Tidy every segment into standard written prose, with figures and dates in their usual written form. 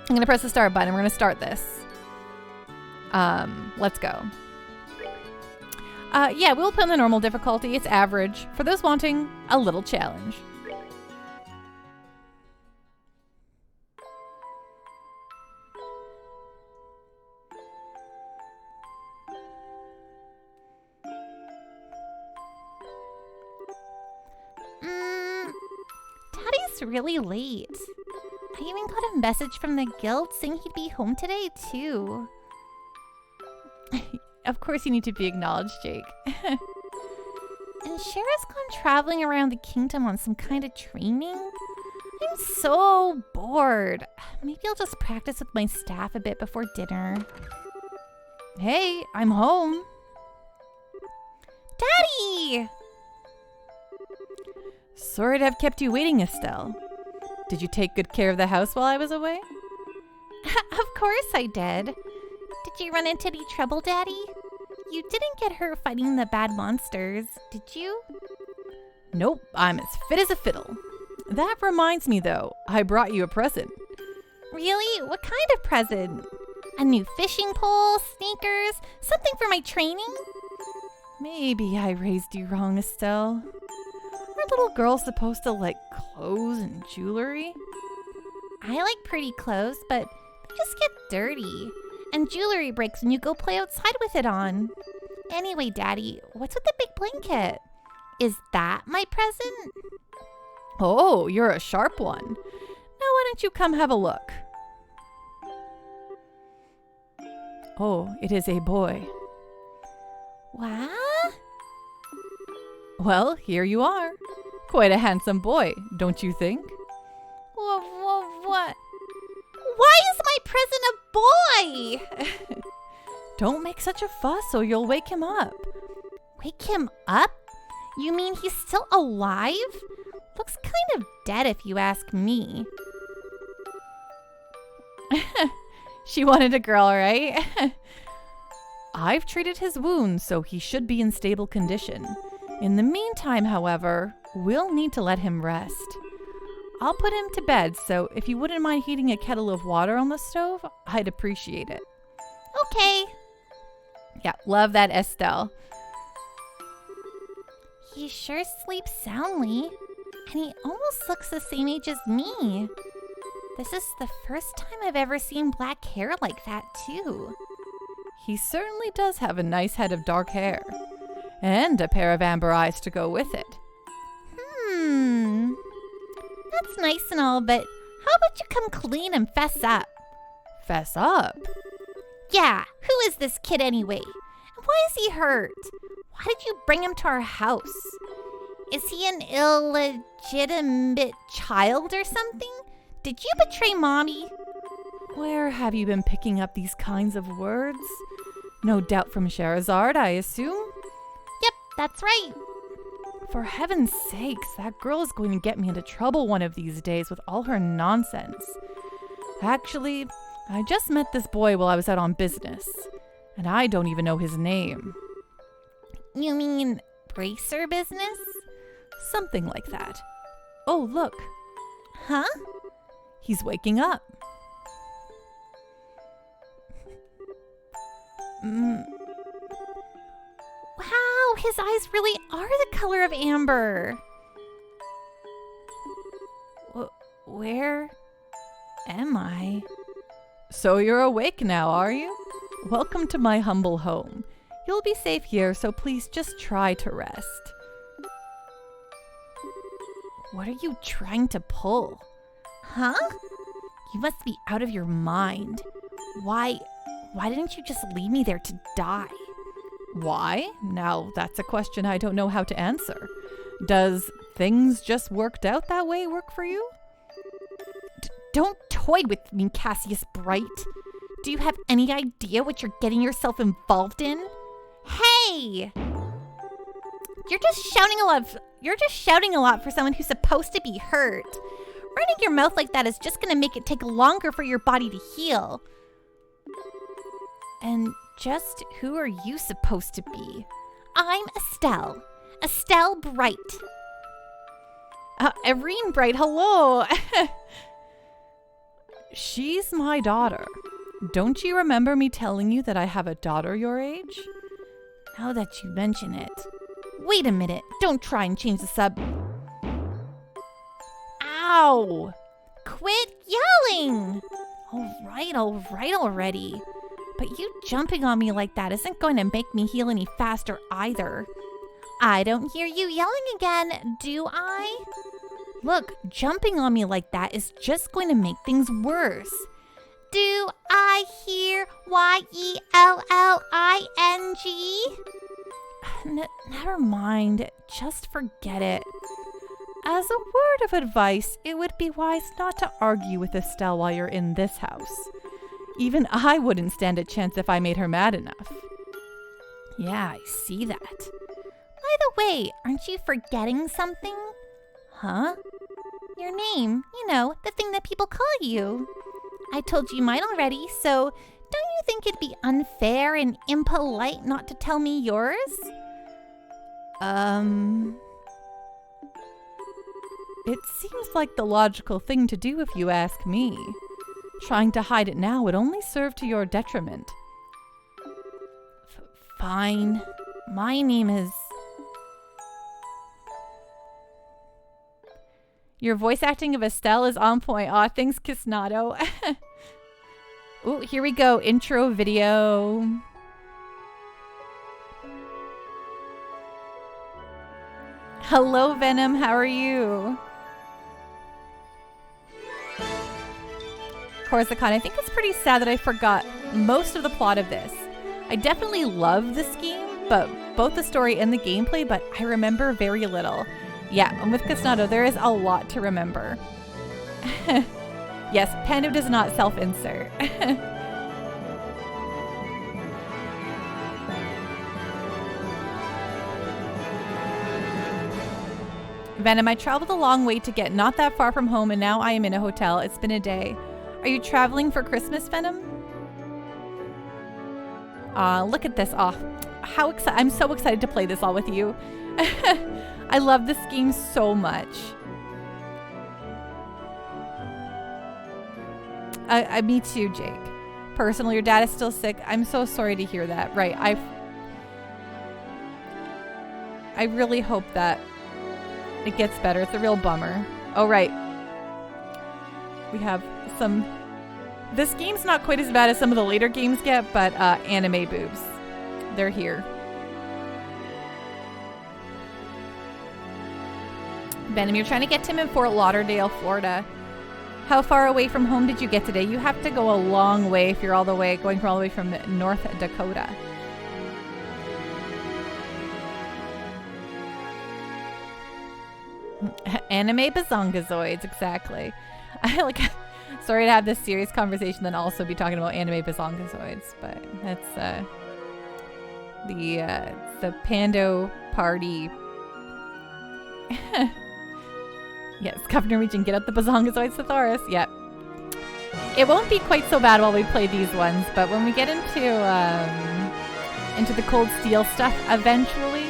I'm going to press the start button. We're going to start this. Let's go. Yeah, we'll put in the normal difficulty. It's average for those wanting a little challenge. Daddy's really late. I even got a message from the guild saying he'd be home today, too. Of course you need to be acknowledged, Jake. And Shara's gone traveling around the kingdom on some kind of training. I'm so bored. Maybe I'll just practice with my staff a bit before dinner. Hey, I'm home. Daddy! Sorry to have kept you waiting, Estelle. Did you take good care of the house while I was away? Of course I did. Did you run into any trouble, Daddy? You didn't get hurt fighting the bad monsters, did you? Nope, I'm as fit as a fiddle. That reminds me, though, I brought you a present. Really? What kind of present? A new fishing pole, sneakers, something for my training? Maybe I raised you wrong, Estelle. Aren't little girls supposed to like clothes and jewelry? I like pretty clothes, but they just get dirty. And jewelry breaks when you go play outside with it on. Anyway, Daddy, what's with the big blanket? Is that my present? Oh, you're a sharp one. Now why don't you come have a look? Oh, it is a boy. What? Well, here you are. Quite a handsome boy, don't you think? What? Why is my present a boy? Don't make such a fuss or you'll wake him up. Wake him up? You mean he's still alive? Looks kind of dead if you ask me. She wanted a girl, right? I've treated his wounds, so he should be in stable condition. In the meantime, however, we'll need to let him rest. I'll put him to bed, so if you wouldn't mind heating a kettle of water on the stove, I'd appreciate it. Okay. Yeah, love that, Estelle. He sure sleeps soundly, and he almost looks the same age as me. This is the first time I've ever seen black hair like that, too. He certainly does have a nice head of dark hair. And a pair of amber eyes to go with it. That's nice and all, but how about you come clean and fess up? Fess up? Yeah, who is this kid anyway? And why is he hurt? Why did you bring him to our house? Is he an illegitimate child or something? Did you betray Mommy? Where have you been picking up these kinds of words? No doubt from Scheherazade, I assume? Yep, that's right. For heaven's sakes, that girl is going to get me into trouble one of these days with all her nonsense. Actually, I just met this boy while I was out on business, and I don't even know his name. You mean bracer business? Something like that. Oh, look. Huh? He's waking up. Wow, his eyes really are the color of amber. Where am I? So you're awake now, are you? Welcome to my humble home. You'll be safe here, so please just try to rest. What are you trying to pull? Huh? You must be out of your mind. Why didn't you just leave me there to die? Why? Now, that's a question I don't know how to answer. Does things just worked out that way work for you? Don't toy with me, Cassius Bright. Do you have any idea what you're getting yourself involved in? Hey! You're just shouting a lot for someone who's supposed to be hurt. Running your mouth like that is just gonna make it take longer for your body to heal. And just who are you supposed to be? I'm Estelle. Estelle Bright. Irene Bright, hello. She's my daughter. Don't you remember me telling you that I have a daughter your age? Now that you mention it. Wait a minute. Don't try and change the sub. Ow! Quit yelling! All right already. But you jumping on me like that isn't going to make me heal any faster either. I don't hear you yelling again, do I? Look, jumping on me like that is just going to make things worse. Do I hear yelling? Never mind. Just forget it. As a word of advice, it would be wise not to argue with Estelle while you're in this house. Even I wouldn't stand a chance if I made her mad enough. Yeah, I see that. By the way, aren't you forgetting something? Huh? Your name, the thing that people call you. I told you mine already, so don't you think it'd be unfair and impolite not to tell me yours? It seems like the logical thing to do if you ask me. Trying to hide it now would only serve to your detriment. Fine. My name is... Your voice acting of Estelle is on point. Aw, thanks, Kisnado. Ooh, here we go. Intro video. Hello, Venom. How are you? Corsican, I think it's pretty sad that I forgot most of the plot of this. I definitely love this game, but both the story and the gameplay, but I remember very little. Yeah, and with Casnado, there is a lot to remember. Yes, Pando does not self-insert. Venom, I traveled a long way to get not that far from home, and now I am in a hotel. It's been a day. Are you traveling for Christmas, Venom? Look at this. How excited. I'm so excited to play this all with you. I love this game so much. Me too, Jake. Personally, your dad is still sick. I'm so sorry to hear that. Right. I really hope that it gets better. It's a real bummer. Oh, right. We have some... This game's not quite as bad as some of the later games get, but anime boobs. They're here. Venom, you're trying to get to him in Fort Lauderdale, Florida. How far away from home did you get today? You have to go a long way if you're going all the way from North Dakota. Anime bazongazoids, exactly. Sorry to have this serious conversation, then also be talking about anime bazongazoids, but that's the Pando party. Yes, Governor Region, get out the bazongazoid Thesaurus. Yep. It won't be quite so bad while we play these ones, but when we get into the Cold Steel stuff eventually.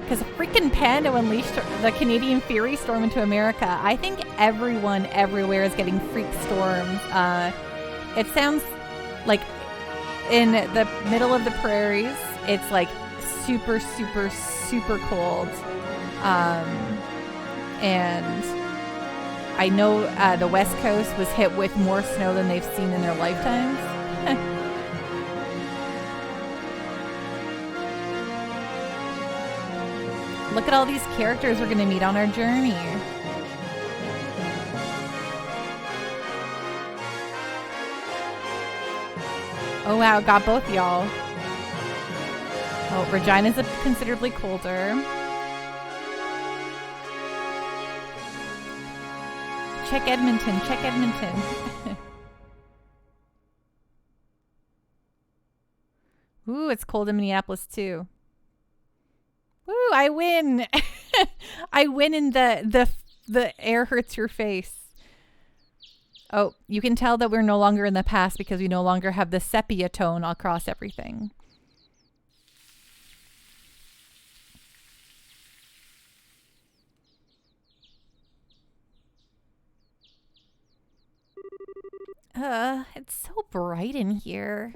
Because freaking Pando unleashed the Canadian Fury storm into America. I think everyone everywhere is getting freak storms. It sounds like in the middle of the prairies, it's like super, super, super cold. And I know the West Coast was hit with more snow than they've seen in their lifetimes. Look at all these characters we're going to meet on our journey. Oh wow, got both y'all. Oh, Regina's considerably colder. Check Edmonton, check Edmonton. Ooh, it's cold in Minneapolis too. Woo, I win. I win in the air hurts your face. Oh, you can tell that we're no longer in the past because we no longer have the sepia tone across everything. It's so bright in here.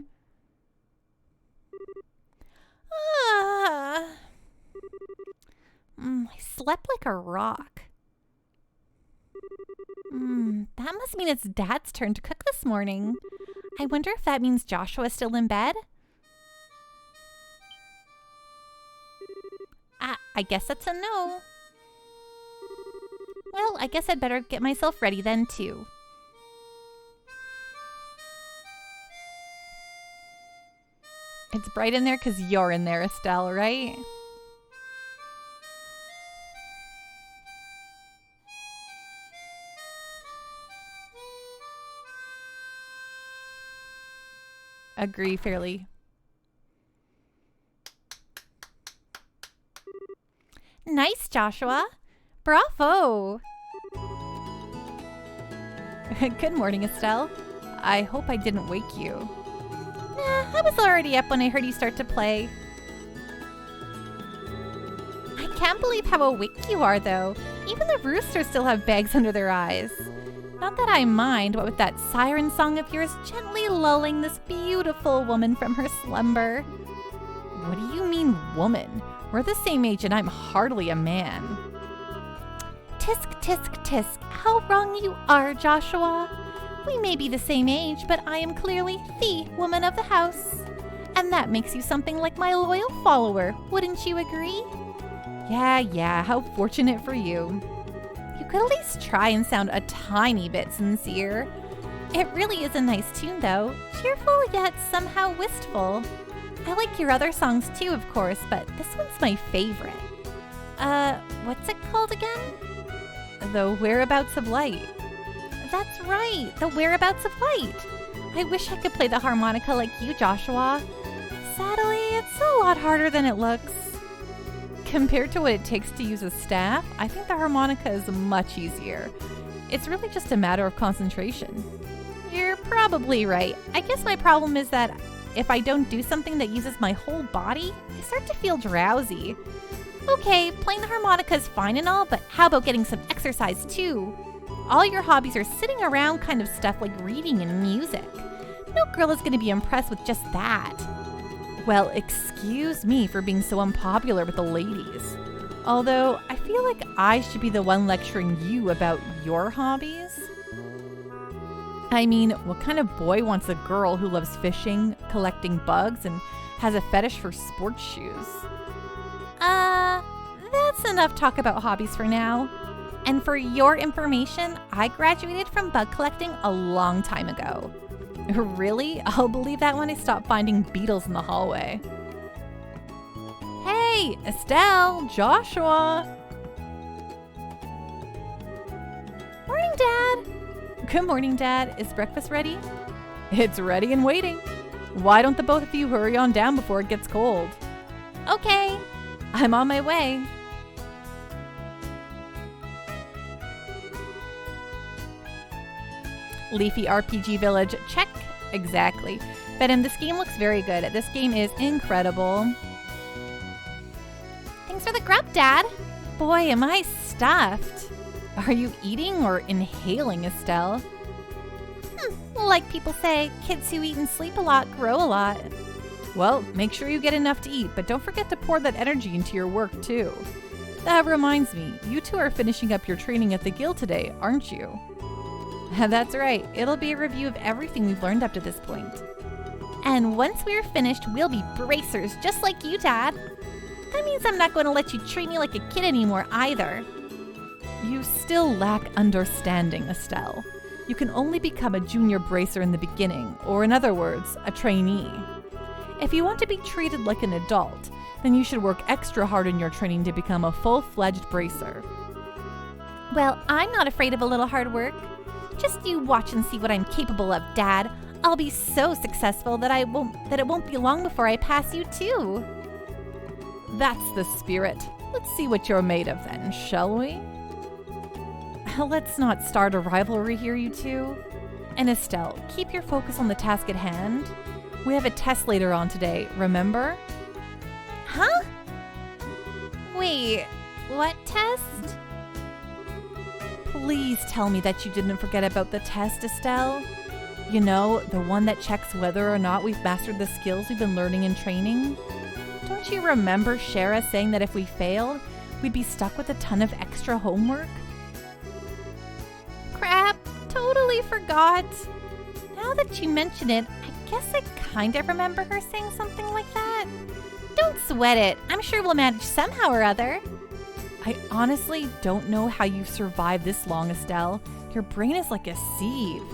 I slept like a rock. That must mean it's Dad's turn to cook this morning. I wonder if that means Joshua's still in bed? I guess that's a no. Well, I guess I'd better get myself ready then, too. It's bright in there because you're in there, Estelle, right? Agree fairly. Nice, Joshua. Bravo. Good morning, Estelle. I hope I didn't wake you. I was already up when I heard you start to play. I can't believe how awake you are, though. Even the roosters still have bags under their eyes. Not that I mind, what with that siren song of yours gently lulling this beautiful woman from her slumber. What do you mean, woman? We're the same age and I'm hardly a man. Tisk, tisk, tisk. How wrong you are, Joshua. We may be the same age, but I am clearly the woman of the house. And that makes you something like my loyal follower, wouldn't you agree? Yeah, how fortunate for you. You could at least try and sound a tiny bit sincere. It really is a nice tune, though. Cheerful yet somehow wistful. I like your other songs too, of course, but this one's my favorite. What's it called again? The Whereabouts of Light. That's right, The Whereabouts of Light. I wish I could play the harmonica like you, Joshua. Sadly, it's a lot harder than it looks. Compared to what it takes to use a staff, I think the harmonica is much easier. It's really just a matter of concentration. You're probably right. I guess my problem is that if I don't do something that uses my whole body, I start to feel drowsy. Okay, playing the harmonica is fine and all, but how about getting some exercise too? All your hobbies are sitting around kind of stuff like reading and music. No girl is going to be impressed with just that. Well, excuse me for being so unpopular with the ladies. Although, I feel like I should be the one lecturing you about your hobbies. I mean, what kind of boy wants a girl who loves fishing, collecting bugs, and has a fetish for sports shoes? That's enough talk about hobbies for now. And for your information, I graduated from bug collecting a long time ago. Really? I'll believe that when I stop finding beetles in the hallway. Hey, Estelle, Joshua. Morning, Dad. Good morning, Dad. Is breakfast ready? It's ready and waiting. Why don't the both of you hurry on down before it gets cold? Okay. I'm on my way. Leafy RPG Village, check. Exactly. Venom, this game looks very good. This game is incredible. Thanks for the grub, Dad. Boy, am I stuffed. Are you eating or inhaling, Estelle? Like people say, kids who eat and sleep a lot grow a lot. Well, make sure you get enough to eat, but don't forget to pour that energy into your work, too. That reminds me, you two are finishing up your training at the guild today, aren't you? That's right. It'll be a review of everything we've learned up to this point. And once we're finished, we'll be bracers, just like you, Dad. That means I'm not going to let you treat me like a kid anymore, either. You still lack understanding, Estelle. You can only become a junior bracer in the beginning, or in other words, a trainee. If you want to be treated like an adult, then you should work extra hard in your training to become a full-fledged bracer. Well, I'm not afraid of a little hard work. Just you watch and see what I'm capable of, Dad. I'll be so successful that it won't be long before I pass you too. That's the spirit. Let's see what you're made of then, shall we? Let's not start a rivalry here, you two. And Estelle, keep your focus on the task at hand. We have a test later on today, remember? Huh? Wait, what test? Please tell me that you didn't forget about the test, Estelle. You know, the one that checks whether or not we've mastered the skills we've been learning in training. Don't you remember Shara saying that if we failed, we'd be stuck with a ton of extra homework? Crap, totally forgot. Now that you mention it, I guess I kind of remember her saying something like that. Don't sweat it. I'm sure we'll manage somehow or other. I honestly don't know how you've survived this long, Estelle. Your brain is like a sieve.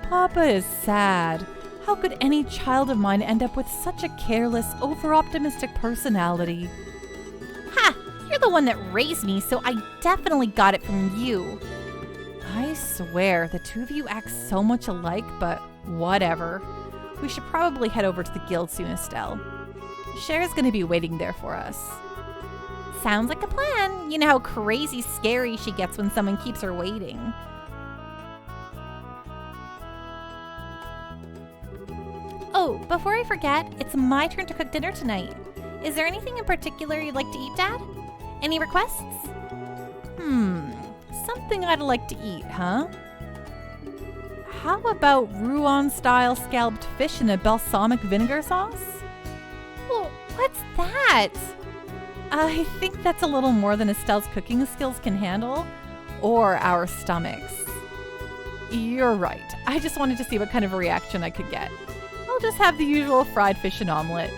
Papa is sad. How could any child of mine end up with such a careless, over-optimistic personality? Ha! You're the one that raised me, so I definitely got it from you. I swear, the two of you act so much alike, but whatever. We should probably head over to the guild soon, Estelle. Cher's gonna be waiting there for us. Sounds like a plan. You know how crazy scary she gets when someone keeps her waiting. Oh, before I forget, it's my turn to cook dinner tonight. Is there anything in particular you'd like to eat, Dad? Any requests? Something I'd like to eat, huh? How about Rouen-style scalloped fish in a balsamic vinegar sauce? Well, what's that? I think that's a little more than Estelle's cooking skills can handle, or our stomachs. You're right. I just wanted to see what kind of a reaction I could get. I'll just have the usual fried fish and omelet.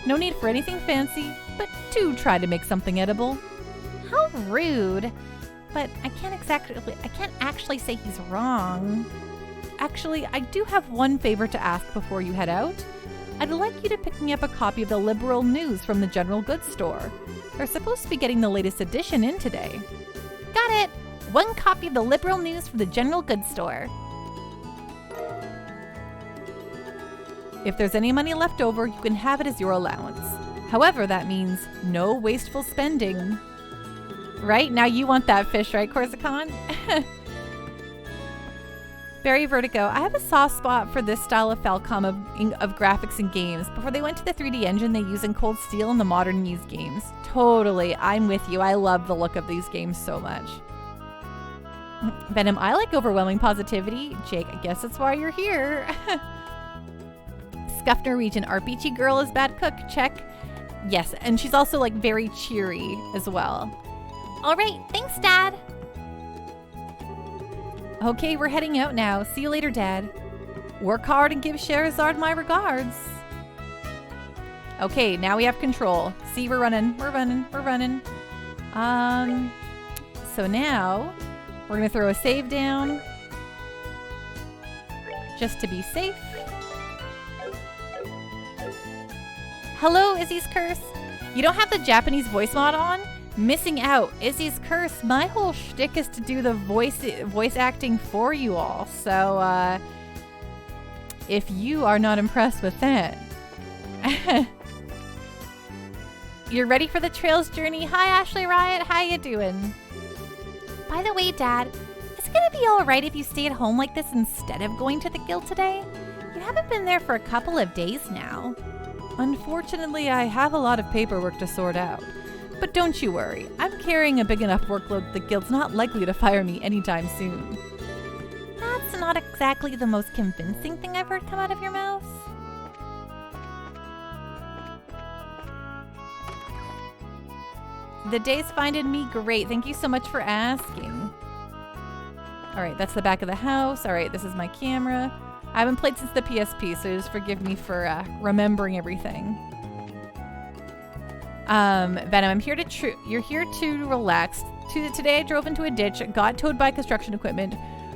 No need for anything fancy, but do try to make something edible. How rude. But I can't actually say he's wrong. Actually, I do have one favor to ask before you head out. I'd like you to pick me up a copy of the Liberal News from the General Goods Store. They're supposed to be getting the latest edition in today. Got it. One copy of the Liberal News from the General Goods Store. If there's any money left over, you can have it as your allowance. However, that means no wasteful spending. Right? Now you want that fish, right, Corsican? Barry Vertigo, I have a soft spot for this style of Falcom of graphics and games. Before they went to the 3D engine they use in Cold Steel and the modern Ys games. Totally, I'm with you. I love the look of these games so much. Venom, I like overwhelming positivity. Jake, I guess that's why you're here. Scuff Norwegian, RPG girl is bad cook. Check. Yes, and she's also like very cheery as well. All right, thanks, Dad. Okay, we're heading out now. See you later, Dad. Work hard and give Sherazard my regards. Okay, now we have control. See, we're running. So now we're gonna throw a save down just to be safe. Hello, Izzy's Curse. You don't have the Japanese voice mod on? Missing out. Izzy's Curse. My whole shtick is to do the voice acting for you all. So, if you are not impressed with that. You're ready for the Trails journey? Hi, Ashley Riot. How you doing? By the way, Dad, is it gonna be all right if you stay at home like this instead of going to the guild today? You haven't been there for a couple of days now. Unfortunately, I have a lot of paperwork to sort out. But don't you worry, I'm carrying a big enough workload the guild's not likely to fire me anytime soon. That's not exactly the most convincing thing I've heard come out of your mouth. The day's finding me great. Thank you so much for asking. Alright, that's the back of the house. Alright, this is my camera. I haven't played since the PSP, so just forgive me for remembering everything. Venom, I'm here to you're here to relax. Today I drove into a ditch, got towed by construction equipment,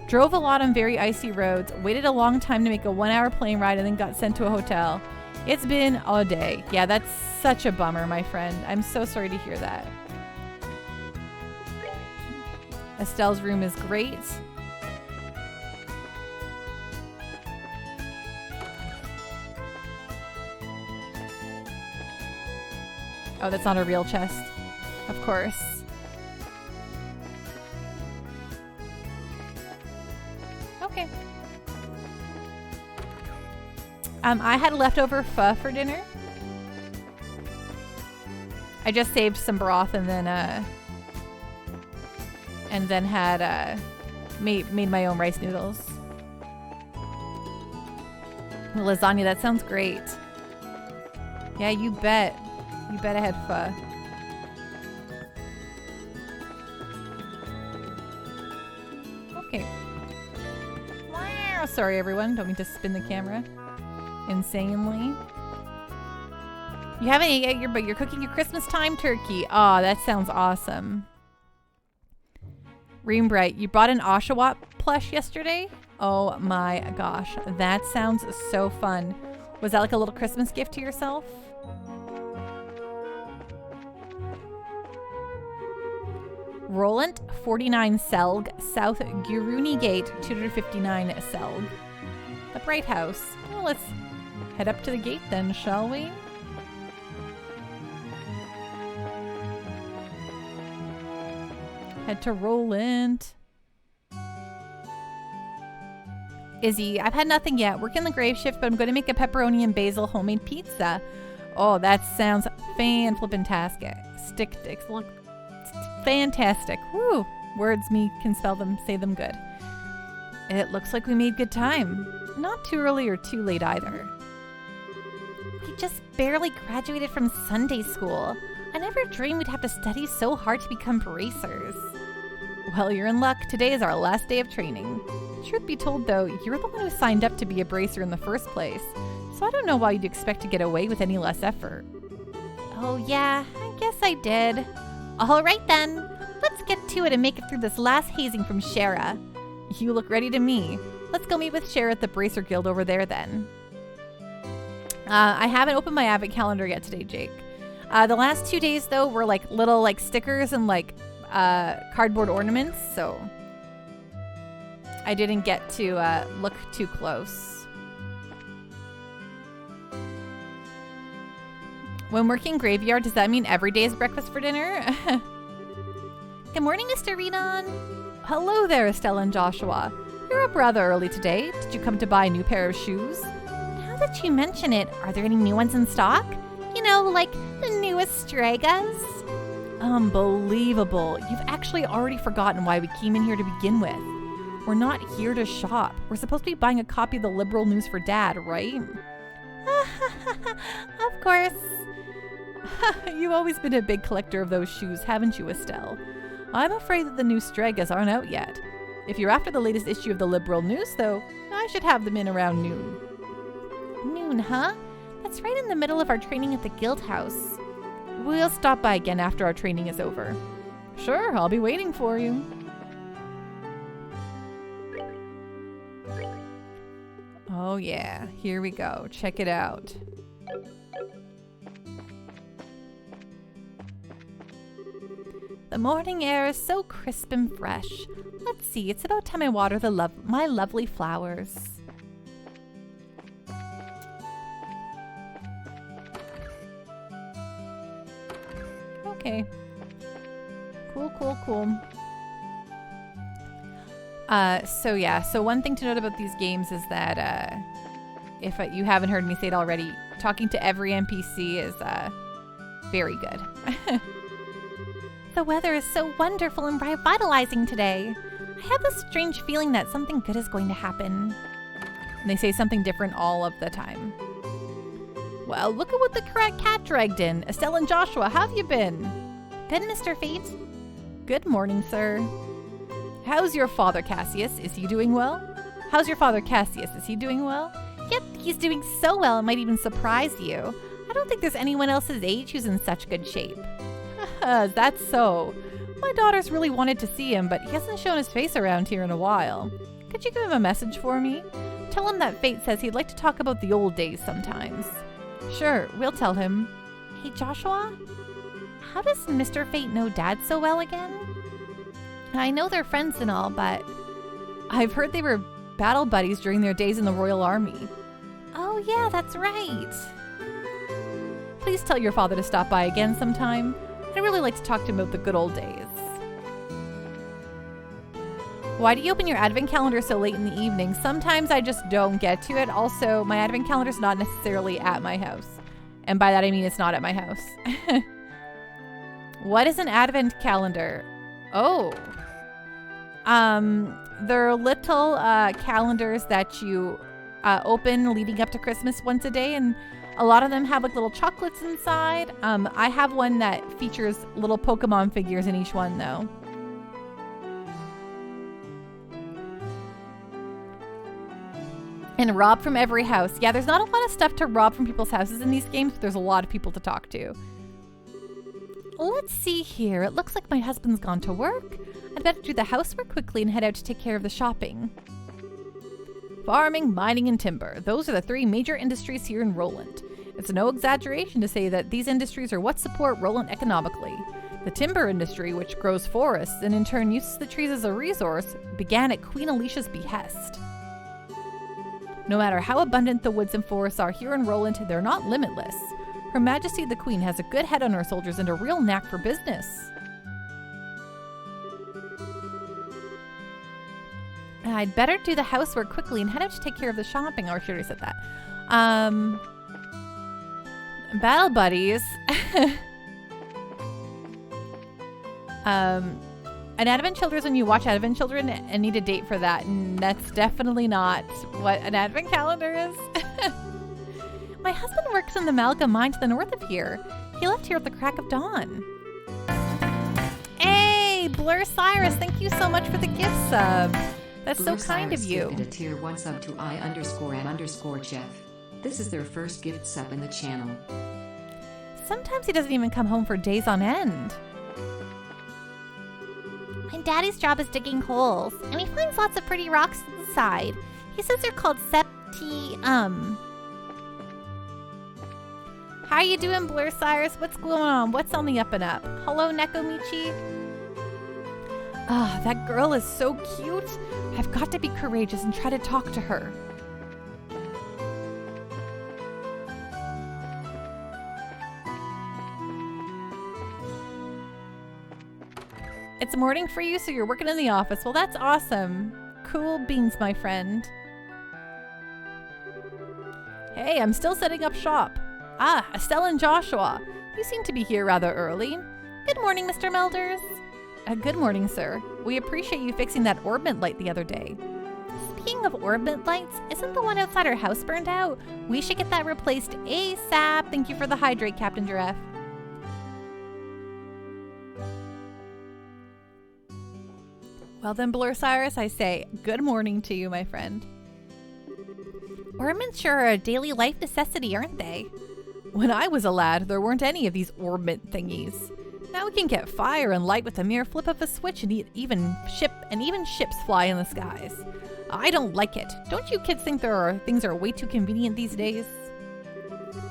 drove a lot on very icy roads, waited a long time to make a 1-hour plane ride, and then got sent to a hotel. It's been a day. Yeah, that's such a bummer, my friend. I'm so sorry to hear that. Estelle's room is great. Oh, that's not a real chest. Of course. Okay. I had leftover pho for dinner. I just saved some broth and then had made my own rice noodles. Lasagna, that sounds great. Yeah, you bet. You bet I had pho. Okay. Sorry, everyone. Don't mean to spin the camera insanely. You haven't ate yet, but you're cooking your Christmas time turkey. Oh, that sounds awesome. Reambright, you brought an Oshawott plush yesterday? Oh my gosh, that sounds so fun. Was that like a little Christmas gift to yourself? Roland, 49 Selg, South Guruni Gate, 259 Selg. The Bright House. Well, let's head up to the gate then, shall we? Head to Roland. Izzy, I've had nothing yet. Working the grave shift, but I'm going to make a pepperoni and basil homemade pizza. Oh, that sounds fan-flippin-tastic. Stick-dicks. Look. Fantastic. Woo! Words me can spell them, say them good. It looks like we made good time. Not too early or too late either. We just barely graduated from Sunday school. I never dreamed we'd have to study so hard to become bracers. Well, you're in luck. Today is our last day of training. Truth be told, though, you're the one who signed up to be a bracer in the first place, so I don't know why you'd expect to get away with any less effort. Oh yeah, I guess I did. All right then, let's get to it and make it through this last hazing from Shara. You look ready to me. Let's go meet with Shara at the Bracer Guild over there then. I haven't opened my Advent calendar yet today, Jake. The last 2 days, though, were like little like stickers and like cardboard ornaments, so I didn't get to look too close. When working graveyard, does that mean every day is breakfast for dinner? Good morning, Mr. Renan. Hello there, Estella and Joshua. You're up rather early today. Did you come to buy a new pair of shoes? Now that you mention it, are there any new ones in stock? You know, like the newest Stragas? Unbelievable. You've actually already forgotten why we came in here to begin with. We're not here to shop. We're supposed to be buying a copy of the Liberal News for Dad, right? Of course. You've always been a big collector of those shoes, haven't you, Estelle? I'm afraid that the new Stragas aren't out yet. If you're after the latest issue of the Liberal News, though, I should have them in around noon. Noon, huh? That's right in the middle of our training at the guild house. We'll stop by again after our training is over. Sure, I'll be waiting for you. Oh yeah, here we go. Check it out. The morning air is so crisp and fresh. Let's see, it's about time I water my lovely flowers. Okay. Cool. So one thing to note about these games is that if you haven't heard me say it already, talking to every NPC is very good. The weather is so wonderful and revitalizing today. I have this strange feeling that something good is going to happen. And they say something different all of the time. Well, look at what the cat dragged in. Estelle and Joshua, how have you been? Good, Mr. Fate. Good morning, sir. How's your father, Cassius? Is he doing well? How's your father, Cassius? Is he doing well? Yep, he's doing so well it might even surprise you. I don't think there's anyone else his age who's in such good shape. That's so. My daughter's really wanted to see him, but he hasn't shown his face around here in a while. Could you give him a message for me? Tell him that Fate says he'd like to talk about the old days sometimes. Sure, we'll tell him. Hey, Joshua? How does Mr. Fate know Dad so well again? I know they're friends and all, but I've heard they were battle buddies during their days in the Royal Army. Oh yeah, that's right. Please tell your father to stop by again sometime. I'd really like to talk to him about the good old days. Why do you open your advent calendar so late in the evening? Sometimes I just don't get to it. Also, my advent calendar's not necessarily at my house. And by that I mean it's not at my house. What is an advent calendar? Oh. They're little calendars that you open leading up to Christmas once a day, and a lot of them have like little chocolates inside. I have one that features little Pokemon figures in each one though. And rob from every house. Yeah, there's not a lot of stuff to rob from people's houses in these games, but there's a lot of people to talk to. Let's see here. It looks like my husband's gone to work. I'd better do the housework quickly and head out to take care of the shopping. Farming, mining, and timber. Those are the three major industries here in Roland. It's no exaggeration to say that these industries are what support Roland economically. The timber industry, which grows forests and in turn uses the trees as a resource, began at Queen Alicia's behest. No matter how abundant the woods and forests are here in Roland, they're not limitless. Her Majesty the Queen has a good head on her soldiers and a real knack for business. I'd better do the housework quickly and head out to take care of the shopping. Oh, I should have said that. Battle buddies. An Advent Children is when you watch Advent Children and need a date for that, and that's definitely not what an Advent calendar is. My husband works in the Malga mine to the north of here. He left here at the crack of dawn. Hey, Blur Cyrus, thank you so much for the gift sub. That's Blur so kind Cyrus of you. gifted a tier 1 sub to I_N_Jeff. This is their first gift sub in the channel. Sometimes he doesn't even come home for days on end. My daddy's job is digging holes, and he finds lots of pretty rocks inside. He says they're called septium. How you doing, Blur Cyrus? What's going on? What's on the up and up? Hello, Nekomichi. Ah, that girl is so cute. I've got to be courageous and try to talk to her. It's morning for you, so you're working in the office. Well, that's awesome. Cool beans, my friend. Hey, I'm still setting up shop. Ah, Estelle and Joshua. You seem to be here rather early. Good morning, Mr. Melders. Good morning, sir. We appreciate you fixing that orbit light the other day. Speaking of orbit lights, isn't the one outside our house burned out? We should get that replaced ASAP. Thank you for the hydrate, Captain Giraffe. Well then, Blur Cyrus, I say good morning to you, my friend. Ornaments sure are a daily life necessity, aren't they? When I was a lad, there weren't any of these orbit thingies. Now we can get fire and light with a mere flip of a switch, and even ships fly in the skies. I don't like it. Don't you kids think things are way too convenient these days?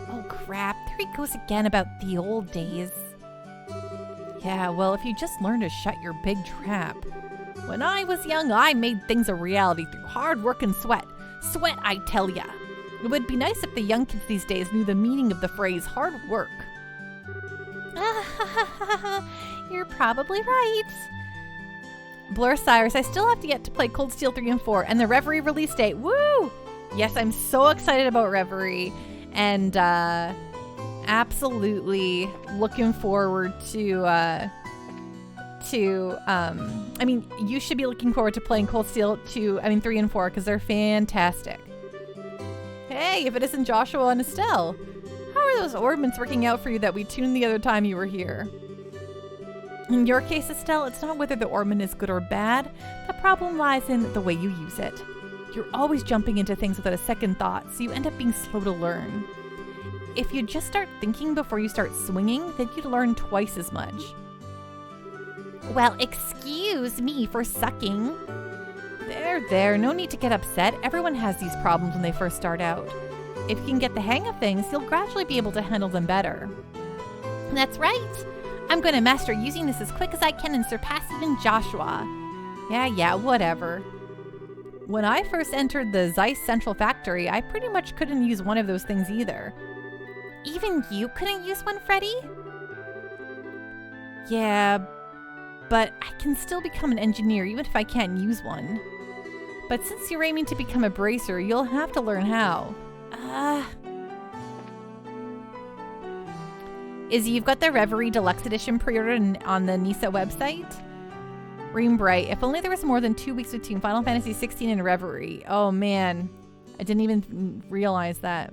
Oh crap, there he goes again about the old days. Yeah, well, if you just learn to shut your big trap. When I was young, I made things a reality through hard work and sweat. Sweat, I tell ya. It would be nice if the young kids these days knew the meaning of the phrase hard work. You're probably right. Blur Cyrus, I still have to get to play Cold Steel 3 and 4 and the Reverie release date. Woo! Yes, I'm so excited about Reverie, and absolutely looking forward to I mean, you should be looking forward to playing Cold Steel 3 and 4 because they're fantastic. Hey, if it isn't Joshua and Estelle, how are those orbments working out for you that we tuned the other time you were here? In your case, Estelle, it's not whether the ornament is good or bad. The problem lies in the way you use it. You're always jumping into things without a second thought, so you end up being slow to learn. If you just start thinking before you start swinging, then you'd learn twice as much. Well, excuse me for sucking. There, no need to get upset. Everyone has these problems when they first start out. If you can get the hang of things, you'll gradually be able to handle them better. That's right. I'm going to master using this as quick as I can and surpass even Joshua. Yeah, whatever. When I first entered the Zeiss Central Factory, I pretty much couldn't use one of those things either. Even you couldn't use one, Freddy? Yeah, but I can still become an engineer even if I can't use one. But since you're aiming to become a bracer, you'll have to learn how. Izzy, you've got the Reverie Deluxe Edition pre-ordered on the NISA website. Ream Bright, if only there was more than 2 weeks between Final Fantasy 16 and Reverie. Oh man, I didn't even realize that.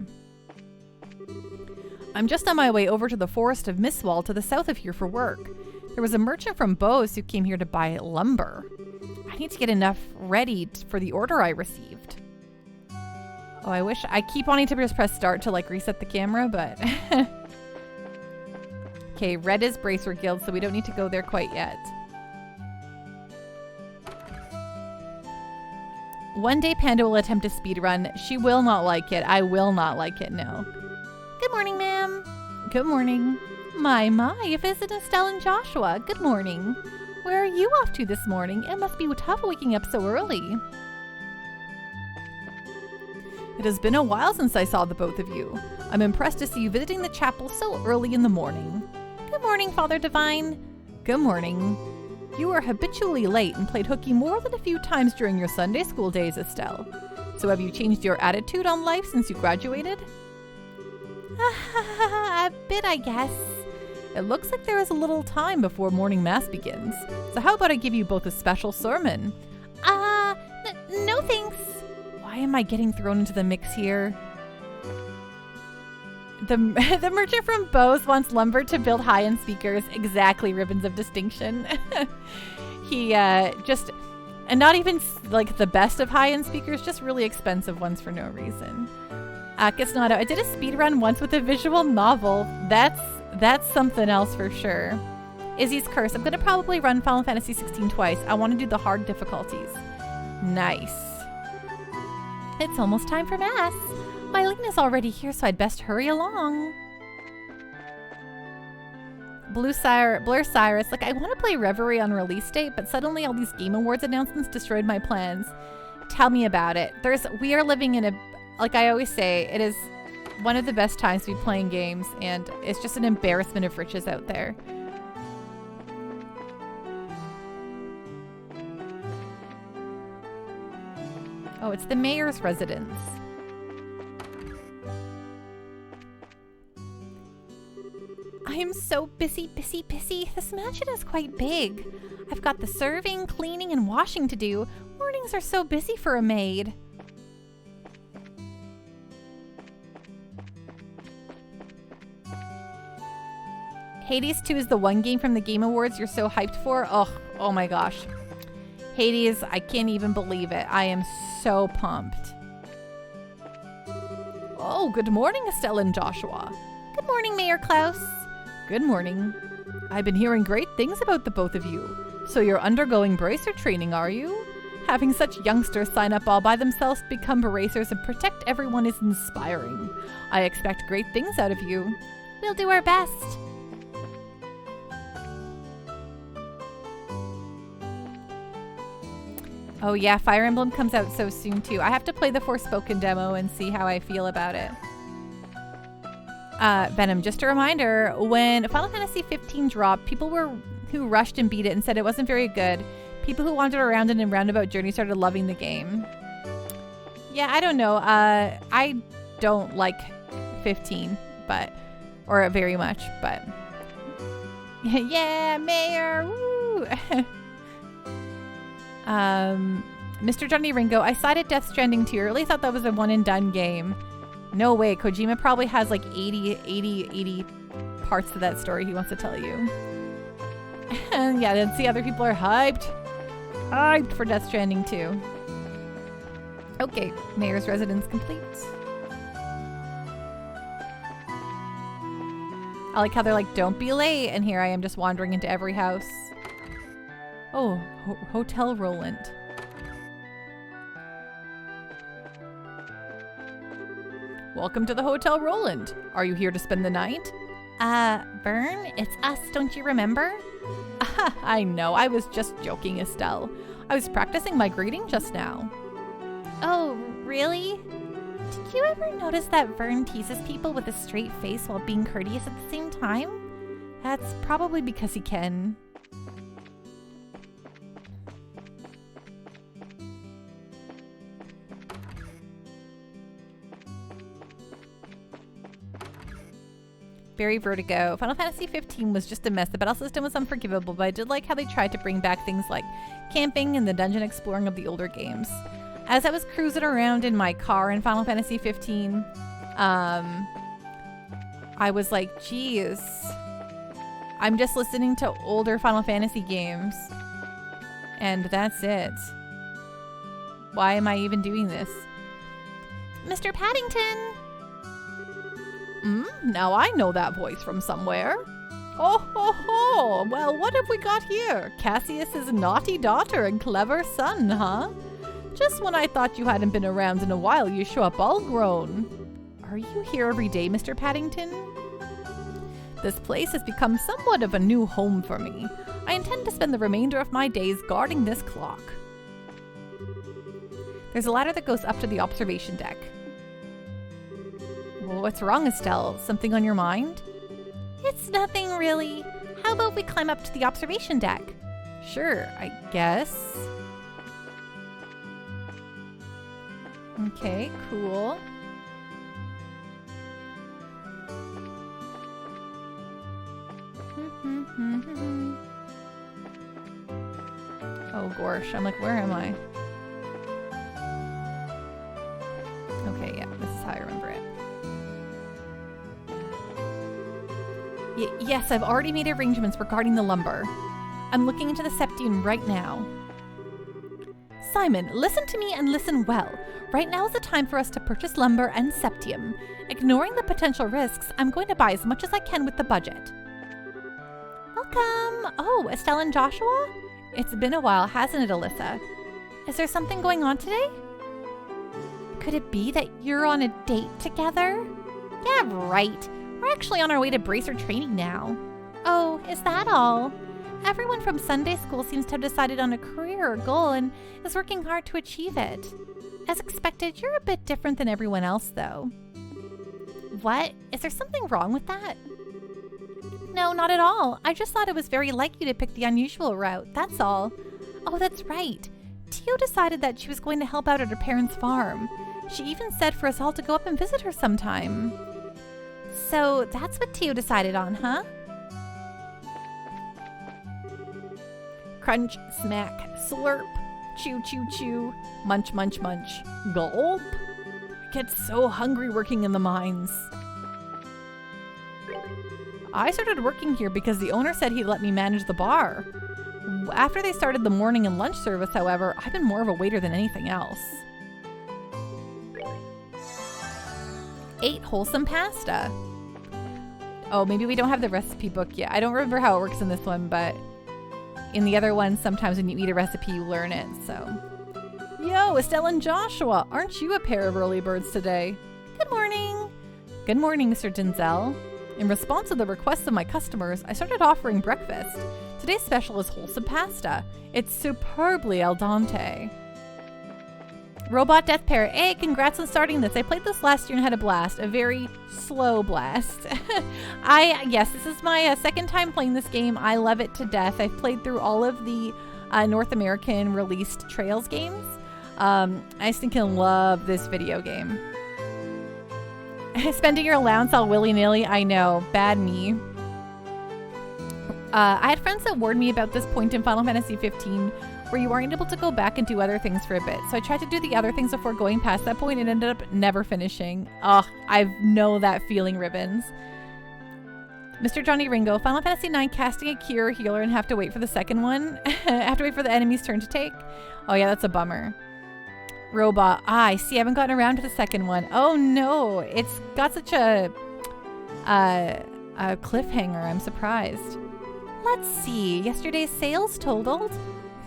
I'm just on my way over to the Forest of Mistwall to the south of here for work. There was a merchant from Bose who came here to buy lumber. I need to get enough ready for the order I received. Oh, I keep wanting to just press start to like reset the camera, but... Okay, red is Bracer Guild, so we don't need to go there quite yet. One day Panda will attempt a speedrun. She will not like it. I will not like it, no. Good morning, ma'am. Good morning. My, you visit Estelle and Joshua. Good morning. Where are you off to this morning? It must be tough waking up so early. It has been a while since I saw the both of you. I'm impressed to see you visiting the chapel so early in the morning. Good morning, Father Divine. Good morning. You are habitually late and played hooky more than a few times during your Sunday school days, Estelle. So have you changed your attitude on life since you graduated? A bit, I guess. It looks like there is a little time before morning mass begins. So how about I give you both a special sermon? No thanks. Why am I getting thrown into the mix here? The merchant from Bose wants lumber to build high-end speakers. Exactly, Ribbons of Distinction. He just, and not even like the best of high-end speakers, just really expensive ones for no reason. Kisnato, I did a speedrun once with a visual novel. That's something else for sure. Izzy's Curse. I'm gonna probably run Final Fantasy 16 twice. I want to do the hard difficulties. Nice. It's almost time for mass. Mylene is already here, so I'd best hurry along. Blur Cyrus, like I want to play Reverie on release date, but suddenly all these Game Awards announcements destroyed my plans. Tell me about it. We are living in a, like I always say, it is one of the best times to be playing games, and it's just an embarrassment of riches out there. Oh, it's the mayor's residence. I am so busy. This mansion is quite big. I've got the serving, cleaning, and washing to do. Mornings are so busy for a maid. Hades 2 is the one game from the Game Awards you're so hyped for. Oh my gosh. Hades, I can't even believe it. I am so pumped. Oh, good morning, Estelle and Joshua. Good morning, Mayor Klaus. Good morning. I've been hearing great things about the both of you. So you're undergoing bracer training, are you? Having such youngsters sign up all by themselves to become bracers and protect everyone is inspiring. I expect great things out of you. We'll do our best. Oh yeah, Fire Emblem comes out so soon too. I have to play the Forspoken demo and see how I feel about it. Venom, just a reminder, when Final Fantasy 15 dropped, people who rushed and beat it and said it wasn't very good. People who wandered around in a roundabout journey started loving the game. Yeah, I don't know. I don't like 15, or very much, but yeah, Mayor, woo! Mr. Johnny Ringo, I sided Death Stranding too. I really thought that was a one and done game. No way. Kojima probably has like 80 parts to that story he wants to tell you. And yeah, then see other people are hyped for Death Stranding too. Okay, Mayor's residence complete. I like how they're like, don't be late, and here I am just wandering into every house. Oh, Hotel Roland. Welcome to the Hotel Roland. Are you here to spend the night? Vern, it's us, don't you remember? I know, I was just joking, Estelle. I was practicing my greeting just now. Oh, really? Did you ever notice that Vern teases people with a straight face while being courteous at the same time? That's probably because he can. Very Vertigo. Final Fantasy 15 was just a mess. The battle system was unforgivable, but I did like how they tried to bring back things like camping and the dungeon exploring of the older games. As I was cruising around in my car in Final Fantasy 15, I was like, geez, I'm just listening to older Final Fantasy games. And that's it. Why am I even doing this? Mr. Paddington! Now I know that voice from somewhere. Oh ho ho! Well, what have we got here? Cassius's naughty daughter and clever son, huh? Just when I thought you hadn't been around in a while, you show up all grown. Are you here every day, Mr. Paddington? This place has become somewhat of a new home for me. I intend to spend the remainder of my days guarding this clock. There's a ladder that goes up to the observation deck. Well, what's wrong, Estelle? Something on your mind? It's nothing really. How about we climb up to the observation deck? Sure, I guess. Okay, cool. Oh gosh, I'm like, where am I? Okay, yeah, this is how I remember it. Yes, I've already made arrangements regarding the lumber. I'm looking into the Septium right now. Simon, listen to me and listen well. Right now is the time for us to purchase lumber and Septium. Ignoring the potential risks, I'm going to buy as much as I can with the budget. Welcome! Oh, Estelle and Joshua? It's been a while, hasn't it, Alyssa? Is there something going on today? Could it be that you're on a date together? Yeah, right. We're actually on our way to bracer training now. Oh, is that all? Everyone from Sunday school seems to have decided on a career or goal and is working hard to achieve it. As expected, you're a bit different than everyone else, though. What? Is there something wrong with that? No, not at all. I just thought it was very like you to pick the unusual route, that's all. Oh, that's right. Tio decided that she was going to help out at her parents' farm. She even said for us all to go up and visit her sometime. So that's what Tio decided on, huh? Crunch, smack, slurp, chew, chew, chew, munch, munch, munch, gulp. I get so hungry working in the mines. I started working here because the owner said he'd let me manage the bar. After they started the morning and lunch service, however, I've been more of a waiter than anything else. 8 wholesome pasta. Oh, maybe we don't have the recipe book yet. I don't remember how it works in this one, but in the other one, sometimes when you eat a recipe, you learn it, so. Yo, Estelle and Joshua, aren't you a pair of early birds today? Good morning. Good morning, Mr. Denzel. In response to the requests of my customers, I started offering breakfast. Today's special is wholesome pasta. It's superbly al dente. Robot Death Parrot, hey, congrats on starting this. I played this last year and had a blast. A very slow blast. Yes, this is my second time playing this game. I love it to death. I've played through all of the North American released Trails games. I just think you'll love this video game. Spending your allowance all willy-nilly, I know. Bad me. I had friends that warned me about this point in Final Fantasy 15 where you aren't able to go back and do other things for a bit. So I tried to do the other things before going past that point and ended up never finishing. Ugh, I know that feeling, Ribbons. Mr. Johnny Ringo, Final Fantasy 9 casting a cure healer and have to wait for the second one. Have to wait for the enemy's turn to take. Oh yeah, that's a bummer. Robot, I see, I haven't gotten around to the second one. Oh no, it's got such a cliffhanger, I'm surprised. Let's see, yesterday's sales totaled.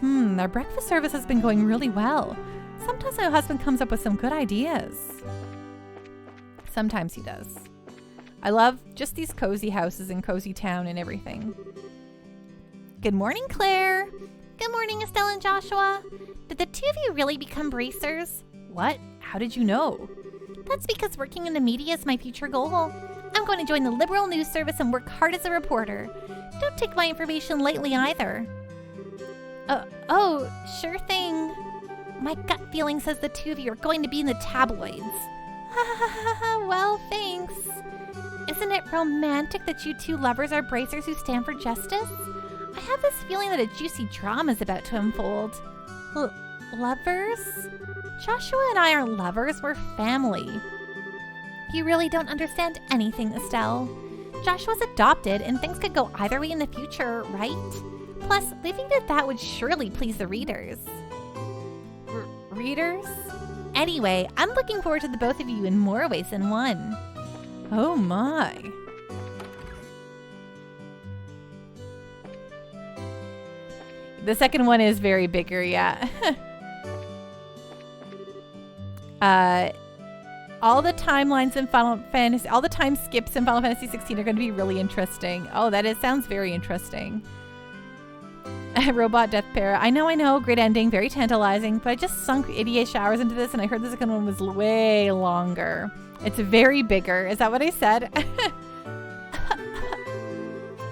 Our breakfast service has been going really well. Sometimes my husband comes up with some good ideas. Sometimes he does. I love just these cozy houses and cozy town and everything. Good morning, Claire. Good morning, Estelle and Joshua. Did the two of you really become bracers? What? How did you know? That's because working in the media is my future goal. I'm going to join the liberal news service and work hard as a reporter. Don't take my information lightly either. Oh, sure thing. My gut feeling says the two of you are going to be in the tabloids. Well, thanks. Isn't it romantic that you two lovers are bracers who stand for justice? I have this feeling that a juicy drama is about to unfold. Lovers? Joshua and I aren't lovers, we're family. You really don't understand anything, Estelle. Joshua's adopted, and things could go either way in the future, right? Plus, leaving it at that would surely please the readers. Readers? Anyway, I'm looking forward to the both of you in more ways than one. Oh my. The second one is very bigger, yeah. All the timelines in Final Fantasy, all the time skips in Final Fantasy 16 are going to be really interesting. Oh, sounds very interesting. Robot Death Pair. I know, great ending, very tantalizing, but I just sunk 88 hours into this and I heard the second one was way longer. It's very bigger. Is that what I said?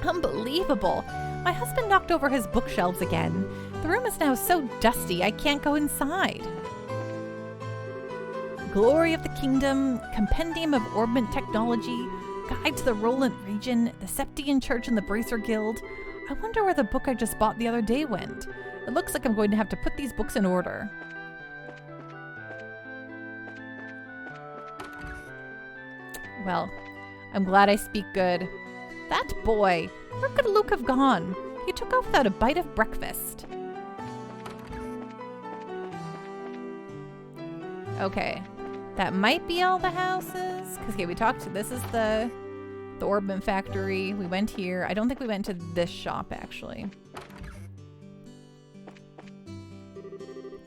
Unbelievable. My husband knocked over his bookshelves again. The room is now so dusty I can't go inside. Glory of the Kingdom, Compendium of Orbment Technology, Guide to the Roland Region, the Septian Church and the Bracer Guild. I wonder where the book I just bought the other day went. It looks like I'm going to have to put these books in order. Well, I'm glad I speak good. That boy, where could Luke have gone? He took off without a bite of breakfast. Okay, that might be all the houses. Because, okay, we talked, this is the Orbment Factory. We went here. I don't think we went to this shop, actually.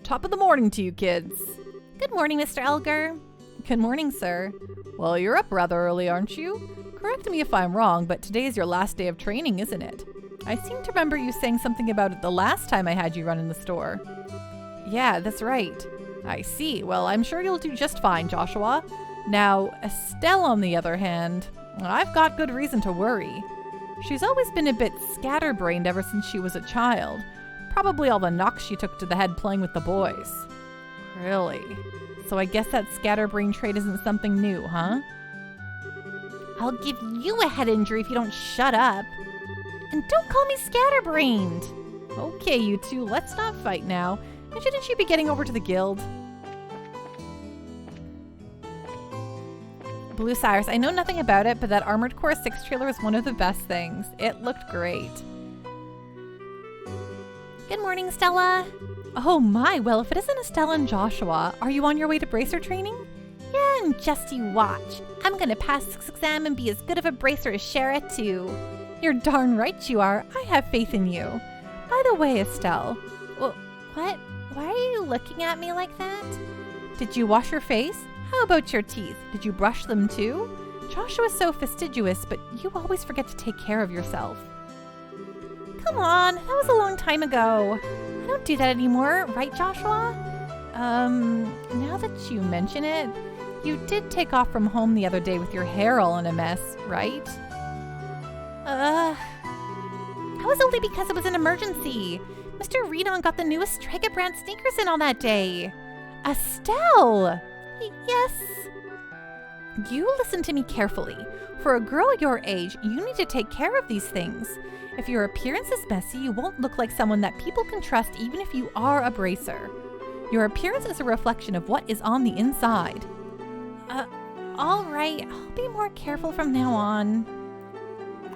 Top of the morning to you, kids. Good morning, Mr. Elgar. Good morning, sir. Well, you're up rather early, aren't you? Correct me if I'm wrong, but today is your last day of training, isn't it? I seem to remember you saying something about it the last time I had you run in the store. Yeah, that's right. I see. Well, I'm sure you'll do just fine, Joshua. Now, Estelle, on the other hand, I've got good reason to worry. She's always been a bit scatterbrained ever since she was a child. Probably all the knocks she took to the head playing with the boys. Really? So I guess that scatterbrain trait isn't something new, huh? I'll give you a head injury if you don't shut up. And don't call me scatterbrained. Okay, you two, let's not fight now. And shouldn't she be getting over to the guild? Blue Cyrus, I know nothing about it, but that Armored Core 6 trailer is one of the best things. It looked great. Good morning, Stella. Oh my, well, if it isn't Estelle and Joshua, are you on your way to bracer training? Yeah, and just you watch. I'm gonna pass this exam and be as good of a bracer as Shara, too. You're darn right you are. I have faith in you. By the way, Estelle. Well, what? Why are you looking at me like that? Did you wash your face? How about your teeth? Did you brush them too? Joshua's so fastidious, but you always forget to take care of yourself. Come on, that was a long time ago. I don't do that anymore, right, Joshua? Now that you mention it, you did take off from home the other day with your hair all in a mess, right? That was only because it was an emergency. Mr. Redon got the newest Strega brand sneakers in on that day. Estelle! Yes? You listen to me carefully. For a girl your age, you need to take care of these things. If your appearance is messy, you won't look like someone that people can trust even if you are a bracer. Your appearance is a reflection of what is on the inside. All right. I'll be more careful from now on.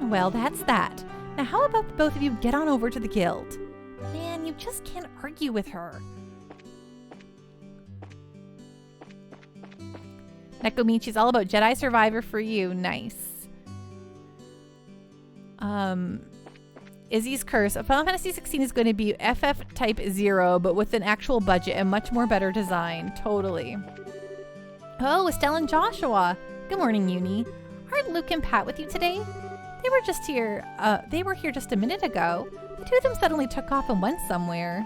Well, that's that. Now how about the both of you get on over to the guild? Man, you just can't argue with her. Nekomichi's all about Jedi Survivor for you. Nice. Izzy's Curse. Final Fantasy 16 is going to be FF Type 0, but with an actual budget and much more better design. Totally. Oh, Estelle and Joshua. Good morning, Uni. Aren't Luke and Pat with you today? They were just here. They were here just a minute ago. The two of them suddenly took off and went somewhere.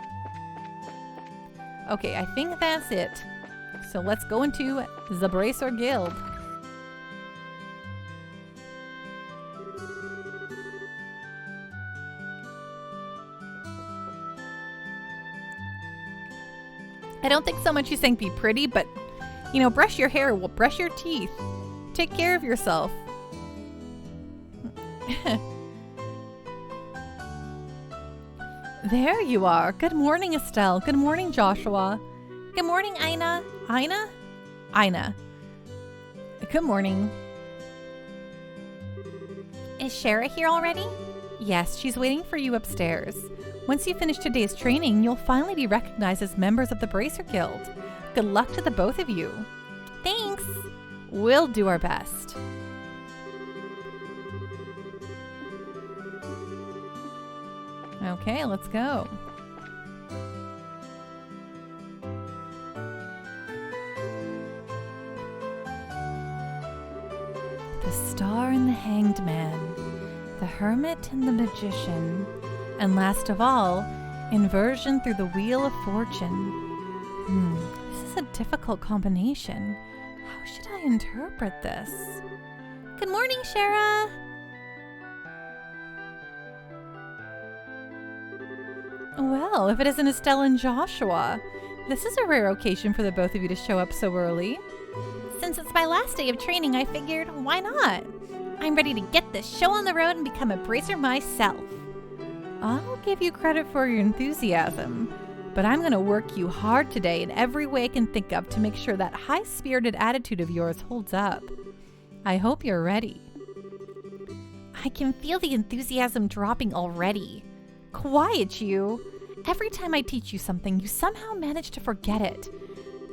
Okay, I think that's it. So let's go into the Bracer Guild. I don't think so much he's saying be pretty, but, you know, brush your hair, brush your teeth. Take care of yourself. There you are. Good morning, Estelle. Good morning, Joshua. Good morning, Ina. Ina? Ina. Good morning. Is Shara here already? Yes, she's waiting for you upstairs. Once you finish today's training, you'll finally be recognized as members of the Bracer Guild. Good luck to the both of you. Thanks. We'll do our best. Okay, let's go. The Star and the Hanged Man, the Hermit and the Magician, and last of all, Inversion through the Wheel of Fortune. This is a difficult combination. How should I interpret this? Good morning, Shara. Well, if it isn't Estelle and Joshua, this is a rare occasion for the both of you to show up so early. Since it's my last day of training, I figured, why not? I'm ready to get this show on the road and become a bracer myself. I'll give you credit for your enthusiasm, but I'm going to work you hard today in every way I can think of to make sure that high-spirited attitude of yours holds up. I hope you're ready. I can feel the enthusiasm dropping already. Quiet, you! Every time I teach you something, you somehow manage to forget it.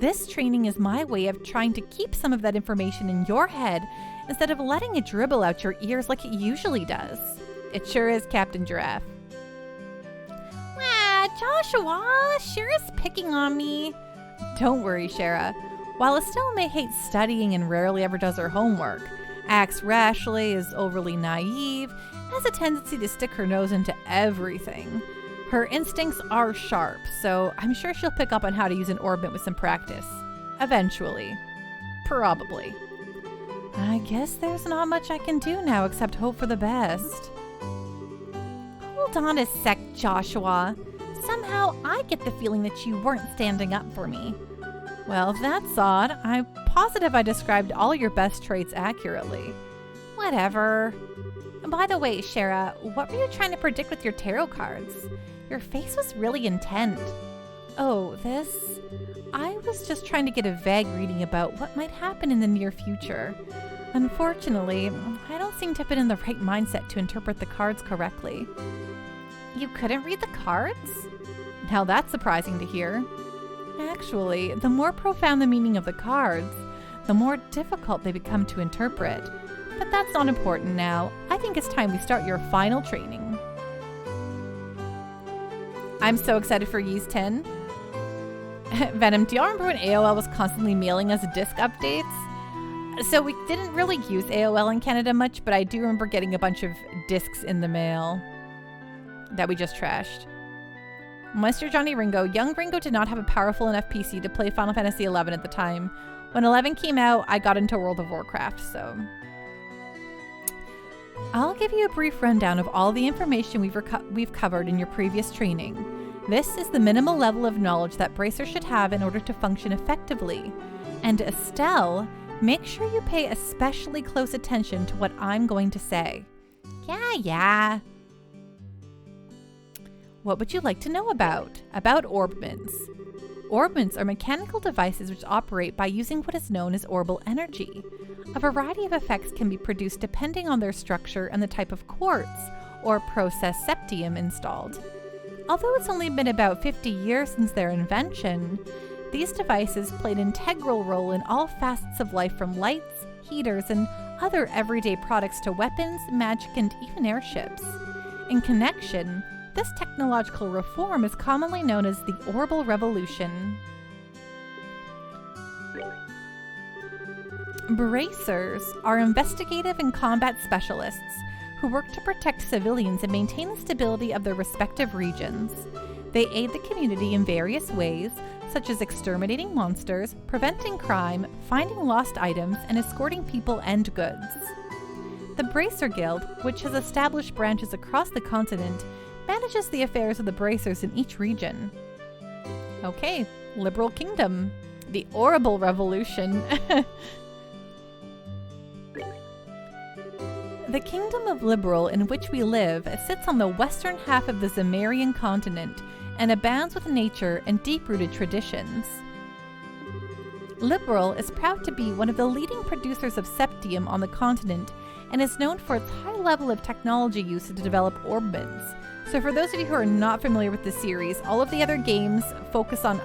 This training is my way of trying to keep some of that information in your head instead of letting it dribble out your ears like it usually does. It sure is, Captain Giraffe. Joshua, Shara's picking on me. Don't worry, Shara. While Estelle may hate studying and rarely ever does her homework, acts rashly, is overly naive, has a tendency to stick her nose into everything, her instincts are sharp, so I'm sure she'll pick up on how to use an orbit with some practice. Eventually. Probably. I guess there's not much I can do now except hope for the best. Hold on a sec, Joshua. Somehow I get the feeling that you weren't standing up for me. Well, that's odd. I'm positive I described all your best traits accurately. Whatever. By the way, Shara, what were you trying to predict with your tarot cards? Your face was really intent. Oh, this? I was just trying to get a vague reading about what might happen in the near future. Unfortunately, I don't seem to have been in the right mindset to interpret the cards correctly. You couldn't read the cards? Now that's surprising to hear. Actually, the more profound the meaning of the cards, the more difficult they become to interpret. But that's not important now. I think it's time we start your final training. I'm so excited for Ys 10. Venom, do y'all remember when AOL was constantly mailing us disc updates? So we didn't really use AOL in Canada much, but I do remember getting a bunch of discs in the mail that we just trashed. Mr. Johnny Ringo. Young Ringo did not have a powerful enough PC to play Final Fantasy XI at the time. When 11 came out, I got into World of Warcraft, so... I'll give you a brief rundown of all the information we've covered in your previous training. This is the minimal level of knowledge that bracers should have in order to function effectively. And Estelle, make sure you pay especially close attention to what I'm going to say. Yeah. What would you like to know about? About orbments. Orbments are mechanical devices which operate by using what is known as orbal energy. A variety of effects can be produced depending on their structure and the type of quartz, or process septium, installed. Although it's only been about 50 years since their invention, these devices played an integral role in all facets of life, from lights, heaters, and other everyday products to weapons, magic, and even airships. In connection, this technological reform is commonly known as the Orbal Revolution. Bracers are investigative and combat specialists who work to protect civilians and maintain the stability of their respective regions. They aid the community in various ways, such as exterminating monsters, preventing crime, finding lost items, and escorting people and goods. The Bracer Guild, which has established branches across the continent, manages the affairs of the bracers in each region. Okay, Liberal Kingdom. The Orbal The kingdom of Liberal in which we live sits on the western half of the Zemarian continent and abounds with nature and deep-rooted traditions. Liberal is proud to be one of the leading producers of septium on the continent and is known for its high level of technology used to develop orbits. So for those of you who are not familiar with the series, all of the other games focus on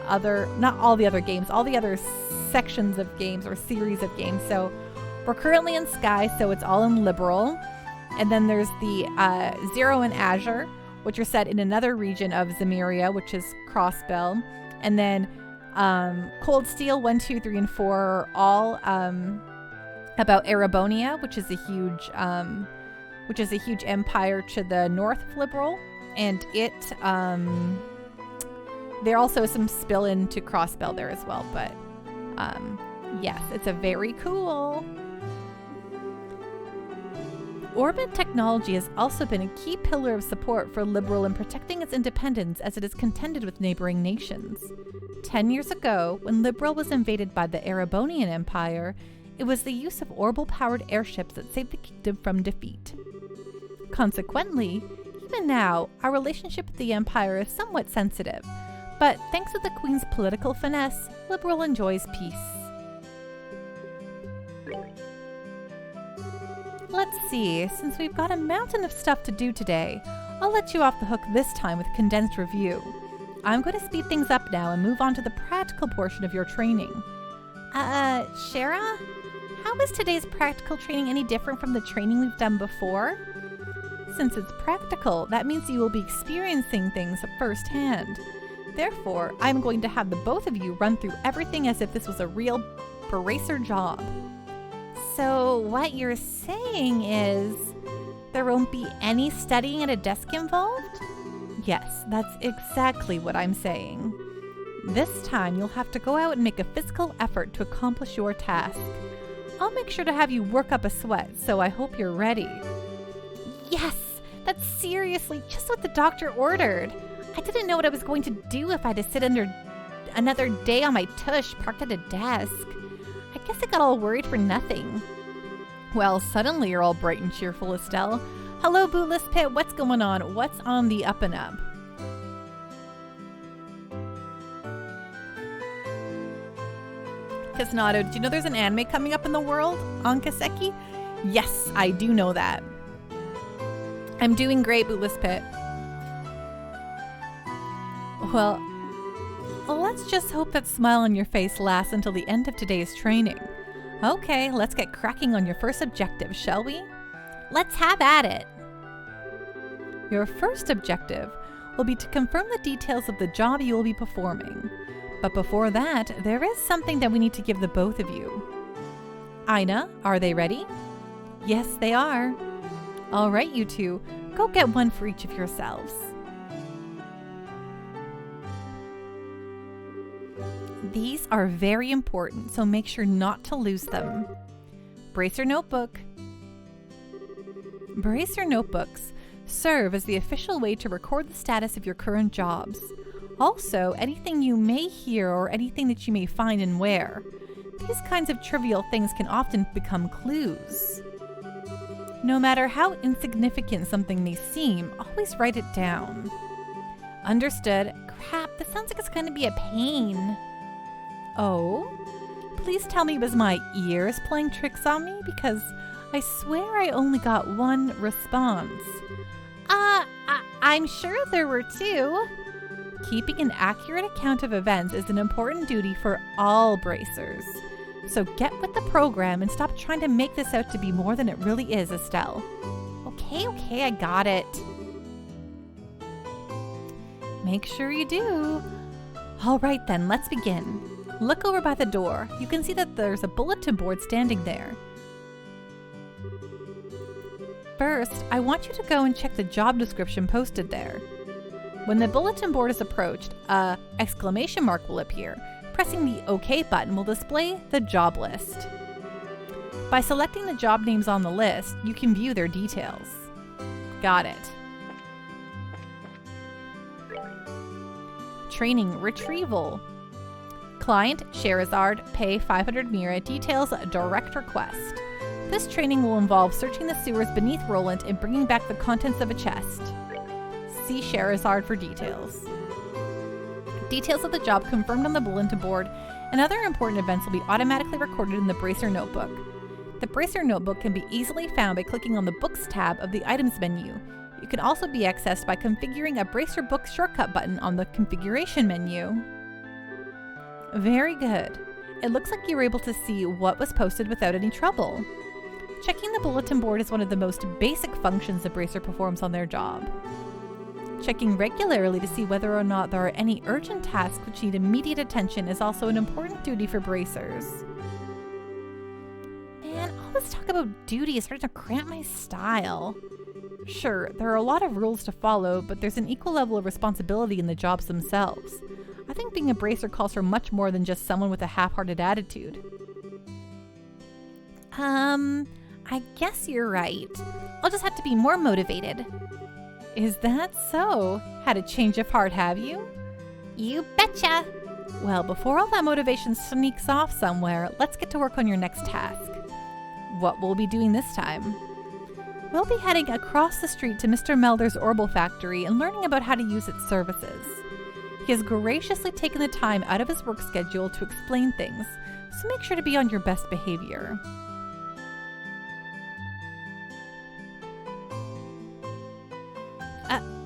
not all the other games, all the other sections of games or series of games. So we're currently in Sky, so it's all in Liberal. And then there's the Zero and Azure, which are set in another region of Zemeria, which is Crossbell. And then Cold Steel 1, 2, 3, and 4 are all about Erebonia, which is a huge empire to the north of Liberal. And there also is some spill into Crossbell there as well. But yes, it's a very cool. Orbit technology has also been a key pillar of support for Liberal in protecting its independence as it is contended with neighboring nations. 10 years ago, when Liberal was invaded by the Erebonian Empire, it was the use of orbital-powered airships that saved the kingdom from defeat. Consequently, even now, our relationship with the Empire is somewhat sensitive, but thanks to the Queen's political finesse, Liberal enjoys peace. Let's see, since we've got a mountain of stuff to do today, I'll let you off the hook this time with a condensed review. I'm going to speed things up now and move on to the practical portion of your training. Shara? How is today's practical training any different from the training we've done before? Since it's practical, that means you will be experiencing things firsthand. Therefore, I'm going to have the both of you run through everything as if this was a real bracer job. So what you're saying is there won't be any studying at a desk involved? Yes, that's exactly what I'm saying. This time you'll have to go out and make a physical effort to accomplish your task. I'll make sure to have you work up a sweat, so I hope you're ready. Yes, that's seriously just what the doctor ordered. I didn't know what I was going to do if I had to sit under another day on my tush parked at a desk. I guess I got all worried for nothing. Well, suddenly you're all bright and cheerful, Estelle. Hello, Bootless Pit. What's going on? What's on the up and up? Kisnado, did you know there's an anime coming up in the world on Kiseki? Yes, I do know that. I'm doing great, Bootless Pit. Well, let's just hope that smile on your face lasts until the end of today's training. Okay, let's get cracking on your first objective, shall we? Let's have at it. Your first objective will be to confirm the details of the job you will be performing. But before that, there is something that we need to give the both of you. Ina, are they ready? Yes, they are. All right, you two, go get one for each of yourselves. These are very important, so make sure not to lose them. Bracer notebook. Bracer notebooks serve as the official way to record the status of your current jobs. Also, anything you may hear or anything that you may find and wear. These kinds of trivial things can often become clues. No matter how insignificant something may seem, always write it down. Understood. Crap, this sounds like it's going to be a pain. Oh? Please tell me it was my ears playing tricks on me, because I swear I only got one response. I'm sure there were two. Keeping an accurate account of events is an important duty for all bracers. So get with the program and stop trying to make this out to be more than it really is, Estelle. Okay, I got it. Make sure you do. All right then, let's begin. Look over by the door. You can see that there's a bulletin board standing there. First, I want you to go and check the job description posted there. When the bulletin board is approached, a exclamation mark will appear. Pressing the OK button will display the job list. By selecting the job names on the list, you can view their details. Got it. Training retrieval. Client, Sherazard, pay 500 Mira, details direct request. This training will involve searching the sewers beneath Roland and bringing back the contents of a chest. See Sherazard for details. Details of the job confirmed on the bulletin board and other important events will be automatically recorded in the Bracer Notebook. The Bracer Notebook can be easily found by clicking on the Books tab of the Items menu. It can also be accessed by configuring a Bracer Book shortcut button on the Configuration menu. Very good. It looks like you were able to see what was posted without any trouble. Checking the bulletin board is one of the most basic functions the Bracer performs on their job. Checking regularly to see whether or not there are any urgent tasks which need immediate attention is also an important duty for Bracers. Man, all this talk about duty is starting to cramp my style. Sure, there are a lot of rules to follow, but there's an equal level of responsibility in the jobs themselves. I think being a Bracer calls for much more than just someone with a half-hearted attitude. I guess you're right. I'll just have to be more motivated. Is that so? Had a change of heart, have you? You betcha! Well, before all that motivation sneaks off somewhere, let's get to work on your next task. What will we be doing this time? We'll be heading across the street to Mr. Melder's Orbital Factory and learning about how to use its services. He has graciously taken the time out of his work schedule to explain things, so make sure to be on your best behavior.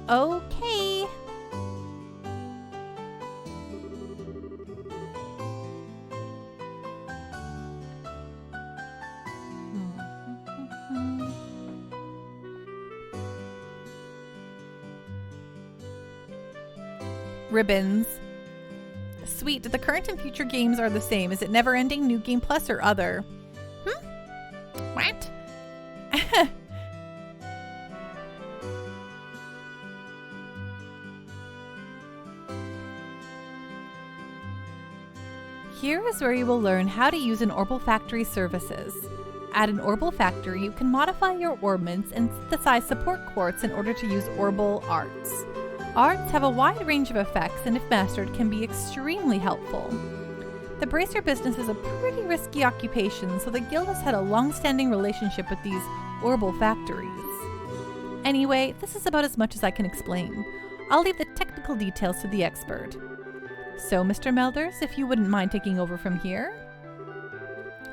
Okay. Ribbons. Sweet, the current and future games are the same. Is it never ending, New Game Plus, or other? What? Here is where you will learn how to use an Orbital Factory services. At an Orbital Factory, you can modify your orbments and synthesize support quartz in order to use Orbital Arts. Arts have a wide range of effects and if mastered can be extremely helpful. The Bracer business is a pretty risky occupation, so the guild has had a long-standing relationship with these Orbital Factories. Anyway, this is about as much as I can explain. I'll leave the technical details to the expert. So, Mr. Melders, if you wouldn't mind taking over from here?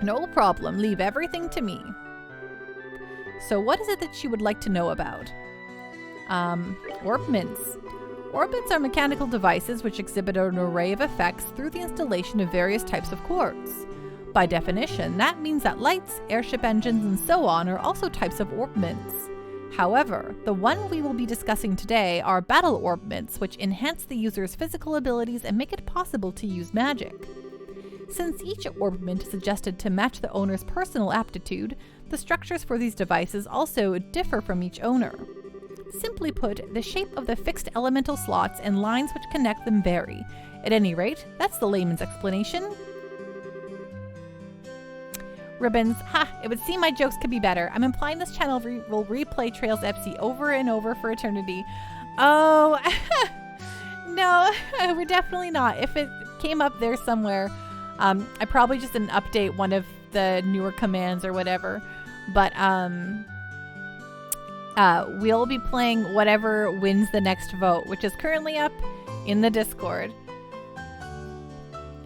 No problem, leave everything to me. So what is it that you would like to know about? Orbments. Orbments are mechanical devices which exhibit an array of effects through the installation of various types of quartz. By definition, that means that lights, airship engines, and so on are also types of orbments. However, the one we will be discussing today are battle orbments, which enhance the user's physical abilities and make it possible to use magic. Since each orbment is adjusted to match the owner's personal aptitude, the structures for these devices also differ from each owner. Simply put, the shape of the fixed elemental slots and lines which connect them vary. At any rate, that's the layman's explanation. Ribbons. Ha! It would seem my jokes could be better. I'm implying this channel will replay Trails FC over and over for eternity. Oh, no, we're definitely not. If it came up there somewhere, I probably just didn't update one of the newer commands or whatever. But we'll be playing whatever wins the next vote, which is currently up in the Discord.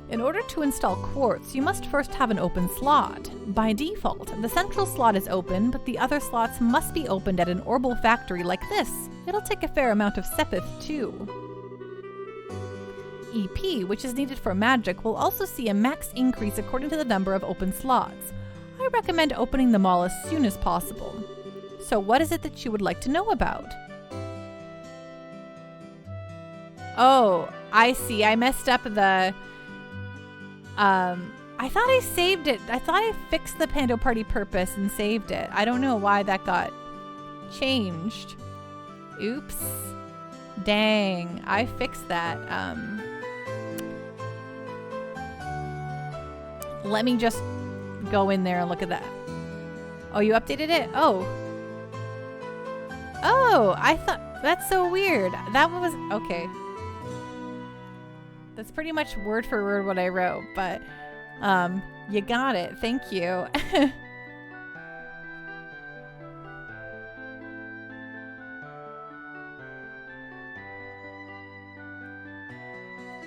In order to install quartz, you must first have an open slot. By default, the central slot is open, but the other slots must be opened at an Orbital Factory like this. It'll take a fair amount of Sepith too. EP, which is needed for magic, will also see a max increase according to the number of open slots. I recommend opening them all as soon as possible. So what is it that you would like to know about? Oh, I see. I messed up the... I thought I saved it. I thought I fixed the Pando Party purpose and saved it. I don't know why that got changed. Oops. Dang. I fixed that. Let me just go in there and look at that. Oh, you updated it? Oh. Oh, I thought... That's so weird. That was... Okay. That's pretty much word for word what I wrote, but you got it. Thank you.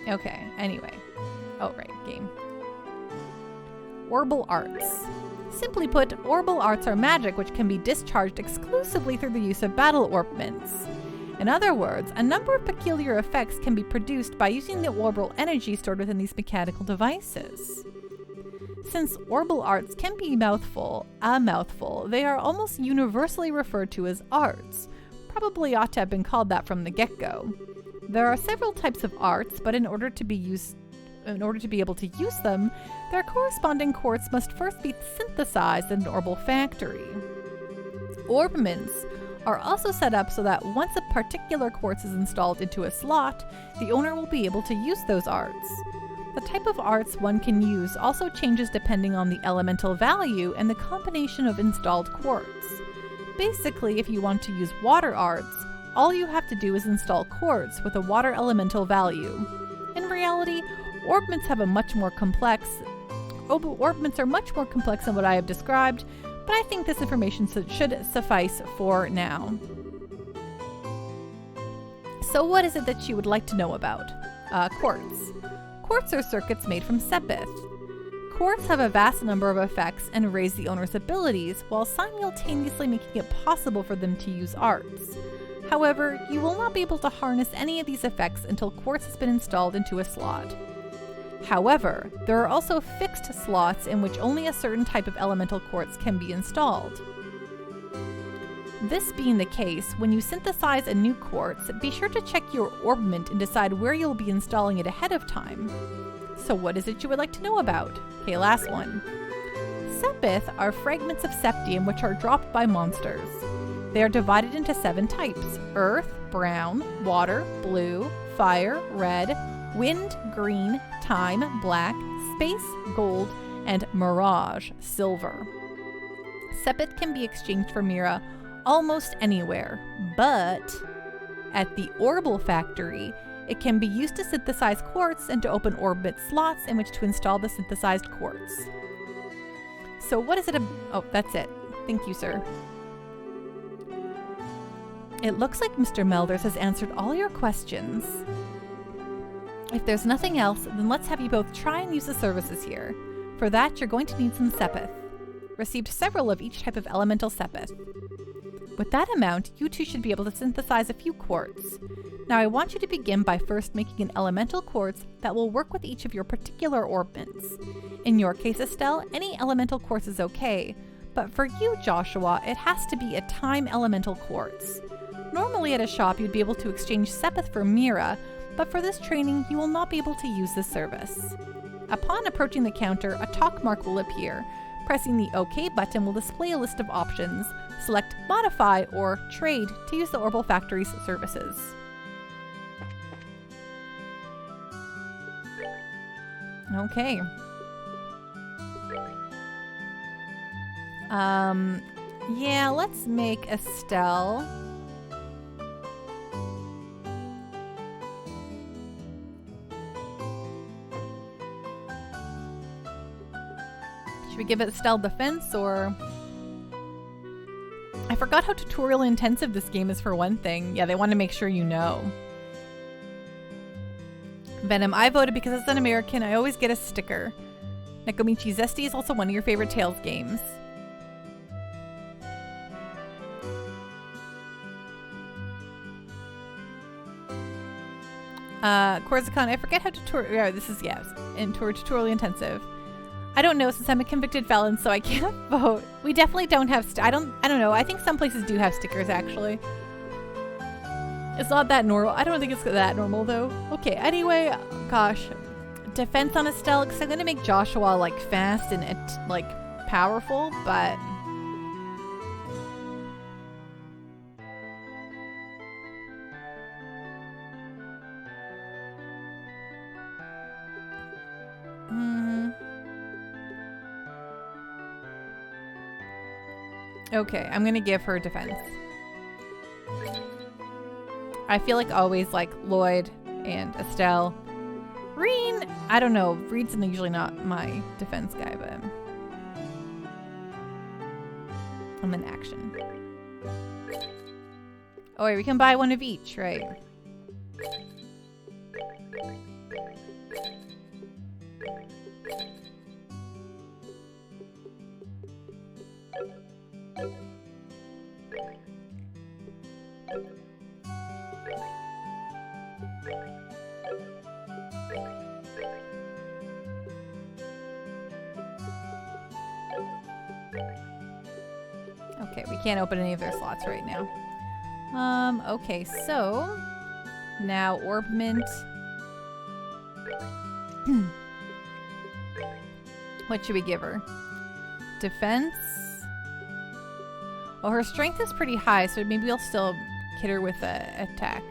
Okay, anyway. Oh, right, game. Orbital arts. Simply put, orbital arts are magic which can be discharged exclusively through the use of battle orbments. In other words, a number of peculiar effects can be produced by using the orbital energy stored within these mechanical devices. Since orbital arts can be a mouthful, they are almost universally referred to as arts. Probably ought to have been called that from the get-go. There are several types of arts, but in order to be able to use them, their corresponding quartz must first be synthesized in an orbital factory. Orbments are also set up so that once a particular quartz is installed into a slot, the owner will be able to use those arts. The type of arts one can use also changes depending on the elemental value and the combination of installed quartz. Basically, if you want to use water arts, all you have to do is install quartz with a water elemental value. In reality, orbments are much more complex than what I have described, but I think this information should suffice for now. So what is it that you would like to know about? Quartz. Quartz are circuits made from sepith. Quartz have a vast number of effects and raise the owner's abilities while simultaneously making it possible for them to use arts. However, you will not be able to harness any of these effects until quartz has been installed into a slot. However, there are also fixed slots in which only a certain type of elemental quartz can be installed. This being the case, when you synthesize a new quartz, be sure to check your orbment and decide where you'll be installing it ahead of time. So what is it you would like to know about? Okay, last one. Sepith are fragments of septium which are dropped by monsters. They are divided into 7 types: earth, brown, water, blue, fire, red, wind, green, time, black, space, gold, and mirage, silver. Sepith can be exchanged for Mira almost anywhere, but at the orbital factory, it can be used to synthesize quartz and to open orbit slots in which to install the synthesized quartz. So what is it? Oh, that's it. Thank you, sir. It looks like Mr. Melders has answered all your questions. If there's nothing else, then let's have you both try and use the services here. For that, you're going to need some sepith. Received several of each type of elemental sepith. With that amount, you two should be able to synthesize a few quartz. Now I want you to begin by first making an elemental quartz that will work with each of your particular orbments. In your case, Estelle, any elemental quartz is okay, but for you, Joshua, it has to be a time elemental quartz. Normally at a shop, you'd be able to exchange sepith for Mira, but for this training, you will not be able to use this service. Upon approaching the counter, a talk mark will appear. Pressing the OK button will display a list of options. Select Modify or Trade to use the Orbital Factory's services. Okay. Yeah, let's make Estelle. Should we give it Estelle defense or... I forgot how tutorial intensive this game is for one thing. Yeah, they want to make sure you know. Venom, I voted because it's an American. I always get a sticker. Nekomichi Zesty is also one of your favorite Tales games. Corsican, I forget how tutorial... Yeah, this is, yes, tutorial intensive. I don't know since I'm a convicted felon, so I can't vote. We definitely don't have... I don't know. I think some places do have stickers, actually. It's not that normal. I don't think it's that normal, though. Okay, anyway, gosh. Defense on Estelle, because I'm going to make Joshua, like, fast and, like, powerful, but... Okay, I'm gonna give her defense. I feel like always like Lloyd and Estelle. Reen, I don't know. Reed's usually not my defense guy, but I'm in action. Oh wait, we can buy one of each, right? Okay, we can't open any of their slots right now. Okay, so now orb mint. What should we give her? Defense? Well, her strength is pretty high, so maybe we'll still hit her with a attack.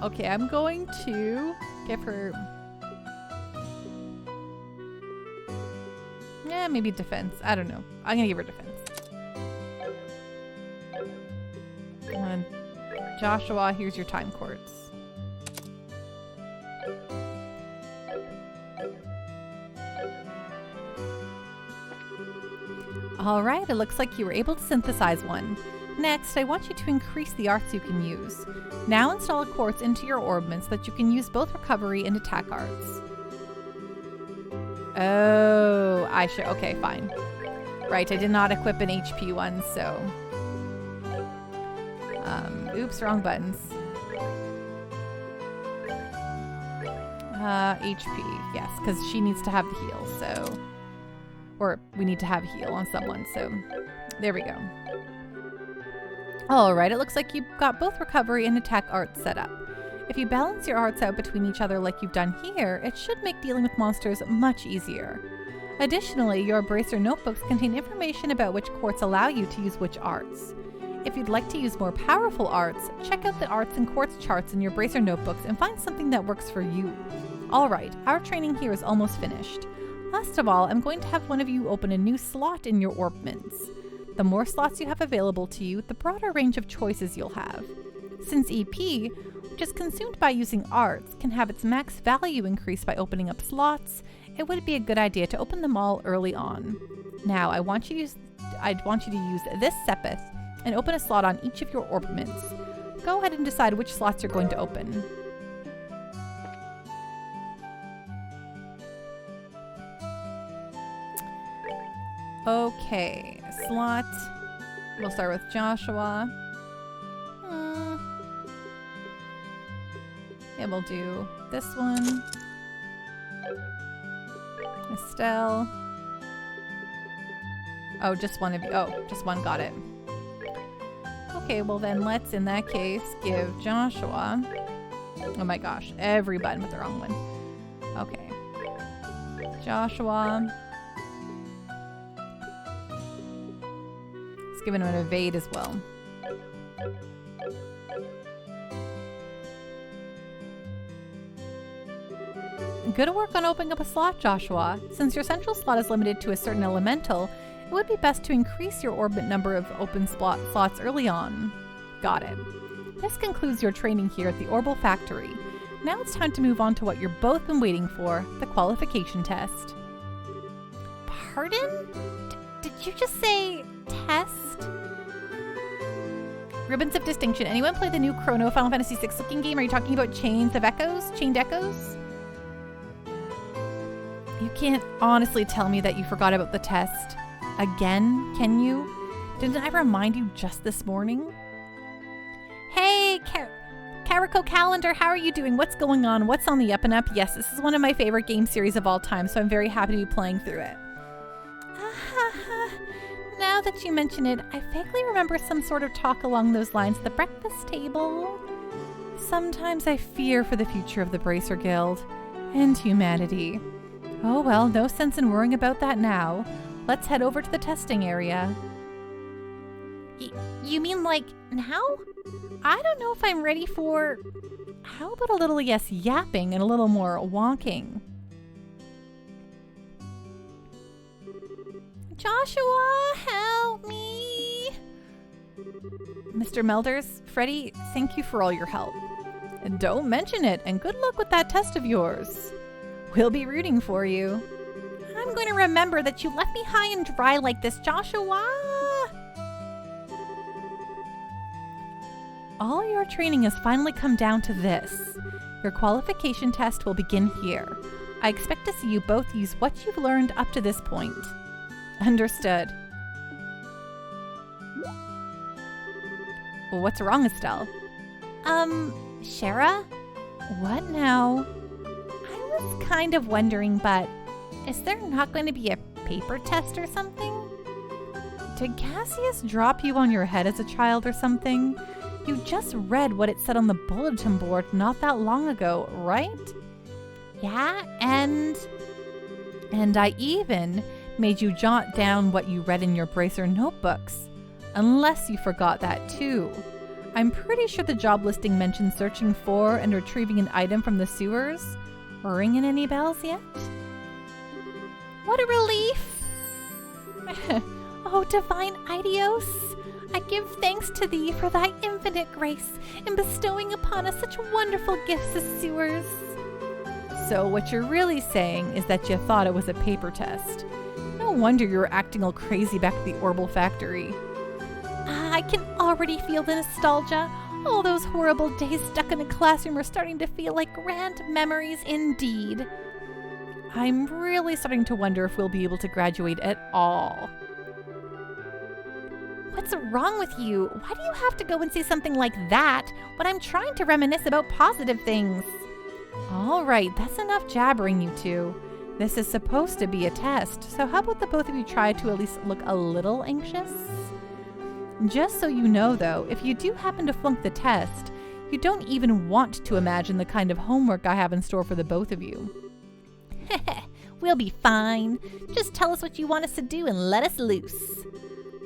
Okay, I'm going to give her... Yeah, maybe defense. I don't know. I'm gonna give her defense. And Joshua, here's your time quartz. Alright, it looks like you were able to synthesize one. Next, I want you to increase the arts you can use. Now install a quartz into your ornament so that you can use both recovery and attack arts. Oh, I should. Okay, fine. Right, I did not equip an HP one, so. Oops, wrong buttons. HP, yes, because she needs to have the heal, so. Or we need to have a heal on someone, so there we go. Alright, it looks like you've got both recovery and attack arts set up. If you balance your arts out between each other like you've done here, it should make dealing with monsters much easier. Additionally, your Bracer notebooks contain information about which quartz allow you to use which arts. If you'd like to use more powerful arts, check out the arts and quartz charts in your Bracer notebooks and find something that works for you. Alright, our training here is almost finished. Last of all, I'm going to have one of you open a new slot in your orbments. The more slots you have available to you, the broader range of choices you'll have. Since EP, which is consumed by using arts, can have its max value increased by opening up slots, it would be a good idea to open them all early on. Now, I'd want you to use this Sepith and open a slot on each of your orbments. Go ahead and decide which slots you're going to open. Okay, slot. We'll start with Joshua. Yeah, we'll do this one. Estelle. Oh, just one of you. Oh, just one, got it. Okay, well then let's, in that case, give Joshua... Oh my gosh, every button with the wrong one. Okay. Joshua... Let's give him an evade as well. Good work on opening up a slot, Joshua. Since your central slot is limited to a certain elemental, it would be best to increase your orbit number of open slots early on. Got it. This concludes your training here at the Orbal Factory. Now it's time to move on to what you've both been waiting for, the qualification test. Pardon? Did you just say test? Ribbons of Distinction. Anyone play the new Chrono Final Fantasy VI looking game? Are you talking about Chained Echoes? You can't honestly tell me that you forgot about the test. Again, can you? Didn't I remind you just this morning? Hey, Carico Calendar, how are you doing? What's going on? What's on the up and up? Yes, this is one of my favorite game series of all time, so I'm very happy to be playing through it. Now that you mention it, I vaguely remember some sort of talk along those lines at the breakfast table. Sometimes I fear for the future of the Bracer Guild and humanity. Oh well, no sense in worrying about that now. Let's head over to the testing area. You mean like now? I don't know if I'm ready for... How about a little less yapping and a little more wonking? Joshua, help me! Mr. Melders, Freddy, thank you for all your help. And don't mention it, and good luck with that test of yours. We'll be rooting for you. I'm going to remember that you left me high and dry like this, Joshua! All your training has finally come down to this. Your qualification test will begin here. I expect to see you both use what you've learned up to this point. Understood. Well, what's wrong, Estelle? Shara? What now? I was kind of wondering, but is there not going to be a paper test or something? Did Cassius drop you on your head as a child or something? You just read what it said on the bulletin board not that long ago, right? Yeah, and I even made you jot down what you read in your bracer notebooks. Unless you forgot that too. I'm pretty sure the job listing mentioned searching for and retrieving an item from the sewers. Ringing any bells yet? what a relief! Oh, divine Idios, I give thanks to thee for thy infinite grace in bestowing upon us such wonderful gifts as sewers. So what you're really saying is that you thought it was a paper test. No wonder you were acting all crazy back at the Orbital factory. I can already feel the nostalgia. All those horrible days stuck in a classroom are starting to feel like grand memories indeed. I'm really starting to wonder if we'll be able to graduate at all. What's wrong with you? Why do you have to go and say something like that when I'm trying to reminisce about positive things? All right, that's enough jabbering, you two. This is supposed to be a test, so how about the both of you try to at least look a little anxious? Just so you know, though, if you do happen to flunk the test, you don't even want to imagine the kind of homework I have in store for the both of you. We'll be fine. Just tell us what you want us to do and let us loose.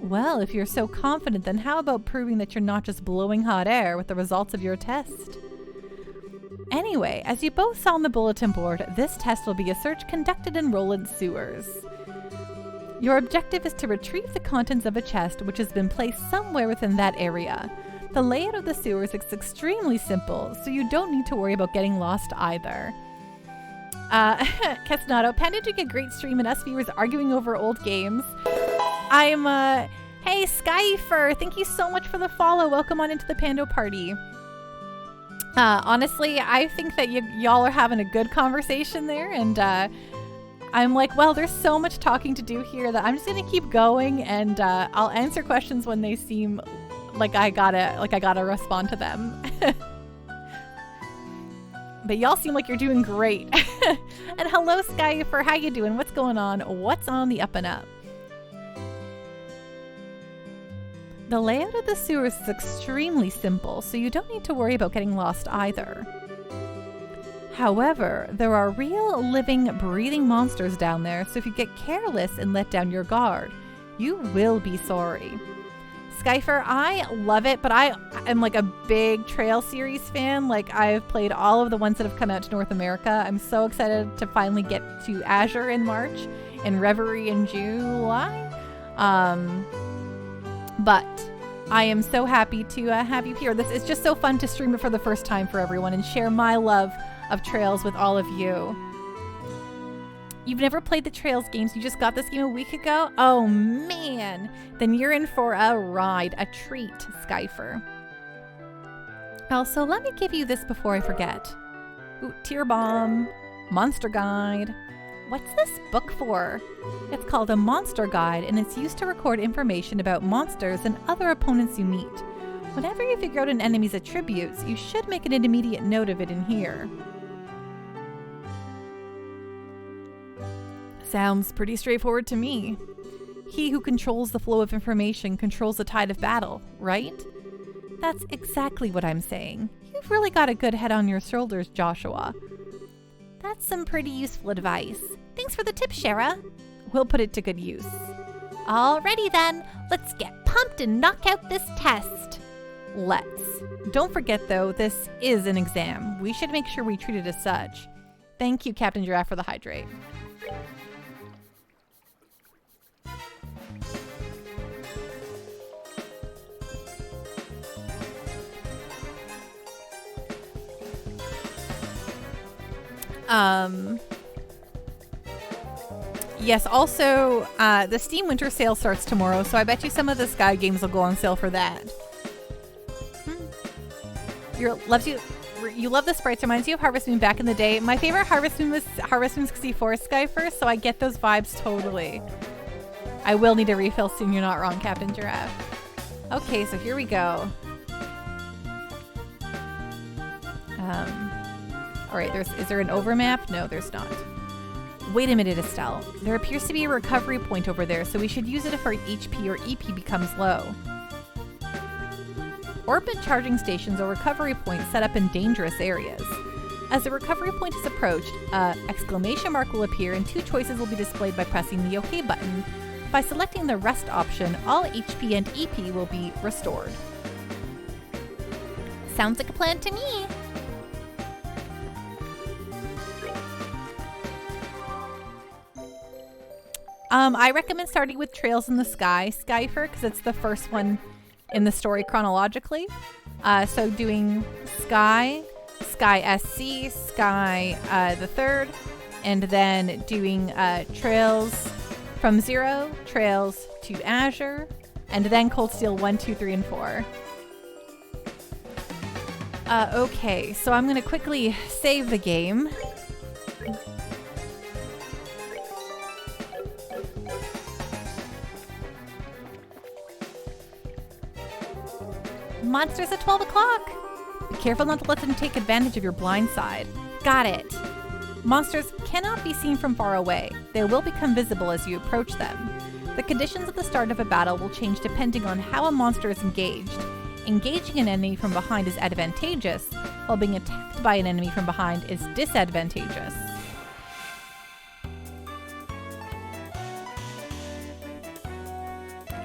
Well, if you're so confident, then how about proving that you're not just blowing hot air with the results of your test? Anyway, as you both saw on the bulletin board, this test will be a search conducted in Roland sewers. Your objective is to retrieve the contents of a chest which has been placed somewhere within that area. The layout of the sewers is extremely simple, so you don't need to worry about getting lost either. Kesnato, Panda doing a great stream and us viewers arguing over old games. Hey, Skyfer, thank you so much for the follow. Welcome on into the Pando party. Honestly, I think that y'all are having a good conversation there, and I'm like, well, there's so much talking to do here that I'm just gonna keep going, and I'll answer questions when they seem like I gotta respond to them. But y'all seem like you're doing great. And hello, Skyfer, how you doing? What's going on? What's on the up and up? The layout of the sewers is extremely simple, so you don't need to worry about getting lost either. However, there are real, living, breathing monsters down there, so if you get careless and let down your guard, you will be sorry. Skyfer, I love it, but I am like a big Trail series fan. Like, I've played all of the ones that have come out to North America. I'm so excited to finally get to Azure in March and Reverie in July. But I am so happy to have you here. This is just so fun to stream it for the first time for everyone and share my love of Trails with all of you. You've never played the Trails games, you just got this game a week ago? Oh man, then you're in for a ride, a treat, Skyfer. Also, let me give you this before I forget. Ooh, Tier Bomb, Monster Guide. What's this book for? It's called a Monster Guide, and it's used to record information about monsters and other opponents you meet. Whenever you figure out an enemy's attributes, you should make an immediate note of it in here. Sounds pretty straightforward to me. He who controls the flow of information controls the tide of battle, right? That's exactly what I'm saying. You've really got a good head on your shoulders, Joshua. That's some pretty useful advice. Thanks for the tip, Shara. We'll put it to good use. Alrighty then, let's get pumped and knock out this test. Let's. Don't forget though, this is an exam. We should make sure we treat it as such. Thank you, Captain Giraffe, for the hydrate. Yes, also, the Steam Winter Sale starts tomorrow, so I bet you some of the Sky games will go on sale for that. you love the sprites. Reminds you of Harvest Moon back in the day. My favorite Harvest Moon was Harvest Moon 64 Sky first, so I get those vibes totally. I will need a refill soon. You're not wrong, Captain Giraffe. Okay, so here we go. All right, is there an overmap? No, there's not. Wait a minute, Estelle. There appears to be a recovery point over there, so we should use it if our HP or EP becomes low. Orbit charging stations are recovery points set up in dangerous areas. As the recovery point is approached, an exclamation mark will appear and 2 choices will be displayed by pressing the OK button. By selecting the rest option, all HP and EP will be restored. Sounds like a plan to me. I recommend starting with Trails in the Sky, Skyfer, because it's the first one in the story chronologically. So doing Sky, Sky SC, Sky the third, and then doing Trails from 0, Trails to Azure, and then Cold Steel 1, 2, 3, and 4. Okay, so I'm going to quickly save the game. Monsters at 12 o'clock! Be careful not to let them take advantage of your blind side. Got it! Monsters cannot be seen from far away. They will become visible as you approach them. The conditions at the start of a battle will change depending on how a monster is engaged. Engaging an enemy from behind is advantageous, while being attacked by an enemy from behind is disadvantageous.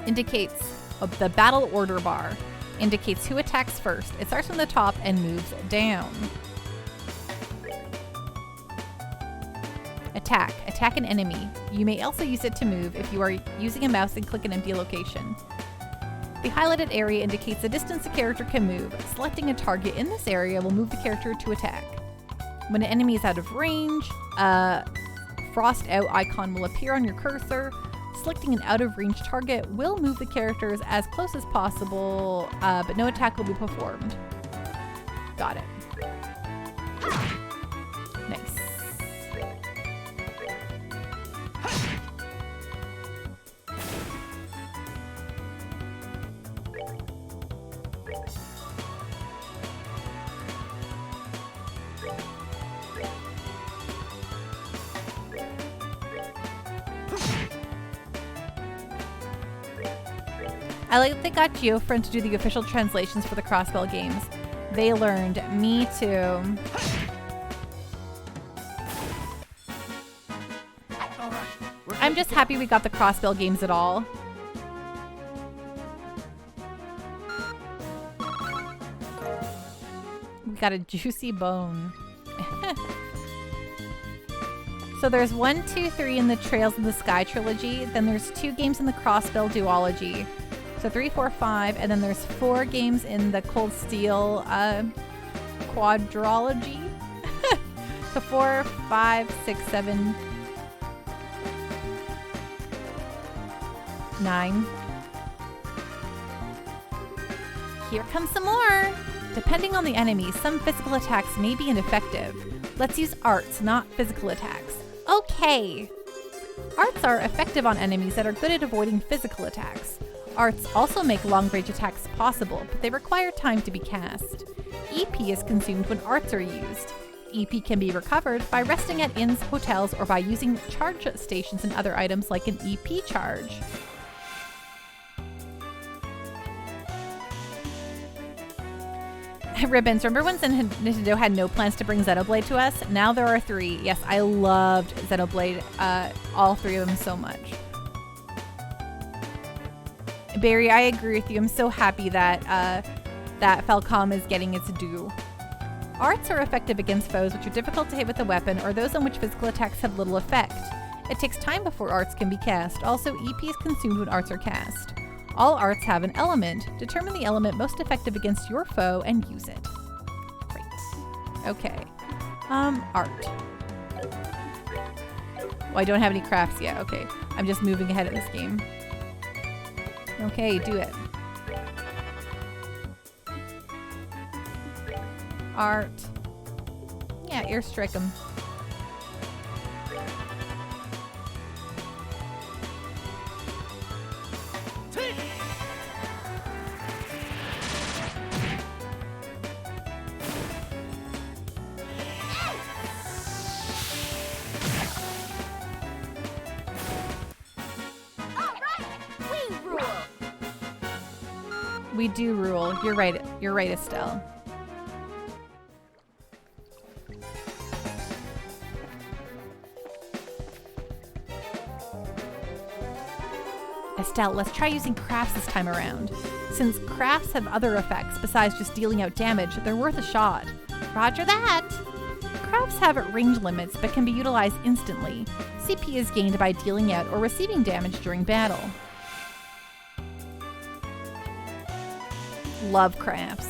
Indicates the battle order bar. Indicates who attacks first. It starts from the top and moves down. Attack. Attack an enemy. You may also use it to move if you are using a mouse and click an empty location. The highlighted area indicates the distance a character can move. Selecting a target in this area will move the character to attack. When an enemy is out of range, a Frost Out icon will appear on your cursor. Selecting an out-of-range target will move the characters as close as possible, but no attack will be performed. Got it. Nice. I like that they got Geofriend to do the official translations for the Crossbell games. They learned. Me too. I'm just happy we got the Crossbell games at all. We got a juicy bone. So there's 1, 2, 3 in the Trails in the Sky trilogy. Then there's 2 games in the Crossbell duology. So 3, 4, 5, and then there's 4 games in the Cold Steel quadrology. So 4, 5, 6, 7, 9. Here comes some more. Depending on the enemy, some physical attacks may be ineffective. Let's use arts, not physical attacks. Okay. Arts are effective on enemies that are good at avoiding physical attacks. Arts also make long-range attacks possible, but they require time to be cast. EP is consumed when arts are used. EP can be recovered by resting at inns, hotels, or by using charge stations and other items like an EP charge. Ribbons, remember when Nintendo had no plans to bring Xenoblade to us? Now there are 3. Yes, I loved Xenoblade, all 3 of them so much. Barry, I agree with you. I'm so happy that that Falcom is getting its due. Arts are effective against foes which are difficult to hit with a weapon or those on which physical attacks have little effect. It takes time before arts can be cast. Also, EP is consumed when arts are cast. All arts have an element. Determine the element most effective against your foe and use it. Great. Okay. Art. Oh, I don't have any crafts yet. Okay. I'm just moving ahead in this game. Okay, do it. Art. Yeah, earstrike him. We do rule. You're right. You're right, Estelle. Estelle, let's try using crafts this time around. Since crafts have other effects besides just dealing out damage, they're worth a shot. Roger that! Crafts have range limits but can be utilized instantly. CP is gained by dealing out or receiving damage during battle. Love crafts.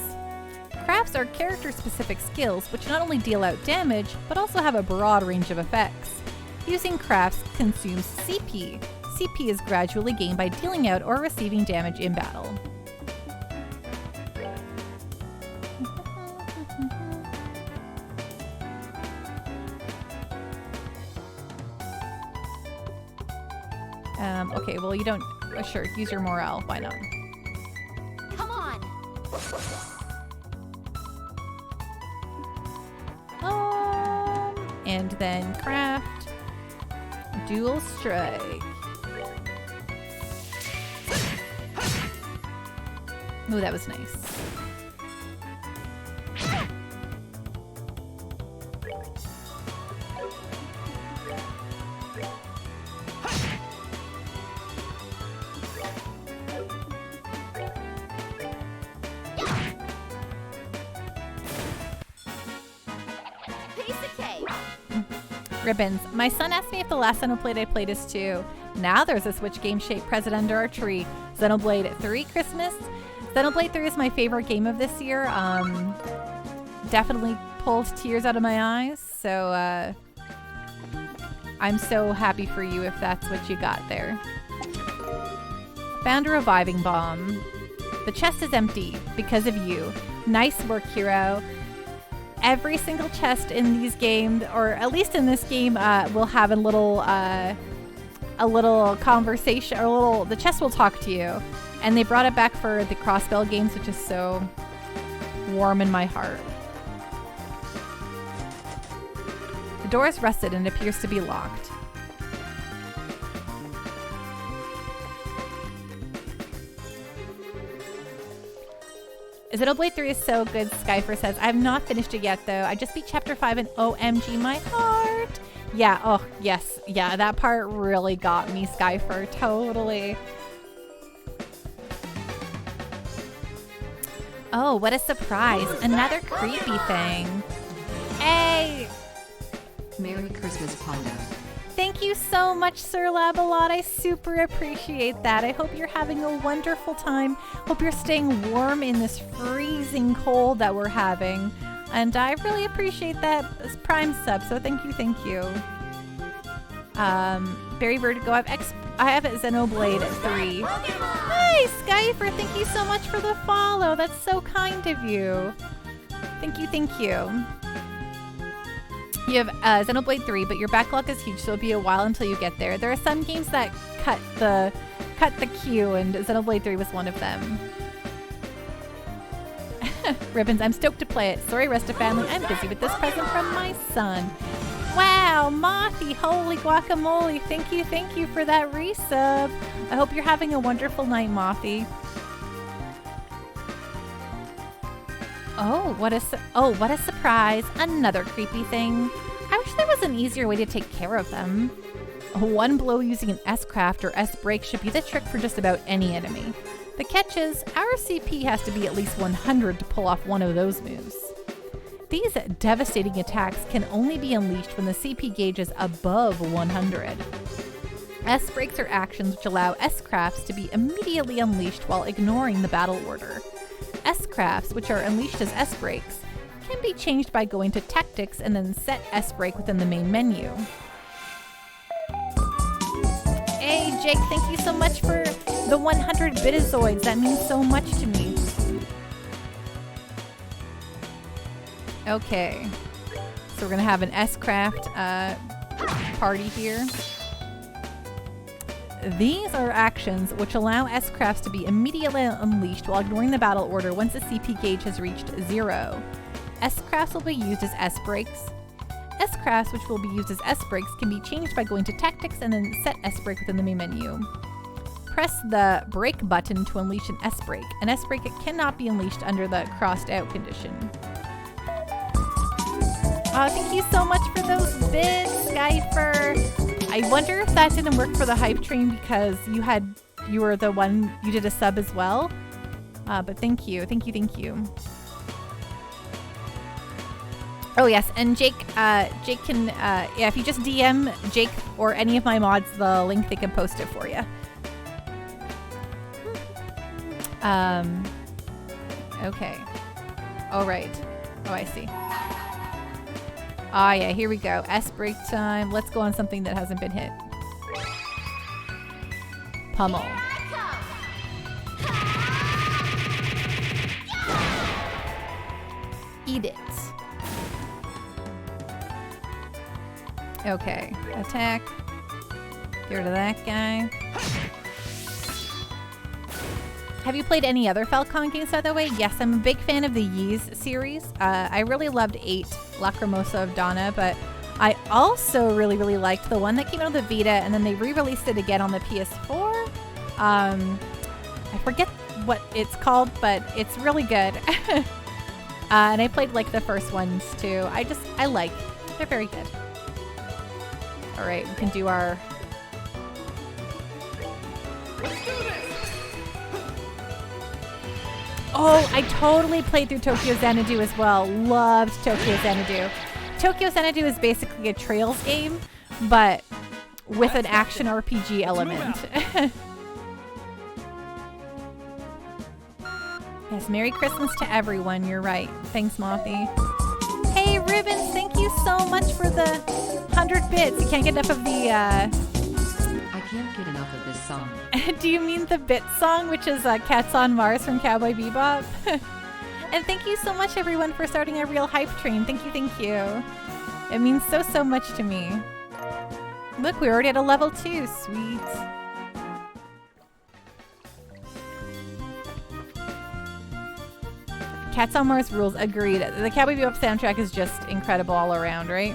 Crafts are character-specific skills which not only deal out damage, but also have a broad range of effects. Using crafts consumes CP. CP is gradually gained by dealing out or receiving damage in battle. Okay, well you don't... sure, use your morale. Why not? Come on. And then craft. Dual strike. Ooh, that was nice. Ribbons. My son asked me if the last Xenoblade I played is 2. Now there's a Switch game shaped present under our tree. Xenoblade 3 Christmas. Xenoblade 3 is my favorite game of this year. Definitely pulled tears out of my eyes. So I'm so happy for you if that's what you got there. Found a reviving bomb. The chest is empty because of you. Nice work, hero. Every single chest in these games, or at least in this game, will have a little conversation, or the chest will talk to you. And they brought it back for the Crossbell games, which is so warm in my heart. The door is rusted and appears to be locked. Xenoblade 3 is so good, Skyfer says. I have not finished it yet, though. I just beat Chapter 5 and OMG, my heart. Yeah, oh, yes. Yeah, that part really got me, Skyfer. Totally. Oh, what a surprise. Another creepy thing. Hey! Merry Christmas, Panda. Thank you so much, Sir Labalot. I super appreciate that. I hope you're having a wonderful time. Hope you're staying warm in this freezing cold that we're having. And I really appreciate that Prime sub, so thank you, thank you. Barry Vertigo, I have Xenoblade 3. Hi, Skyfer, thank you so much for the follow. That's so kind of you. Thank you, thank you. You have Xenoblade 3, but your backlog is huge, so it'll be a while until you get there. There are some games that cut the queue, and Xenoblade 3 was one of them. Ribbons, I'm stoked to play it. Sorry, rest of family, I'm busy with this present from my son. Wow, Mothy, holy guacamole. Thank you for that resub. I hope you're having a wonderful night, Mothy. Oh, what a surprise. Another creepy thing. I wish there was an easier way to take care of them. One blow using an S-craft or S-break should be the trick for just about any enemy. The catch is, our CP has to be at least 100 to pull off one of those moves. These devastating attacks can only be unleashed when the CP gauge is above 100. S-breaks are actions which allow S-crafts to be immediately unleashed while ignoring the battle order. S-crafts, which are unleashed as S-breaks, can be changed by going to Tactics and then set S-break within the main menu. Hey, Jake, thank you so much for the 100 Bitazoids. That means so much to me. Okay. So we're going to have an S-Craft party here. These are actions which allow S-Crafts to be immediately unleashed while ignoring the battle order once the CP gauge has reached 0. S-Crafts will be used as S-Breaks. S-Crafts, which will be used as S-Breaks, can be changed by going to Tactics and then set S-Break within the main menu. Press the Break button to unleash an S-Break. An S-Break cannot be unleashed under the crossed out condition. Oh, thank you so much for those bits, Skyfer. I wonder if that didn't work for the hype train because you were the one, you did a sub as well. But thank you. Oh yes, and Jake can, yeah, if you just DM Jake or any of my mods the link, they can post it for you. Okay. All right. Oh, I see. Ah, yeah, here we go. S-break time. Let's go on something that hasn't been hit. Pummel. Eat it. Okay, attack. Get rid of that guy. Have you played any other Falcon games, by the way? Yes, I'm a big fan of the Ys series. I really loved 8, Lacrimosa of Donna, but I also really, really liked the one that came out of the Vita, and then they re-released it again on the PS4. I forget what it's called, but it's really good. And I played like the first ones too. I like. They're very good. All right, we can do our... Let's do this! Oh, I totally played through Tokyo Xanadu as well. Loved Tokyo Xanadu. Tokyo Xanadu is basically a Trails game, but with an action RPG element. Yes, Merry Christmas to everyone. You're right. Thanks, Mothy. Hey, Ribbons, thank you so much for the 100 bits. You can't get enough of the... I can't get enough of this song. Do you mean the bit song, which is Cats on Mars from Cowboy Bebop? And thank you so much, everyone, for starting a real hype train. Thank you. It means so much to me. Look, we're already at a level 2. Sweet. Cats on Mars rules. Agreed. The Cowboy Bebop soundtrack is just incredible all around, right?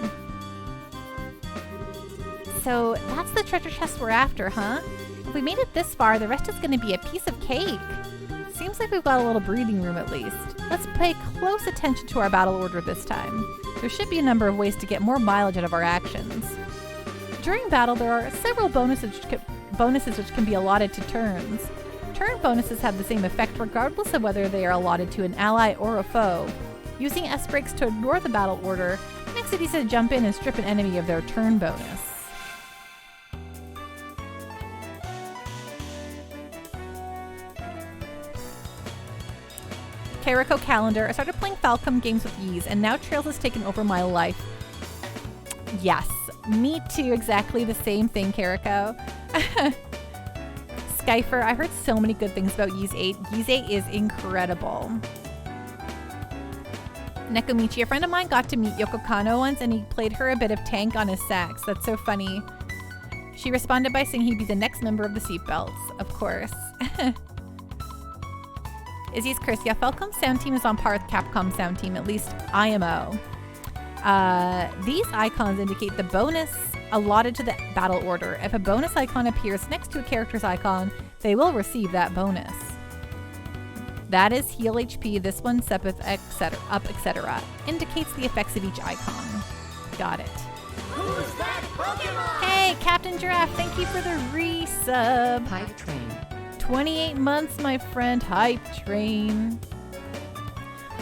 So that's the treasure chest we're after, huh? If we made it this far, the rest is going to be a piece of cake. Seems like we've got a little breathing room at least. Let's pay close attention to our battle order this time. There should be a number of ways to get more mileage out of our actions. During battle, there are several bonuses which can be allotted to turns. Turn bonuses have the same effect regardless of whether they are allotted to an ally or a foe. Using S-breaks to ignore the battle order makes it easy to jump in and strip an enemy of their turn bonus. Kariko Calendar. I started playing Falcom games with Ys, and now Trails has taken over my life. Yes, me too. Exactly the same thing, Kariko. Skyfer, I heard so many good things about Ys 8. Ys 8 is incredible. Nekomichi, a friend of mine got to meet Yoko Kanno once, and he played her a bit of Tank on his sax. That's so funny. She responded by saying he'd be the next member of the Seatbelts. Of course. Izzy's curse. Yeah, Falcom sound team is on par with Capcom sound team, at least IMO. These icons indicate the bonus allotted to the battle order. If a bonus icon appears next to a character's icon, they will receive that bonus. That is heal HP, this one, Sepith, etc. Indicates the effects of each icon. Got it. Who's that Pokemon? Hey, Captain Giraffe, thank you for the resub. Hype train. 28 months, my friend. Hype train.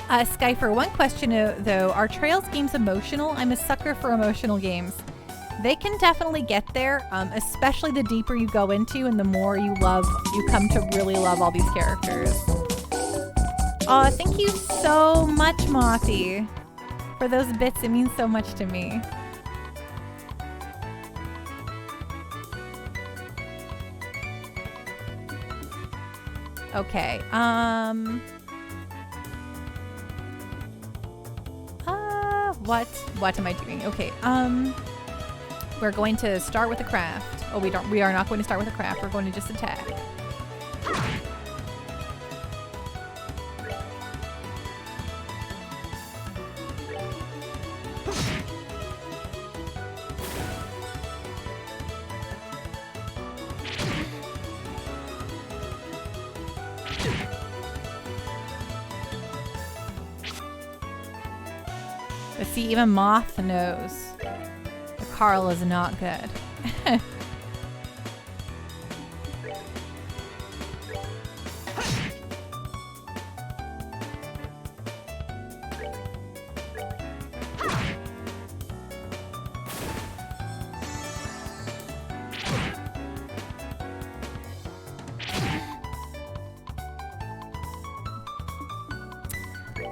Skyfer, one question though. Are Trails games emotional? I'm a sucker for emotional games. They can definitely get there, especially the deeper you go into and the more you come to really love all these characters. Aw, thank you so much, Mothy, for those bits. It means so much to me. Okay, What am I doing? Okay, we're going to start with a craft. Oh, we are not going to start with a craft. We're going to just attack. But see, even Moth knows that Carl is not good.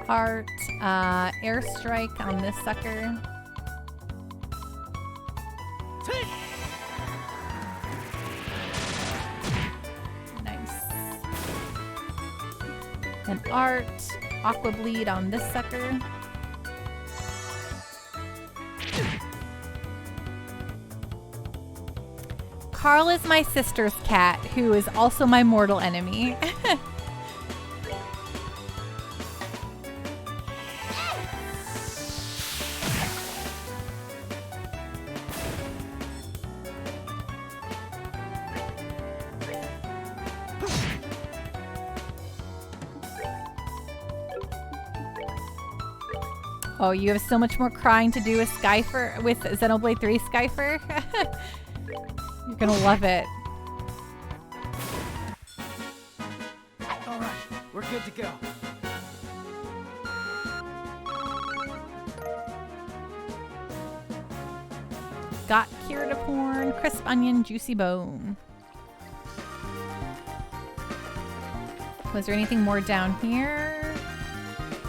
Heart, airstrike on this sucker. Nice. An art, aqua bleed on this sucker. Carl is my sister's cat, who is also my mortal enemy. Oh, you have so much more crying to do with Skyfer, with Xenoblade 3 Skyfer. You're gonna love it. All right, we're good to go. Got curative horn, crisp onion, juicy bone. Was there anything more down here?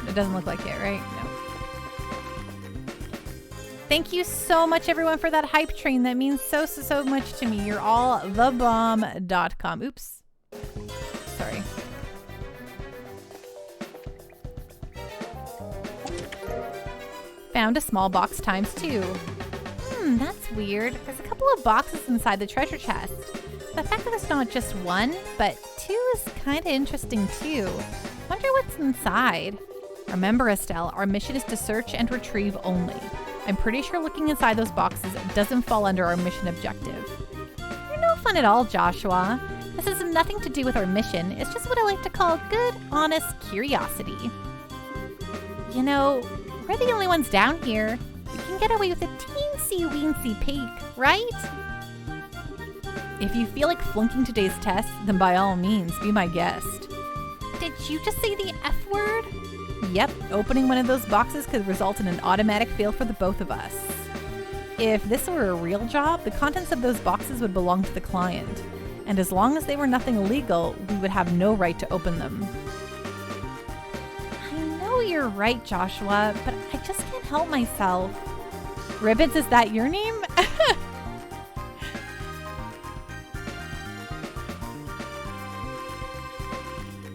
It doesn't look like it, right? No. Thank you so much, everyone, for that hype train. That means so much to me. You're all thebomb.com. Oops. Sorry. Found a small box ×2. That's weird. There's a couple of boxes inside the treasure chest. The fact that there's not just one, but two is kind of interesting too. Wonder what's inside. Remember, Estelle, our mission is to search and retrieve only. I'm pretty sure looking inside those boxes doesn't fall under our mission objective. You're no fun at all, Joshua. This has nothing to do with our mission. It's just what I like to call good, honest curiosity. You know, we're the only ones down here. We can get away with a teensy-weensy peek, right? If you feel like flunking today's test, then by all means, be my guest. Did you just say the F word? Yep, opening one of those boxes could result in an automatic fail for the both of us. If this were a real job, the contents of those boxes would belong to the client. And as long as they were nothing illegal, we would have no right to open them. I know you're right, Joshua, but I just can't help myself. Ribbons, is that your name?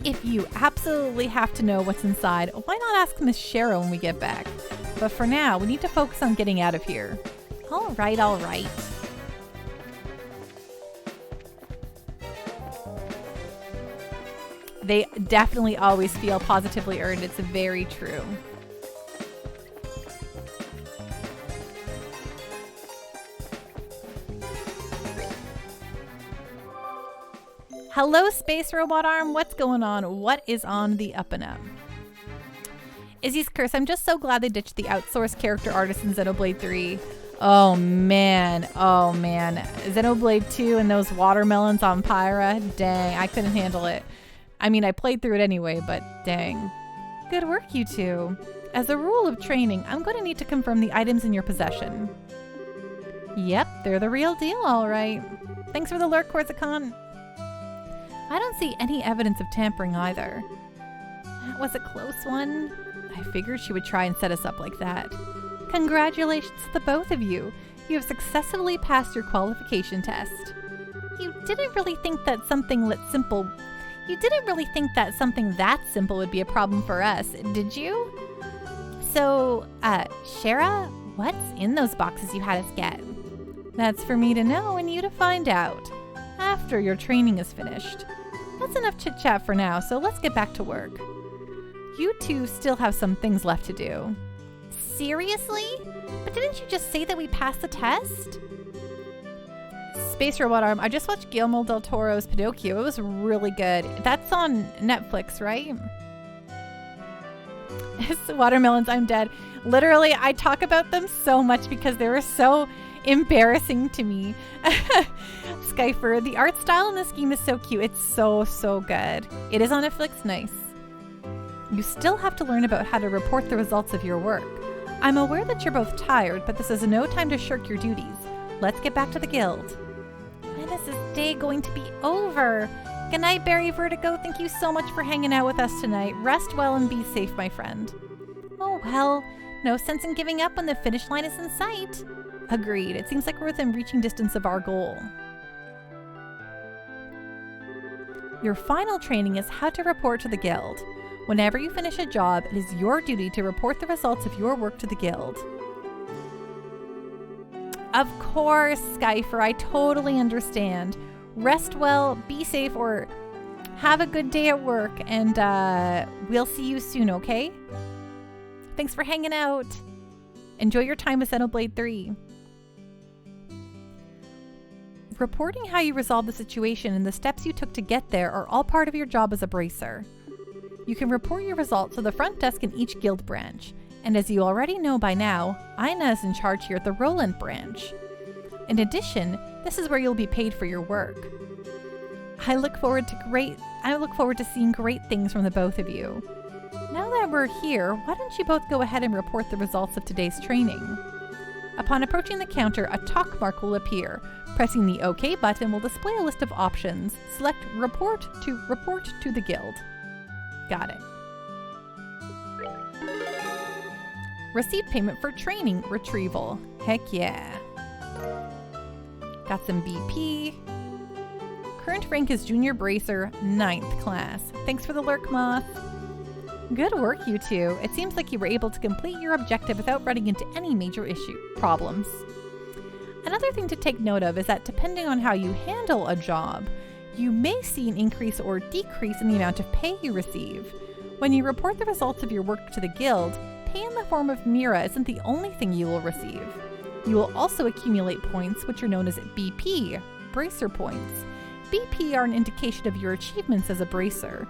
If you absolutely have to know what's inside, why not ask Miss Cheryl when we get back? But for now, we need to focus on getting out of here. All right, all right. They definitely always feel positively earned. It's very true. Hello, Space Robot Arm. What's going on? What is on the up and up? Izzy's Curse. I'm just so glad they ditched the outsourced character artist in Xenoblade 3. Oh, man. Oh, man. Xenoblade 2 and those watermelons on Pyra. Dang, I couldn't handle it. I mean, I played through it anyway, but dang. Good work, you two. As a rule of training, I'm going to need to confirm the items in your possession. Yep, they're the real deal, all right. Thanks for the lurk, Corsican. I don't see any evidence of tampering either. That was a close one. I figured she would try and set us up like that. Congratulations to the both of you. You have successfully passed your qualification test. You didn't really think that something that simple would be a problem for us, did you? So, Shara, what's in those boxes you had us get? That's for me to know and you to find out after your training is finished. That's enough chit-chat for now, so let's get back to work. You two still have some things left to do. Seriously? But didn't you just say that we passed the test? Space Robot Arm, I just watched Guillermo del Toro's Pinocchio. It was really good. That's on Netflix, right? Watermelons, I'm dead. Literally, I talk about them so much because they were so embarrassing to me. Skyfer, the art style in this game is so cute. It's so good. It is on Netflix. Nice. You still have to learn about how to report the results of your work. I'm aware that you're both tired, but this is no time to shirk your duties. Let's get back to the guild. When is this day going to be over? Good night, Barry Vertigo. Thank you so much for hanging out with us tonight. Rest well and be safe, my friend. Oh, well, no sense in giving up when the finish line is in sight. Agreed. It seems like we're within reaching distance of our goal. Your final training is how to report to the guild. Whenever you finish a job, it is your duty to report the results of your work to the guild. Of course, Skyfer, I totally understand. Rest well, be safe, or have a good day at work, and we'll see you soon, okay? Thanks for hanging out. Enjoy your time with Xenoblade 3. Reporting how you resolved the situation and the steps you took to get there are all part of your job as a bracer. You can report your results to the front desk in each guild branch, and as you already know by now, Aina is in charge here at the Roland branch. In addition, this is where you'll be paid for your work. I look forward to seeing great things from the both of you. Now that we're here, why don't you both go ahead and report the results of today's training? Upon approaching the counter, a talk mark will appear. Pressing the OK button will display a list of options. Select Report to the Guild. Got it. Receive payment for training retrieval. Heck yeah. Got some BP. Current rank is Junior Bracer, 9th class. Thanks for the lurk, Moth. Good work, you two. It seems like you were able to complete your objective without running into any major problems. Another thing to take note of is that depending on how you handle a job, you may see an increase or decrease in the amount of pay you receive. When you report the results of your work to the guild, pay in the form of Mira isn't the only thing you will receive. You will also accumulate points, which are known as BP, Bracer Points. BP are an indication of your achievements as a Bracer.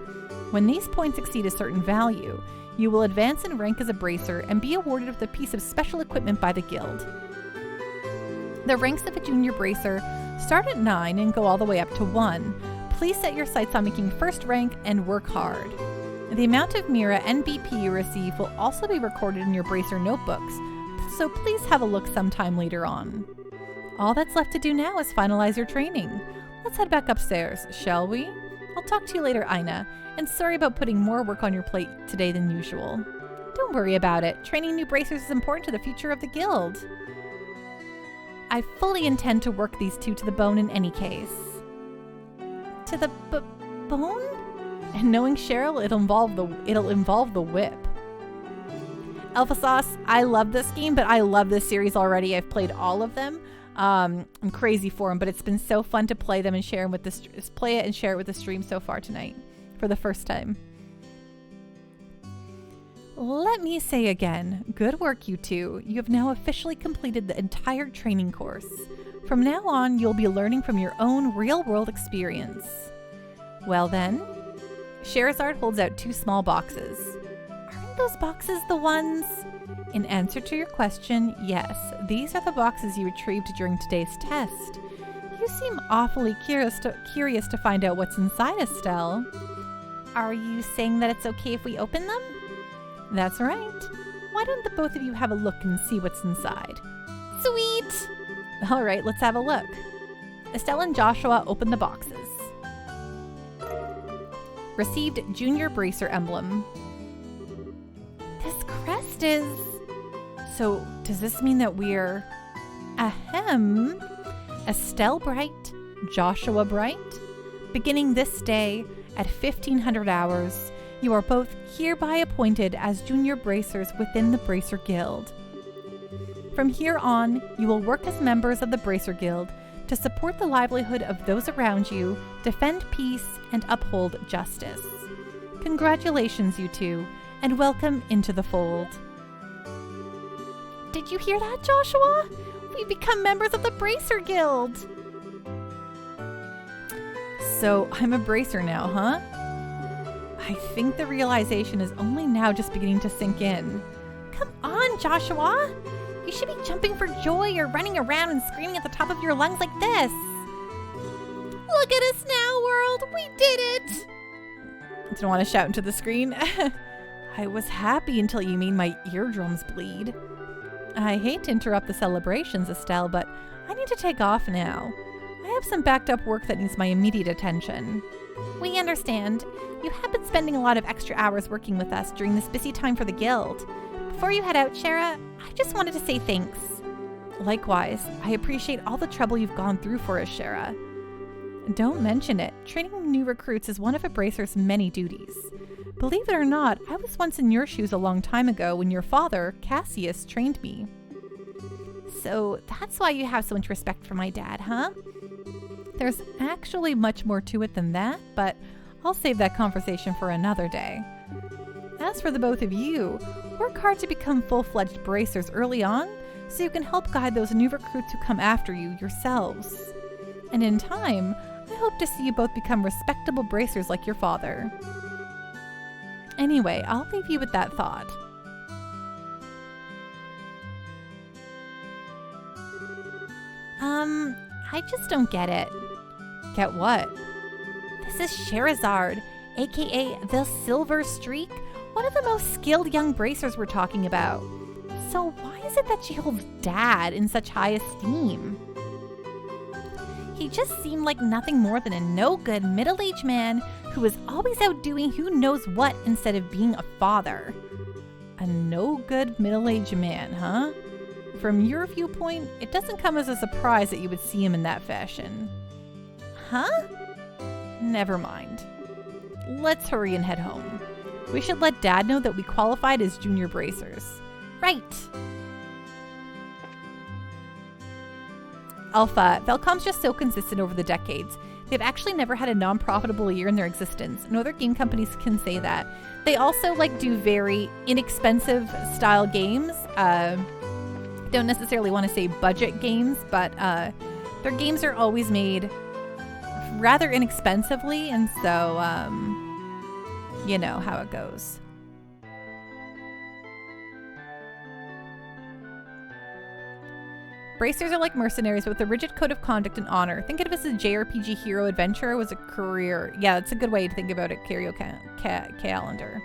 When these points exceed a certain value, you will advance in rank as a Bracer and be awarded with a piece of special equipment by the guild. The ranks of a Junior Bracer start at 9 and go all the way up to 1. Please set your sights on making first rank and work hard. The amount of Mira and BP you receive will also be recorded in your Bracer notebooks, so please have a look sometime later on. All that's left to do now is finalize your training. Let's head back upstairs, shall we? I'll talk to you later, Aina, and sorry about putting more work on your plate today than usual. Don't worry about it. Training new bracers is important to the future of the guild. I fully intend to work these two to the bone in any case. To the bone? And knowing Cheryl, it'll involve the whip. Alpha Sauce, I love this game, but I love this series already. I've played all of them. I'm crazy for them, but it's been so fun to play them and share them with play it and share it with the stream so far tonight for the first time. Let me say again, good work, you two. You have now officially completed the entire training course. From now on, you'll be learning from your own real-world experience. Well then, Sherazard holds out 2 small boxes. Aren't those boxes the ones? In answer to your question, yes, these are the boxes you retrieved during today's test. You seem awfully curious to find out what's inside, Estelle. Are you saying that it's okay if we open them? That's right. Why don't the both of you have a look and see what's inside? Sweet! All right, let's have a look. Estelle and Joshua open the boxes. Received Junior Bracer Emblem. This crest is... So, does this mean that we're... Ahem. Estelle Bright, Joshua Bright. Beginning this day at 1500 hours, You are both hereby appointed as junior bracers within the Bracer Guild. From here on, you will work as members of the Bracer Guild to support the livelihood of those around you, defend peace, and uphold justice. Congratulations, you two, and welcome into the fold. Did you hear that, Joshua? We've become members of the Bracer Guild. So I'm a bracer now, huh? I think the realization is only now just beginning to sink in. Come on, Joshua. You should be jumping for joy or running around and screaming at the top of your lungs like this. Look at us now, world. We did it. I don't want to shout into the screen. I was happy until you made my eardrums bleed. I hate to interrupt the celebrations, Estelle, but I need to take off now. I have some backed up work that needs my immediate attention. We understand. You have been spending a lot of extra hours working with us during this busy time for the guild. Before you head out, Shara, I just wanted to say thanks. Likewise, I appreciate all the trouble you've gone through for us, Shara. Don't mention it. Training new recruits is one of a bracer's many duties. Believe it or not, I was once in your shoes a long time ago when your father, Cassius, trained me. So that's why you have so much respect for my dad, huh? There's actually much more to it than that, but I'll save that conversation for another day. As for the both of you, work hard to become full-fledged bracers early on so you can help guide those new recruits who come after you yourselves. And in time, I hope to see you both become respectable bracers like your father. Anyway, I'll leave you with that thought. I just don't get it. Get what? This is Sherazard, aka the Silver Streak, one of the most skilled young bracers we're talking about. So why is it that she holds Dad in such high esteem? He just seemed like nothing more than a no-good middle-aged man who was always out doing who knows what instead of being a father. A no-good middle-aged man, huh? From your viewpoint, it doesn't come as a surprise that you would see him in that fashion. Huh? Never mind. Let's hurry and head home. We should let Dad know that we qualified as junior bracers. Right. Alpha, Velcom's just so consistent over the decades. They've actually never had a non-profitable year in their existence. No other game companies can say that. They also do very inexpensive style games. Don't necessarily want to say budget games, but their games are always made rather inexpensively, and so you know how it goes. Bracers are like mercenaries with a rigid code of conduct and honor. Think of it as a JRPG hero adventure was a career. Yeah, that's a good way to think about it, Cario Calendar.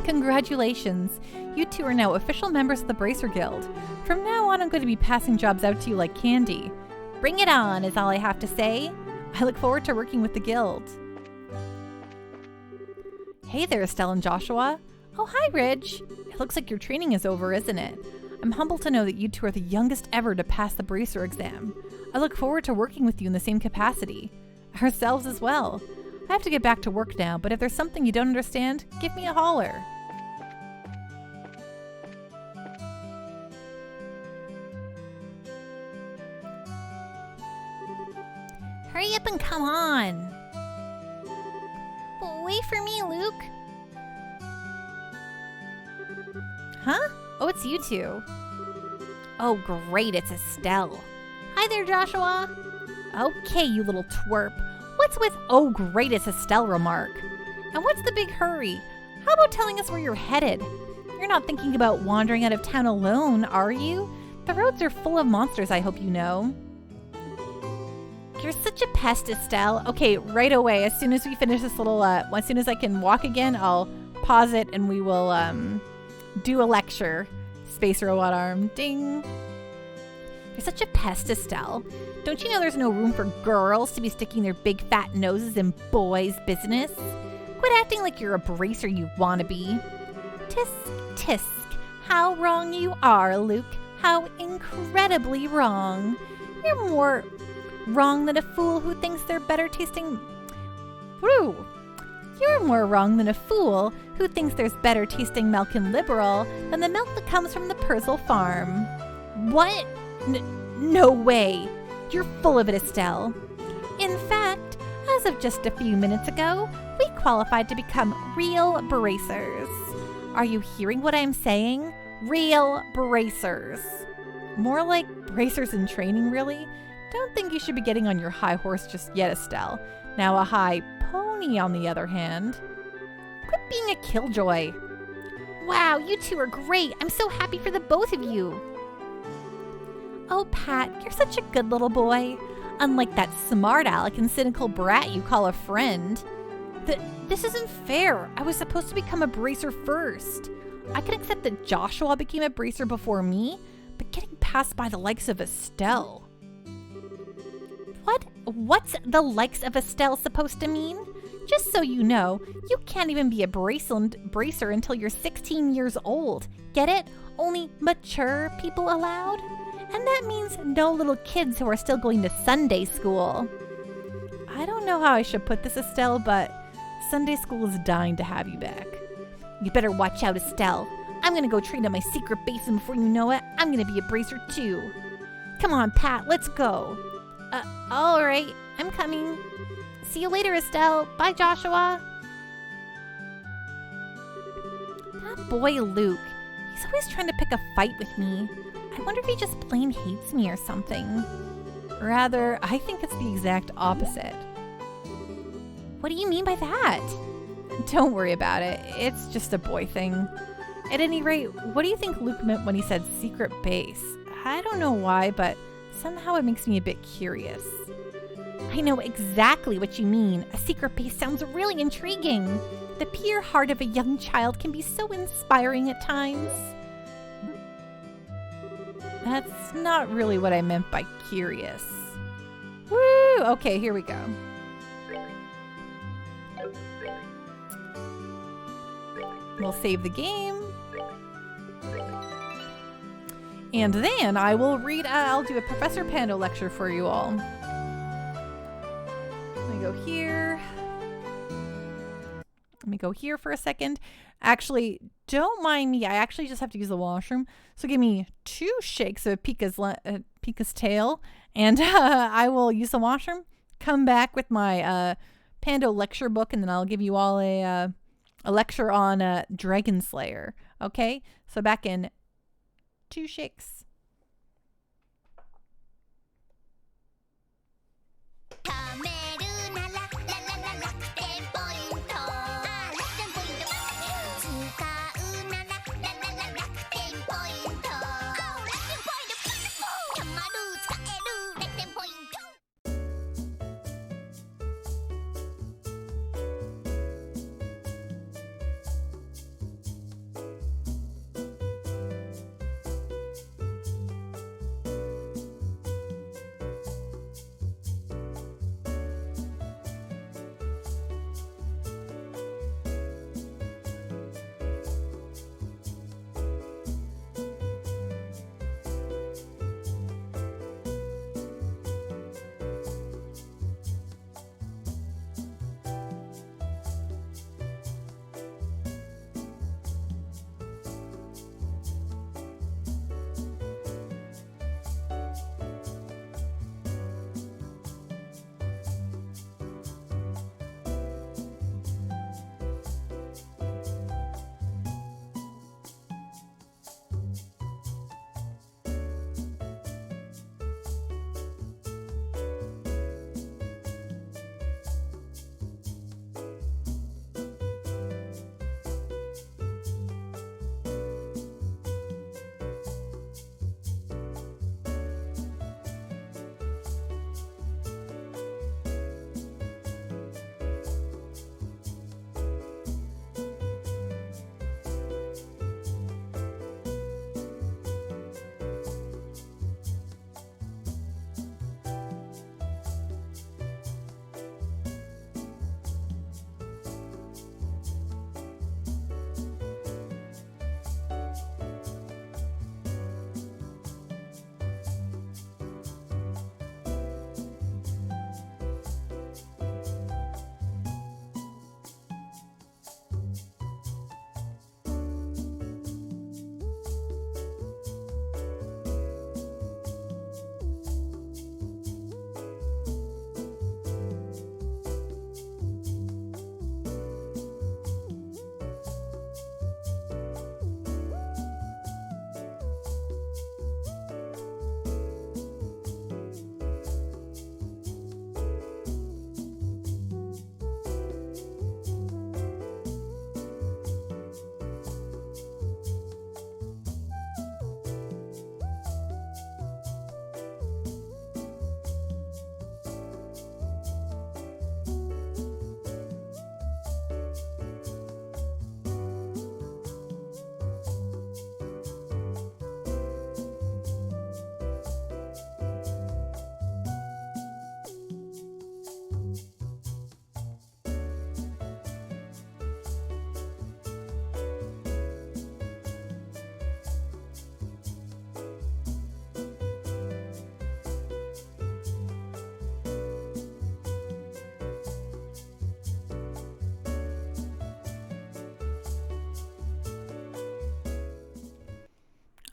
Congratulations! You two are now official members of the Bracer Guild. From now on, I'm going to be passing jobs out to you like candy. Bring it on, is all I have to say. I look forward to working with the guild. Hey there, Estelle and Joshua. Oh, hi, Ridge. It looks like your training is over, isn't it? I'm humbled to know that you two are the youngest ever to pass the Bracer exam. I look forward to working with you in the same capacity. Ourselves as well. I have to get back to work now, but if there's something you don't understand, give me a holler. Hurry up and come on. Wait for me, Luke. Huh? Oh, it's you two. Oh, great, it's Estelle. Hi there, Joshua. Okay, you little twerp. What's with "oh great, it's Estelle" remark? And what's the big hurry? How about telling us where you're headed? You're not thinking about wandering out of town alone, are you? The roads are full of monsters, I hope you know. You're such a pest, Estelle. Okay, right away. As soon as we finish this little, as soon as I can walk again, I'll pause it and we will do a lecture. Space robot arm. Ding. You're such a pest, Estelle. Don't you know there's no room for girls to be sticking their big fat noses in boys' business? Quit acting like you're a bracer, you wannabe. Tisk, tisk. How wrong you are, Luke. How incredibly wrong. You're more wrong than a fool who thinks they're better tasting. Woo! You're more wrong than a fool who thinks there's better tasting milk in Liberal than the milk that comes from the Purcell farm. What? No way. You're full of it, Estelle. In fact, as of just a few minutes ago, we qualified to become real bracers. Are you hearing what I'm saying? Real bracers. More like bracers in training, really. Don't think you should be getting on your high horse just yet, Estelle. Now a high pony, on the other hand. Quit being a killjoy. Wow, you two are great. I'm so happy for the both of you. Oh, Pat, you're such a good little boy. Unlike that smart aleck and cynical brat you call a friend. This isn't fair. I was supposed to become a bracer first. I can accept that Joshua became a bracer before me, but getting passed by the likes of Estelle. What's the likes of Estelle supposed to mean? Just so you know, you can't even be a bracer until you're 16 years old. Get it? Only mature people allowed? And that means no little kids who are still going to Sunday school. I don't know how I should put this, Estelle, but Sunday school is dying to have you back. You better watch out, Estelle. I'm gonna go train at my secret base, and before you know it, I'm gonna be a bracer too. Come on, Pat, let's go. All right, I'm coming. See you later, Estelle. Bye, Joshua. That boy, Luke, he's always trying to pick a fight with me. I wonder if he just plain hates me or something. Rather, I think it's the exact opposite. What do you mean by that? Don't worry about it. It's just a boy thing. At any rate, what do you think Luke meant when he said secret base? I don't know why, but somehow it makes me a bit curious. I know exactly what you mean. A secret base sounds really intriguing. The pure heart of a young child can be so inspiring at times. That's not really what I meant by curious. Woo! Okay, here we go. We'll save the game. And then I will read, I'll do a Professor Pando lecture for you all. Let me go here. Let me go here for a second. Actually, don't mind me. I actually just have to use the washroom. So give me 2 shakes of Pika's tail, and I will use the washroom. Come back with my Pando lecture book, and then I'll give you all a lecture on Dragon Slayer. Okay? So back in 2 shakes.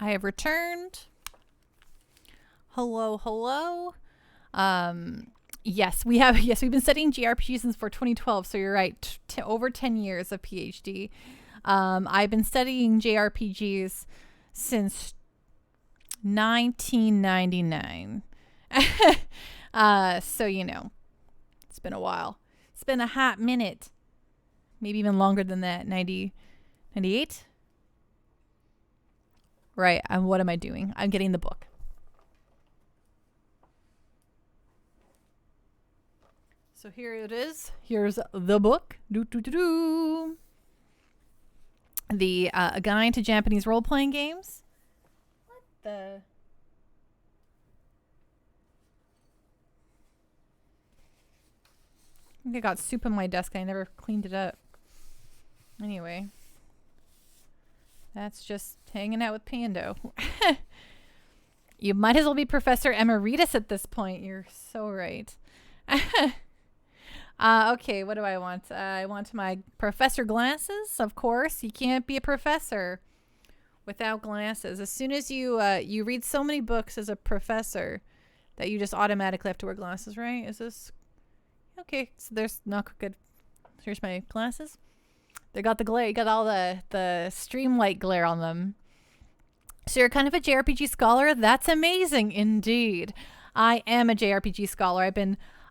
I have returned. Hello, hello. Yes, we've been studying JRPGs since for 2012, so you're right. Over 10 years of PhD. I've been studying JRPGs since 1999. So, it's been a while. It's been a hot minute. Maybe even longer than that. 98? Right. What am I doing? I'm getting the book. So here it is. Here's the book. The A Guide to Japanese Role-Playing Games. What the... I think I got soup on my desk. I never cleaned it up. Anyway. That's just hanging out with Pando. You might as well be Professor Emeritus at this point. You're so right. Okay, what do I want? I want my professor glasses, of course. You can't be a professor without glasses. As soon as you read so many books as a professor that you just automatically have to wear glasses, right? Is this... Okay, so there's not good. Here's my glasses. They got the glare. You got all the streamlight glare on them. So you're kind of a JRPG scholar. That's amazing, indeed. I am a JRPG scholar.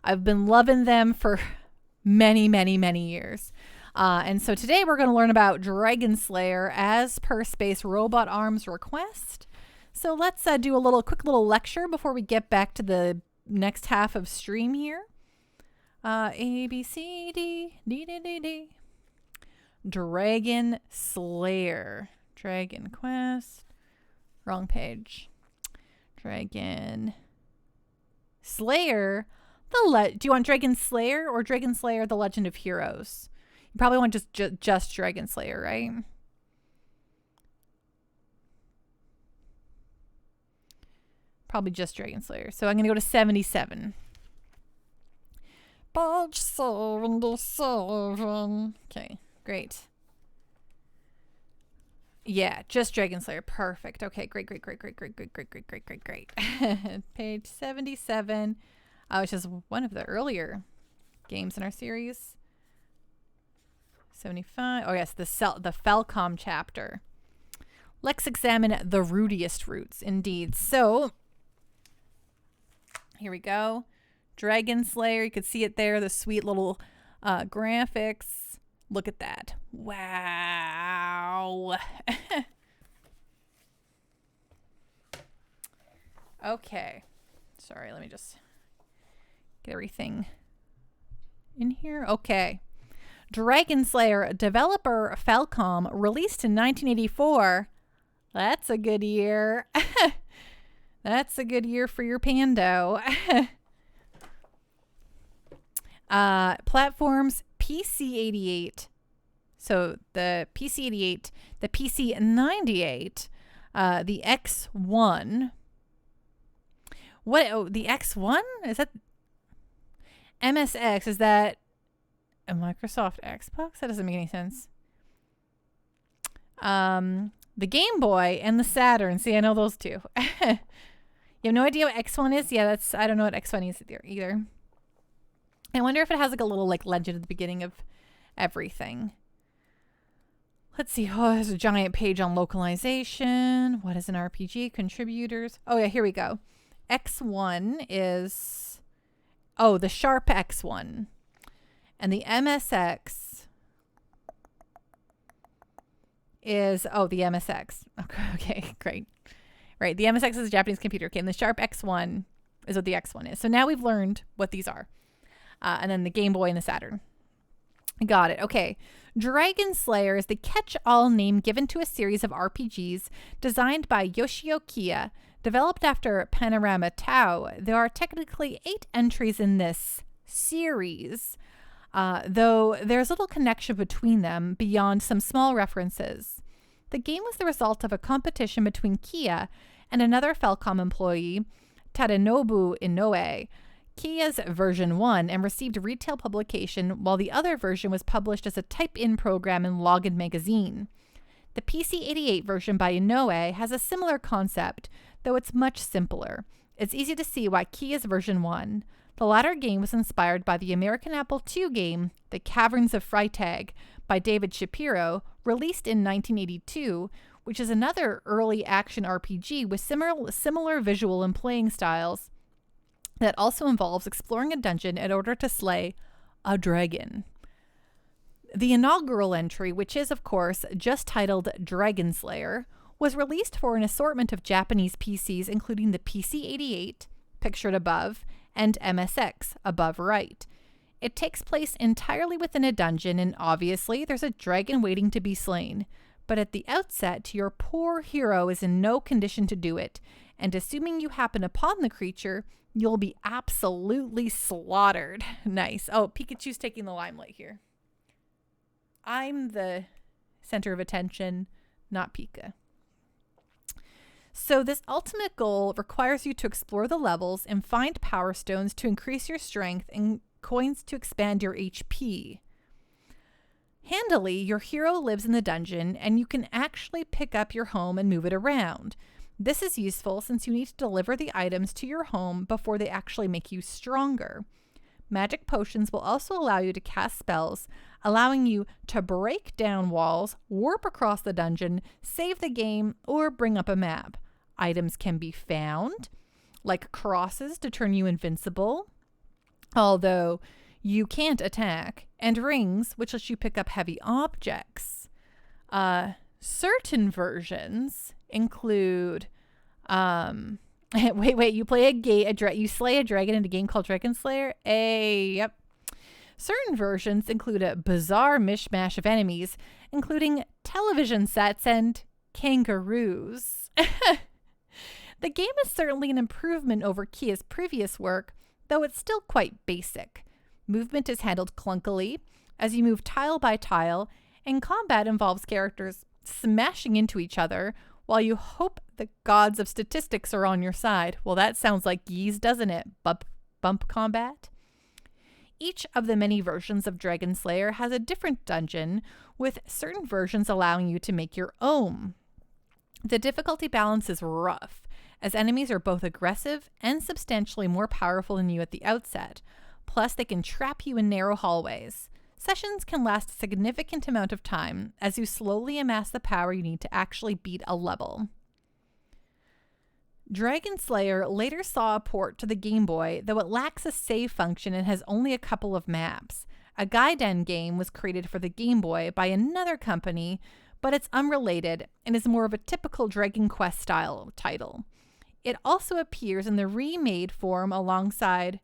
I've been loving them for many, many, many years. And so today we're going to learn about Dragon Slayer as per Space Robot Arms request. So let's do a quick little lecture before we get back to the next half of stream here. A, B, C, D, D, D, D, D. Dragon Slayer. Dragon Quest. Wrong page. Dragon Slayer. Do you want Dragon Slayer or Dragon Slayer The Legend of Heroes? You probably want just Dragon Slayer, right? Probably just Dragon Slayer. So I'm going to go to 77. Page 77. Okay, great. Yeah, just Dragon Slayer. Perfect. Okay, great. Page 77, which is one of the earlier games in our series. 75. Oh, yes, the Falcom chapter. Let's examine the rootiest roots, indeed. So, here we go. Dragon Slayer, you could see it there, the sweet little graphics. Look at that. Wow. Okay. Sorry, let me just get everything in here. Okay. Dragon Slayer, developer Falcom, released in 1984. That's a good year. That's a good year for your Pando. Platforms PC-88. So the PC-88, the PC-98, the X1. What? Oh, the X1? Is that MSX? Is that a Microsoft Xbox? That doesn't make any sense. The Game Boy and the Saturn. See, I know those two. You have no idea what X1 is? Yeah, I don't know what X1 is either. I wonder if it has like a little legend at the beginning of everything. Let's see. Oh, there's a giant page on localization. What is an RPG? Contributors. Oh, yeah, here we go. X1 is... Oh, the Sharp X1. And the MSX is... Oh, the MSX. Okay, great. Right, the MSX is a Japanese computer. Okay, and the Sharp X1 is what the X1 is. So now we've learned what these are. And then the Game Boy and the Saturn. Got it. Okay. Dragon Slayer is the catch-all name given to a series of RPGs designed by Yoshio Kiya, developed after Panorama Tau. There are technically 8 entries in this series, though there's little connection between them beyond some small references. The game was the result of a competition between Kiya and another Falcom employee, Tadanobu Inoue. Kiya's version 1 and received retail publication, while the other version was published as a type-in program in Login magazine. The PC-88 version by Inoue has a similar concept, though it's much simpler. It's easy to see why Key is version 1. The latter game was inspired by the American Apple II game, The Caverns of Freytag, by David Shapiro, released in 1982, which is another early action RPG with similar visual and playing styles that also involves exploring a dungeon in order to slay a dragon. The inaugural entry, which is, of course, just titled Dragon Slayer, was released for an assortment of Japanese PCs, including the PC-88, pictured above, and MSX, above right. It takes place entirely within a dungeon, and obviously there's a dragon waiting to be slain. But at the outset, your poor hero is in no condition to do it, and assuming you happen upon the creature, you'll be absolutely slaughtered. Nice. Oh, Pikachu's taking the limelight here. I'm the center of attention, not Pika. So this ultimate goal requires you to explore the levels and find power stones to increase your strength and coins to expand your HP. Handily, your hero lives in the dungeon and you can actually pick up your home and move it around. This is useful since you need to deliver the items to your home before they actually make you stronger. Magic potions will also allow you to cast spells, allowing you to break down walls, warp across the dungeon, save the game, or bring up a map. Items can be found, like crosses to turn you invincible, although you can't attack, and rings, which lets you pick up heavy objects. Certain versions include, you play you slay a dragon in a game called Dragon Slayer. Yep. Certain versions include a bizarre mishmash of enemies, including television sets and kangaroos. The game is certainly an improvement over Kia's previous work, though it's still quite basic. Movement is handled clunkily as you move tile by tile, and combat involves characters smashing into each other while you hope the gods of statistics are on your side. Well, that sounds like Ys, doesn't it? Bump combat? Each of the many versions of Dragon Slayer has a different dungeon, with certain versions allowing you to make your own. The difficulty balance is rough, as enemies are both aggressive and substantially more powerful than you at the outset. Plus, they can trap you in narrow hallways. Sessions can last a significant amount of time as you slowly amass the power you need to actually beat a level. Dragon Slayer later saw a port to the Game Boy, though it lacks a save function and has only a couple of maps. A Gaiden game was created for the Game Boy by another company, but it's unrelated and is more of a typical Dragon Quest style title. It also appears in remade form alongside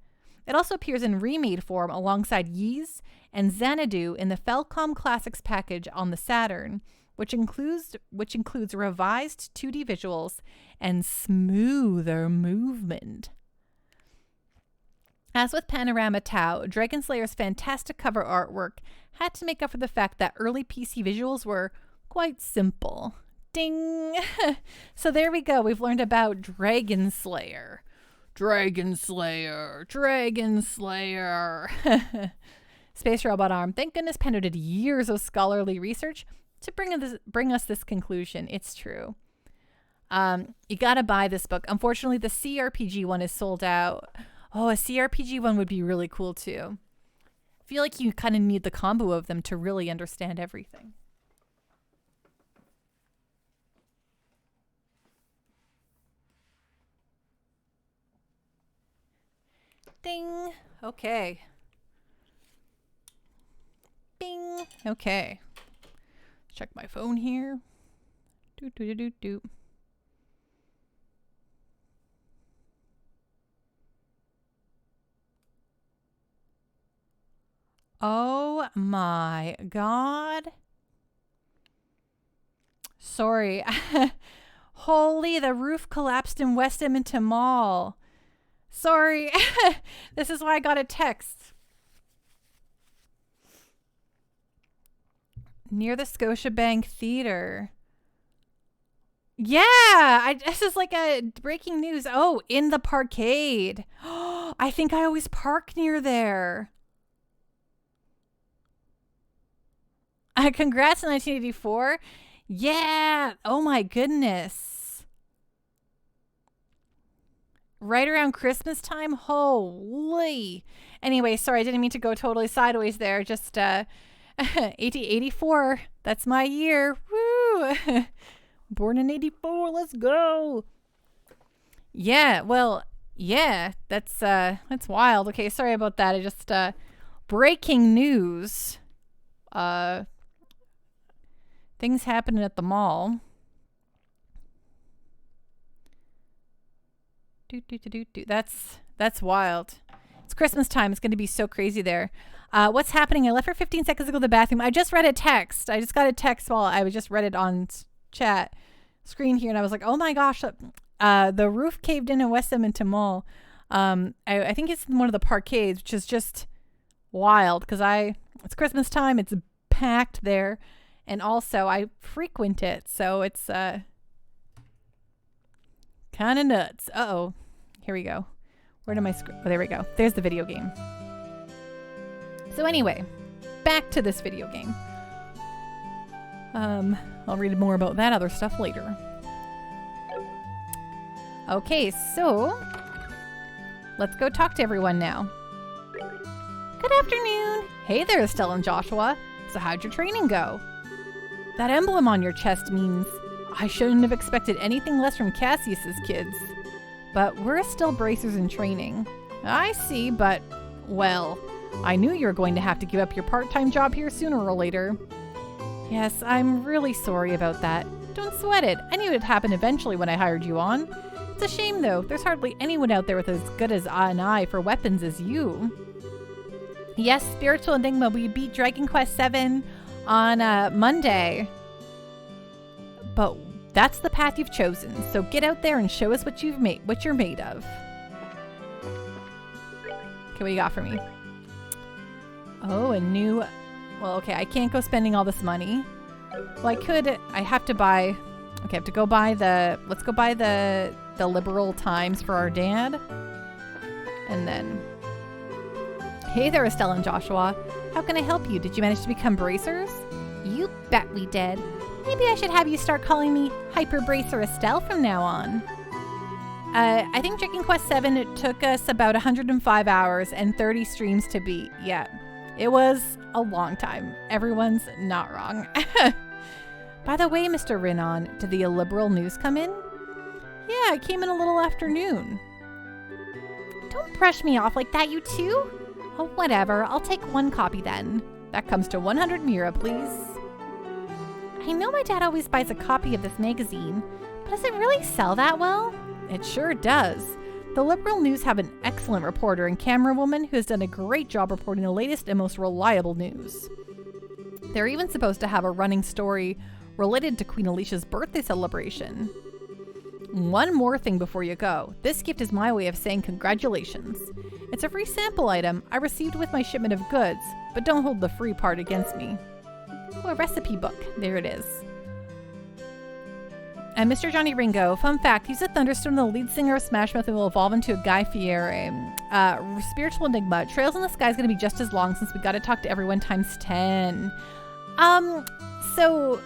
Ys and Xanadu in the Falcom Classics package on the Saturn, which includes revised 2D visuals and smoother movement. As with Panorama Tau, Dragon Slayer's fantastic cover artwork had to make up for the fact that early PC visuals were quite simple. Ding! So there we go. We've learned about Dragon Slayer. Dragon Slayer. Dragon Slayer. Space Robot Arm. Thank goodness Pando did years of scholarly research to bring us this conclusion. It's true. You gotta buy this book. Unfortunately, the CRPG one is sold out. Oh, a CRPG one would be really cool too. I feel like you kind of need the combo of them to really understand everything. Ding. Okay. Bing. Okay. Check my phone here. Do. Oh my God. Sorry. Holy, the roof collapsed in West Edmonton Mall. Sorry. This is why I got a text. Near the Scotiabank Theater. Yeah, this is like a breaking news. Oh, in the parkade. I think I always park near there. Congrats on 1984. Yeah. Oh my goodness. Right around Christmas time? Holy. Anyway, sorry, I didn't mean to go totally sideways there. Just 1884. That's my year. Woo. Born in 84. Let's go. Yeah, well, yeah, that's wild. Okay, sorry about that. I just breaking news. Things happening at the mall. That's wild. It's Christmas time. It's going to be so crazy there. What's happening? I left for 15 seconds to go to the bathroom. I just read a text. I just got a text while I just read it on chat screen here, and I was like, oh my gosh, the roof caved in West Edmonton Mall. I think it's one of the parkades, which is just wild because it's Christmas time. It's packed there. And also I frequent it. So it's kind of nuts. Uh-oh. Here we go. Where did my oh, there we go. There's the video game. So anyway, back to this video game. I'll read more about that other stuff later. Okay, so let's go talk to everyone now. Good afternoon. Hey there, Estelle and Joshua. So how'd your training go? That emblem on your chest means I shouldn't have expected anything less from Cassius's kids. But we're still bracers in training. I see, but, well, I knew you were going to have to give up your part-time job here sooner or later. Yes, I'm really sorry about that. Don't sweat it. I knew it'd happen eventually when I hired you on. It's a shame, though. There's hardly anyone out there with as good as an eye for weapons as you. Yes, Spiritual Enigma, we beat Dragon Quest VII on Monday. But that's the path you've chosen. So get out there and show us what you're made of. Okay, what do you got for me? Oh, a new... Well, okay, I can't go spending all this money. Well, I could... I have to buy... Okay, I have to go buy the... Let's go buy the Liberal Times for our dad. And then... Hey there, Estelle and Joshua. How can I help you? Did you manage to become bracers? You bet we did. Maybe I should have you start calling me Hyper Bracer Estelle from now on. I think Dragon Quest VII, it took us about 105 hours and 30 streams to beat. Yeah, it was a long time. Everyone's not wrong. By the way, Mr. Rinon, did the illiberal news come in? Yeah, it came in a little afternoon. Don't brush me off like that, you two. Oh, whatever. I'll take one copy then. That comes to 100 Mira, please. I know my dad always buys a copy of this magazine, but does it really sell that well? It sure does. The Liberal News have an excellent reporter and camerawoman who has done a great job reporting the latest and most reliable news. They're even supposed to have a running story related to Queen Alicia's birthday celebration. One more thing before you go. This gift is my way of saying congratulations. It's a free sample item I received with my shipment of goods, but don't hold the free part against me. Oh, a recipe book. There it is. And Mr. Johnny Ringo, fun fact, he's a Thunderstone, the lead singer of Smash Mouth, and will evolve into a Guy Fieri. Spiritual Enigma. Trails in the Sky is going to be just as long since we got to talk to everyone times 10. So...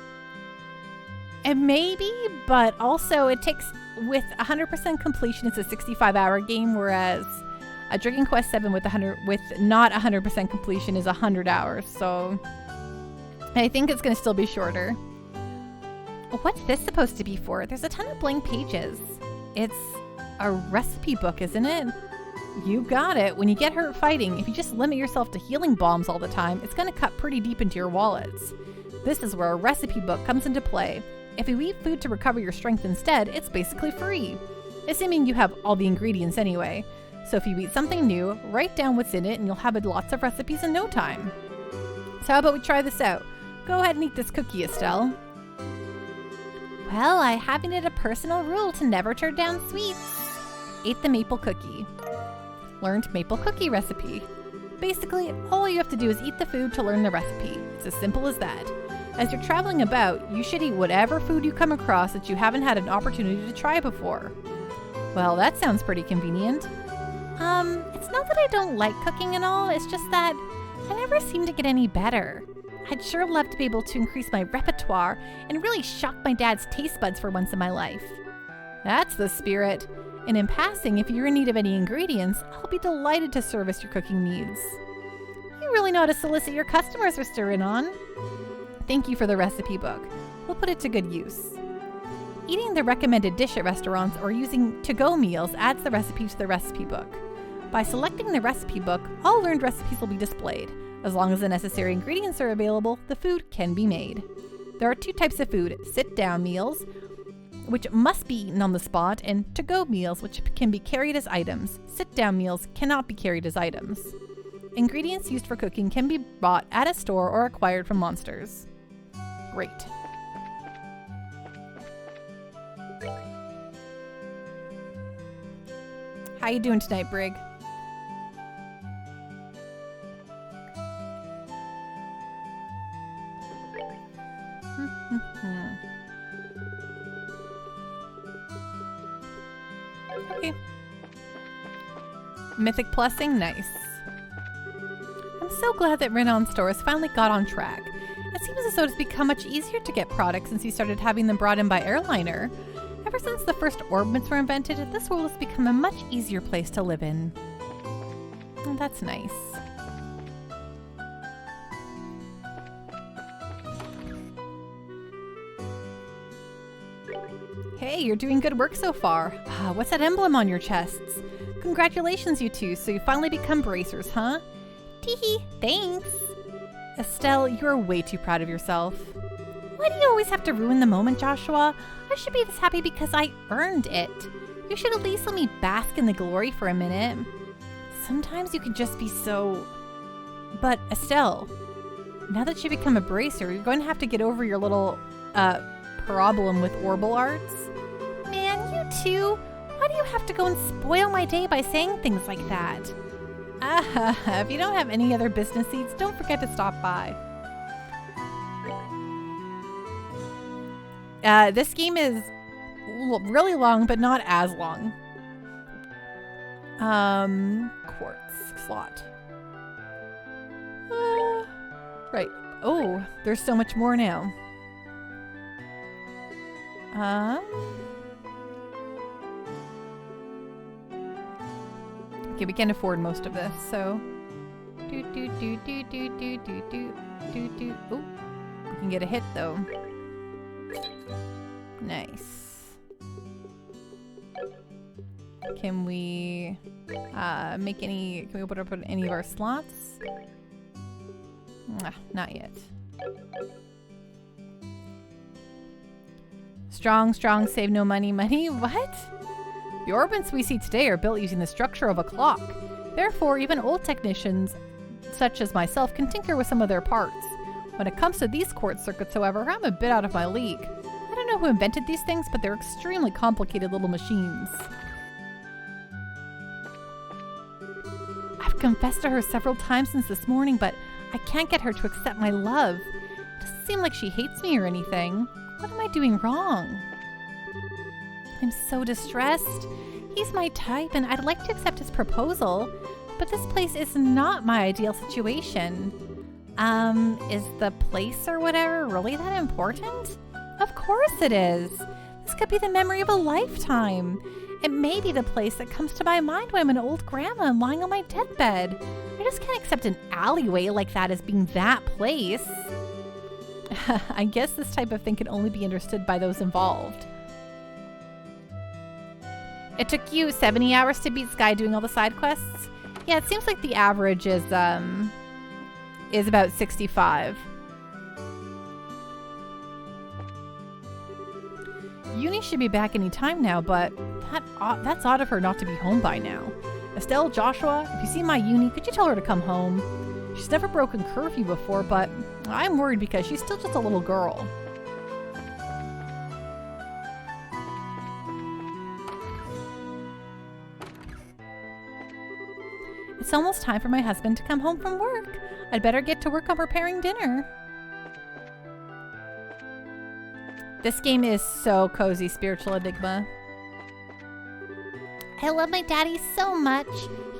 And maybe, but also it takes, with 100% completion, it's a 65-hour game, whereas a Dragon Quest VII with not 100% completion is 100 hours. So I think it's going to still be shorter. What's this supposed to be for? There's a ton of blank pages. It's a recipe book, isn't it? You got it. When you get hurt fighting, if you just limit yourself to healing bombs all the time, it's going to cut pretty deep into your wallets. This is where a recipe book comes into play. If you eat food to recover your strength instead, it's basically free. Assuming you have all the ingredients anyway. So if you eat something new, write down what's in it and you'll have lots of recipes in no time. So how about we try this out? Go ahead and eat this cookie, Estelle. Well, I have it a personal rule to never turn down sweets. Ate the maple cookie. Learned maple cookie recipe. Basically, all you have to do is eat the food to learn the recipe. It's as simple as that. As you're traveling about, you should eat whatever food you come across that you haven't had an opportunity to try before. Well, that sounds pretty convenient. It's not that I don't like cooking and all, it's just that I never seem to get any better. I'd sure love to be able to increase my repertoire and really shock my dad's taste buds for once in my life. That's the spirit. And in passing, if you're in need of any ingredients, I'll be delighted to service your cooking needs. You really know how to solicit your customers, Mr. Rinon. Thank you for the recipe book. We'll put it to good use. Eating the recommended dish at restaurants or using to-go meals adds the recipe to the recipe book. By selecting the recipe book, all learned recipes will be displayed. As long as the necessary ingredients are available, the food can be made. There are 2 types of food: sit-down meals, which must be eaten on the spot, and to-go meals, which can be carried as items. Sit-down meals cannot be carried as items. Ingredients used for cooking can be bought at a store or acquired from monsters. Great. How you doing tonight, Brig? Okay. Mythic Plussing, nice. I'm so glad that Renault's store has finally got on track. It seems as though it's become much easier to get products since you started having them brought in by airliner. Ever since the first orbits were invented, this world has become a much easier place to live in. Oh, that's nice. Hey, you're doing good work so far. What's that emblem on your chests? Congratulations, you two, so you finally become bracers, huh? Teehee, thanks. Estelle, you're way too proud of yourself. Why do you always have to ruin the moment, Joshua? I should be this happy because I earned it. You should at least let me bask in the glory for a minute. Sometimes you can just be so... But, Estelle, now that you become a bracer, you're going to have to get over your little, problem with orbital arts. Man, you two, why do you have to go and spoil my day by saying things like that? If you don't have any other business seats, don't forget to stop by. This game is really long, but not as long. Quartz slot. Right. Oh, there's so much more now. Okay, we can afford most of this, so. Oh, we can get a hit though. Nice. Can we make any? Can we open up any of our slots? Not yet. Strong, save no money. What? The orbits we see today are built using the structure of a clock. Therefore, even old technicians, such as myself, can tinker with some of their parts. When it comes to these quartz circuits, however, I'm a bit out of my league. I don't know who invented these things, but they're extremely complicated little machines. I've confessed to her several times since this morning, but I can't get her to accept my love. It doesn't seem like she hates me or anything. What am I doing wrong? I'm so distressed. He's my type, and I'd like to accept his proposal, but this place is not my ideal situation. Is the place or whatever really that important? Of course it is. This could be the memory of a lifetime. It may be the place that comes to my mind when I'm an old grandma and lying on my deathbed. I just can't accept an alleyway like that as being that place. I guess this type of thing can only be understood by those involved. It took you 70 hours to beat Sky doing all the side quests? Yeah, it seems like the average is about 65. Uni should be back any time now, but that's odd of her not to be home by now. Estelle, Joshua, if you see my Uni, could you tell her to come home? She's never broken curfew before, but I'm worried because she's still just a little girl. It's almost time for my husband to come home from work. I'd better get to work on preparing dinner. This game is so cozy, Spiritual Enigma. I love my daddy so much.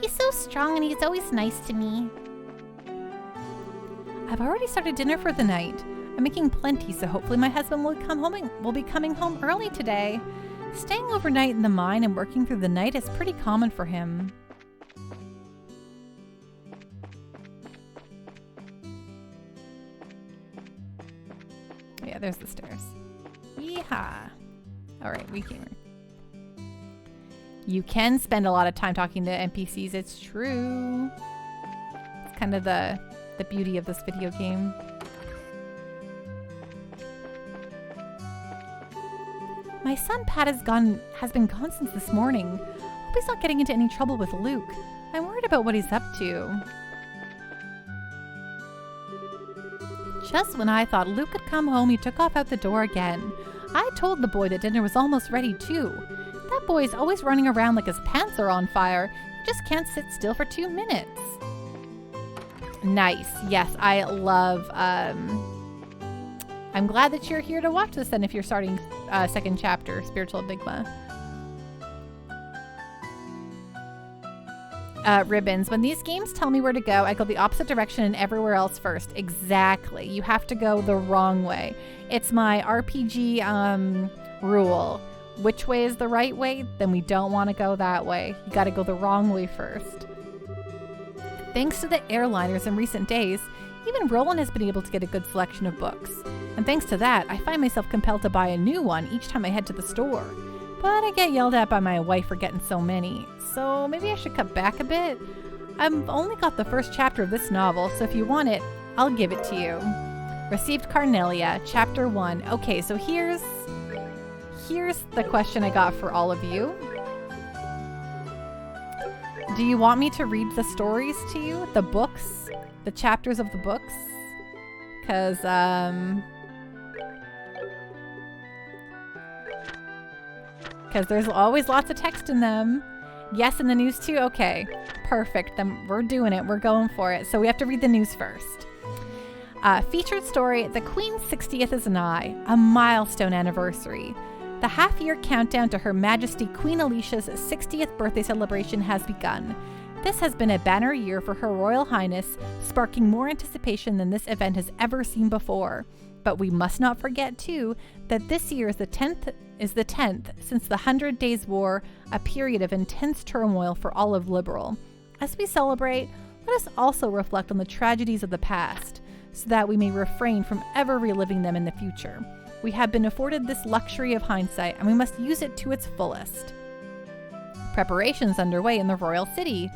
He's so strong and he's always nice to me. I've already started dinner for the night. I'm making plenty, so hopefully my husband will be coming home early today. Staying overnight in the mine and working through the night is pretty common for him. Yeah, there's the stairs. Yeehaw. Alright, we came here. You can spend a lot of time talking to NPCs, it's true. It's kind of the beauty of this video game. My son Pat has been gone since this morning. Hope he's not getting into any trouble with Luke. I'm worried about what he's up to. Just when I thought Luke had come home, he took off out the door again. I told the boy that dinner was almost ready too. That boy's always running around like his pants are on fire. He just can't sit still for 2 minutes. Nice. Yes, I love... I'm glad that you're here to watch this then if you're starting second chapter, Spiritual Enigma. Ribbons. When these games tell me where to go, I go the opposite direction and everywhere else first. Exactly. You have to go the wrong way. It's my RPG rule. Which way is the right way? Then we don't want to go that way. You got to go the wrong way first. Thanks to the airliners in recent days, even Roland has been able to get a good selection of books. And thanks to that, I find myself compelled to buy a new one each time I head to the store. But I get yelled at by my wife for getting so many, so maybe I should cut back a bit. I've only got the first chapter of this novel, so if you want it, I'll give it to you. Received Carnelia, Chapter 1. Okay, so here's the question I got for all of you. Do you want me to read the stories to you? The books? The chapters of the books? Because, there's always lots of text in them. Yes, in the news too? Okay, perfect. Then we're doing it. We're going for it. So we have to read the news first. Featured story, The Queen's 60th is nigh, a milestone anniversary. The half-year countdown to Her Majesty Queen Alicia's 60th birthday celebration has begun. This has been a banner year for Her Royal Highness, sparking more anticipation than this event has ever seen before. But we must not forget, too, that this year is the 10th since the 100 Days' War, a period of intense turmoil for all of Liberal. As we celebrate, let us also reflect on the tragedies of the past, so that we may refrain from ever reliving them in the future. We have been afforded this luxury of hindsight, and we must use it to its fullest. Preparations underway in the royal city.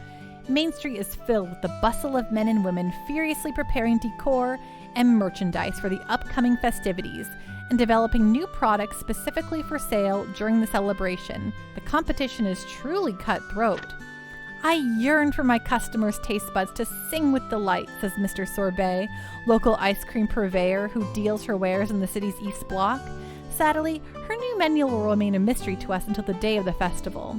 Main Street is filled with the bustle of men and women furiously preparing decor and merchandise for the upcoming festivities and developing new products specifically for sale during the celebration. The competition is truly cutthroat. I yearn for my customers' taste buds to sing with delight, says Mr. Sorbet, local ice cream purveyor who deals her wares in the city's East Block. Sadly, her new menu will remain a mystery to us until the day of the festival.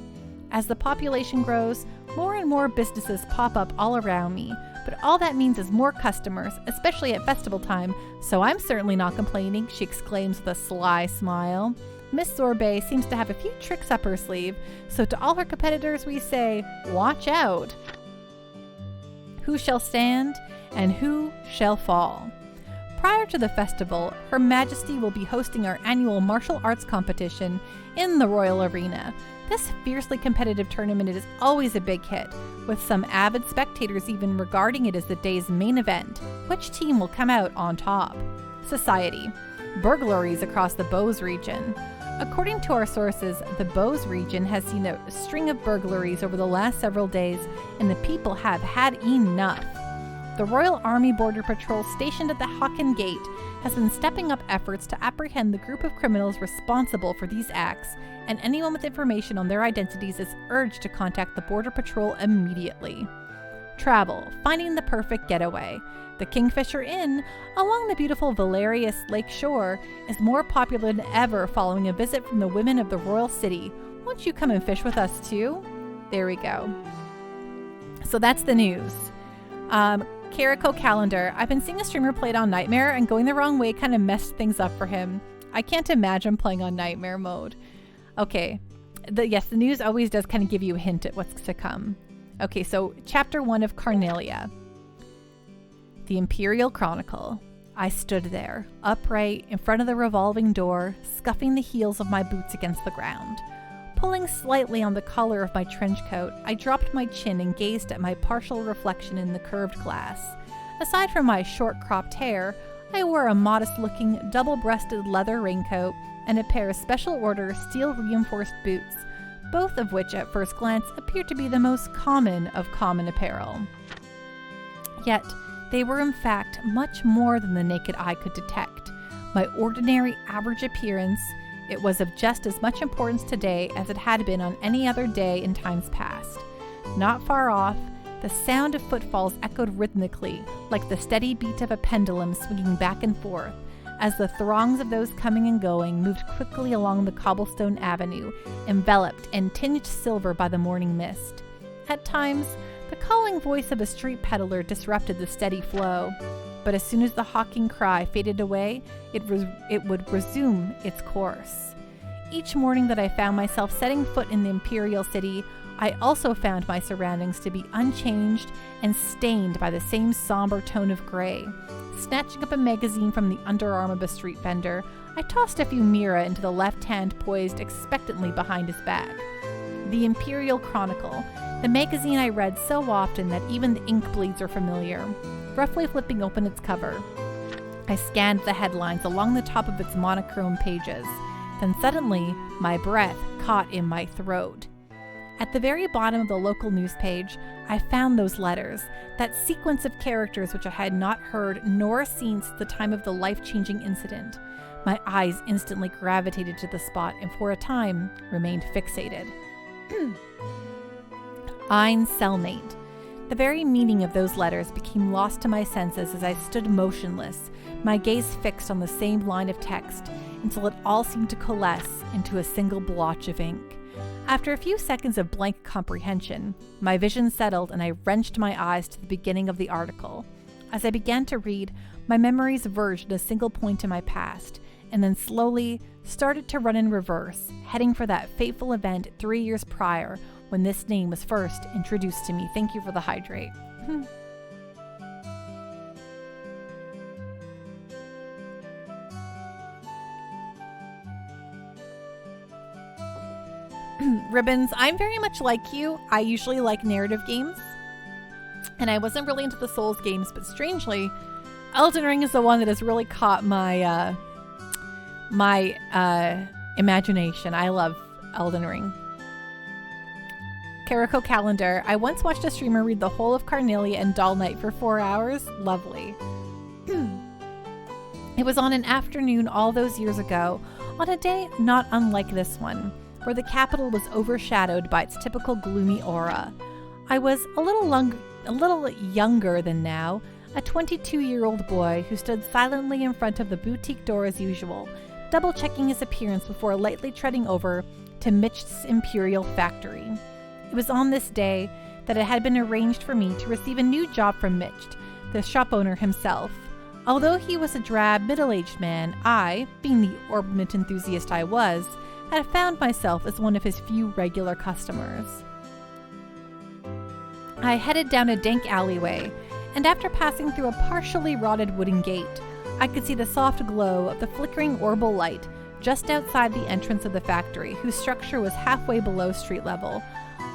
As the population grows, more and more businesses pop up all around me, but all that means is more customers, especially at festival time, so I'm certainly not complaining, she exclaims with a sly smile. Miss Sorbet seems to have a few tricks up her sleeve, so to all her competitors we say, watch out! Who shall stand and who shall fall? Prior to the festival, Her Majesty will be hosting our annual martial arts competition in the Royal Arena. This fiercely competitive tournament is always a big hit, with some avid spectators even regarding it as the day's main event. Which team will come out on top? Society. Burglaries across the Bose region. According to our sources, the Bose region has seen a string of burglaries over the last several days, and the people have had enough. The Royal Army Border Patrol stationed at the Hocken Gate has been stepping up efforts to apprehend the group of criminals responsible for these acts, and anyone with information on their identities is urged to contact the Border Patrol immediately. Travel, finding the perfect getaway. The Kingfisher Inn, along the beautiful Valerius Lake shore, is more popular than ever following a visit from the women of the royal city. Won't you come and fish with us too? There we go. So that's the news. Carico Calendar. I've been seeing a streamer play it on Nightmare, and going the wrong way kind of messed things up for him. I can't imagine playing on Nightmare mode. Okay. Yes, the news always does kind of give you a hint at what's to come. Okay, so Chapter 1 of Carnelia. The Imperial Chronicle. I stood there, upright, in front of the revolving door, scuffing the heels of my boots against the ground. Pulling slightly on the collar of my trench coat, I dropped my chin and gazed at my partial reflection in the curved glass. Aside from my short-cropped hair, I wore a modest-looking, double-breasted leather raincoat and a pair of special-order steel-reinforced boots, both of which at first glance appeared to be the most common of common apparel. Yet, they were in fact much more than the naked eye could detect. My ordinary, average appearance, it was of just as much importance today as it had been on any other day in times past. Not far off, the sound of footfalls echoed rhythmically, like the steady beat of a pendulum swinging back and forth, as the throngs of those coming and going moved quickly along the cobblestone avenue, enveloped and tinged silver by the morning mist. At times, the calling voice of a street peddler disrupted the steady flow, but as soon as the hawking cry faded away, it would resume its course. Each morning that I found myself setting foot in the Imperial City, I also found my surroundings to be unchanged and stained by the same somber tone of gray. Snatching up a magazine from the underarm of a street vendor, I tossed a few mira into the left hand poised expectantly behind his back. The Imperial Chronicle, the magazine I read so often that even the ink bleeds are familiar. Roughly flipping open its cover, I scanned the headlines along the top of its monochrome pages. Then suddenly, my breath caught in my throat. At the very bottom of the local news page, I found those letters, that sequence of characters which I had not heard nor seen since the time of the life-changing incident. My eyes instantly gravitated to the spot and for a time remained fixated. Ein Cellmate. The very meaning of those letters became lost to my senses as I stood motionless, my gaze fixed on the same line of text, until it all seemed to coalesce into a single blotch of ink. After a few seconds of blank comprehension, my vision settled and I wrenched my eyes to the beginning of the article. As I began to read, my memories verged at a single point in my past, and then slowly started to run in reverse, heading for that fateful event 3 years prior when this name was first introduced to me. Thank you for the hydrate. Ribbons, I'm very much like you. I usually like narrative games, and I wasn't really into the Souls games, but strangely, Elden Ring is the one that has really caught my imagination. I love Elden Ring. Carico Calendar, I once watched a streamer read the whole of Carnelia and Doll Night for 4 hours. Lovely. It was on an afternoon all those years ago, on a day not unlike this one, where the capital was overshadowed by its typical gloomy aura. I was a little younger than now, a 22-year-old boy who stood silently in front of the boutique door as usual, double-checking his appearance before lightly treading over to Mitch's Imperial Factory. It was on this day that it had been arranged for me to receive a new job from Mitch, the shop owner himself. Although he was a drab, middle-aged man, I, being the ornament enthusiast I was, had found myself as one of his few regular customers. I headed down a dank alleyway, and after passing through a partially rotted wooden gate, I could see the soft glow of the flickering orbital light just outside the entrance of the factory, whose structure was halfway below street level.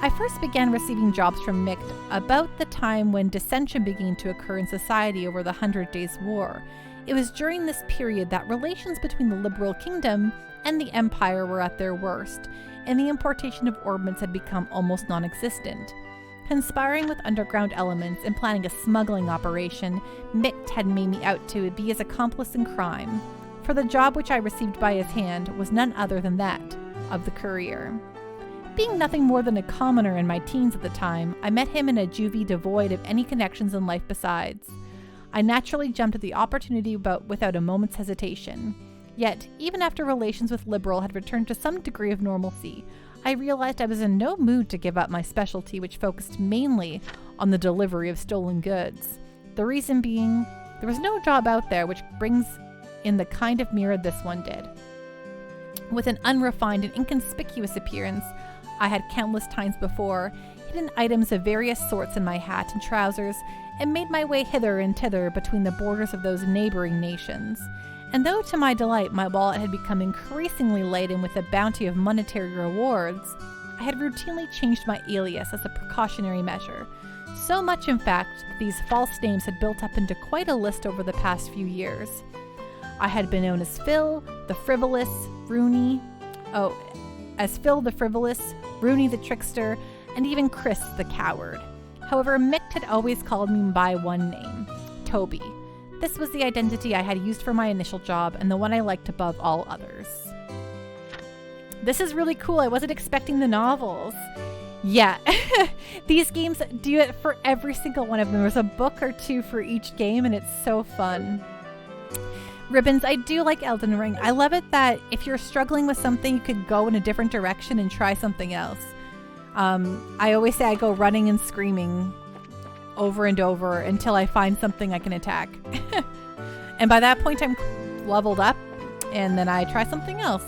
I first began receiving jobs from Mick about the time when dissension began to occur in society over the 100 Days' War. It was during this period that relations between the liberal kingdom and the empire were at their worst, and the importation of ornaments had become almost non-existent. Conspiring with underground elements and planning a smuggling operation, Mick had made me out to be his accomplice in crime, for the job which I received by his hand was none other than that of the courier. Being nothing more than a commoner in my teens at the time, I met him in a juvie devoid of any connections in life besides. I naturally jumped at the opportunity without a moment's hesitation. Yet, even after relations with Liberal had returned to some degree of normalcy, I realized I was in no mood to give up my specialty, which focused mainly on the delivery of stolen goods. The reason being, there was no job out there which brings in the kind of mirror this one did. With an unrefined and inconspicuous appearance I had countless times before, it hidden items of various sorts in my hat and trousers, and made my way hither and thither between the borders of those neighboring nations. And though to my delight my wallet had become increasingly laden with a bounty of monetary rewards, I had routinely changed my alias as a precautionary measure. So much, in fact, that these false names had built up into quite a list over the past few years. I had been known as Phil, the Frivolous, Rooney, Rooney the Trickster, and even Chris the Coward. However, Mick had always called me by one name, Toby. This was the identity I had used for my initial job and the one I liked above all others. This is really cool. I wasn't expecting the novels. Yeah, these games do it for every single one of them. There's a book or two for each game, and it's so fun. Ribbons, I do like Elden Ring. I love it that if you're struggling with something, you could go in a different direction and try something else. I always say I go running and screaming over and over until I find something I can attack. And by that point, I'm leveled up, and then I try something else.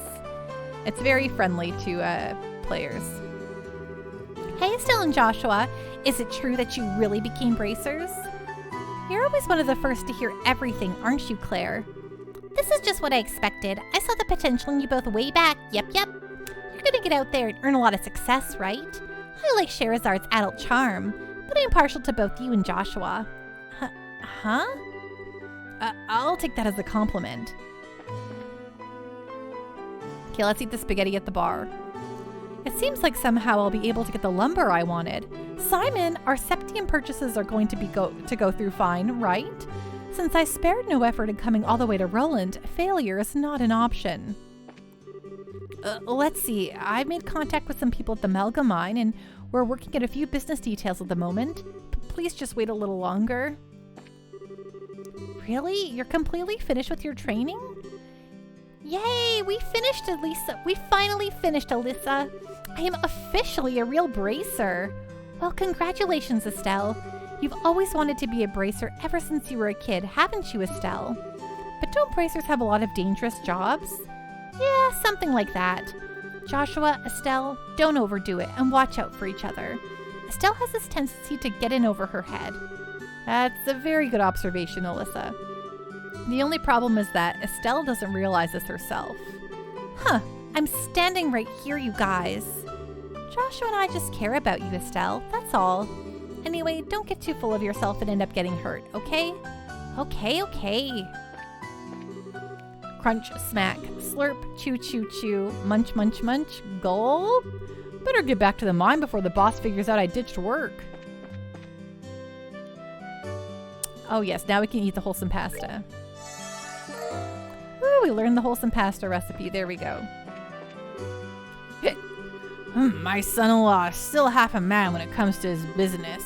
It's very friendly to players. Hey, Estelle and Joshua, is it true that you really became bracers? You're always one of the first to hear everything, aren't you, Claire? This is just what I expected. I saw the potential in you both way back. Yep. You're gonna get out there and earn a lot of success, right? I like Sherazard's adult charm, but I'm partial to both you and Joshua. Huh? I'll take that as a compliment. Okay, let's eat the spaghetti at the bar. It seems like somehow I'll be able to get the lumber I wanted. Simon, our Septium purchases are going to go through fine, right? Since I spared no effort in coming all the way to Roland, failure is not an option. Let's see. I've made contact with some people at the Melga mine, and we're working at a few business details at the moment. Please just wait a little longer. Really? You're completely finished with your training? Yay! We finished, Alyssa. We finally finished, Alyssa. I am officially a real bracer. Well, congratulations, Estelle. You've always wanted to be a bracer ever since you were a kid, haven't you, Estelle? But don't bracers have a lot of dangerous jobs? Yeah, something like that. Joshua, Estelle, don't overdo it and watch out for each other. Estelle has this tendency to get in over her head. That's a very good observation, Alyssa. The only problem is that Estelle doesn't realize this herself. Huh, I'm standing right here, you guys. Joshua and I just care about you, Estelle, that's all. Anyway, don't get too full of yourself and end up getting hurt, okay? Okay. Crunch, smack, slurp, chew, chew, chew, munch, munch, munch, gulp. Better get back to the mine before the boss figures out I ditched work. Oh yes, now we can eat the wholesome pasta. Woo, we learned the wholesome pasta recipe. There we go. My son-in-law is still half a man when it comes to his business.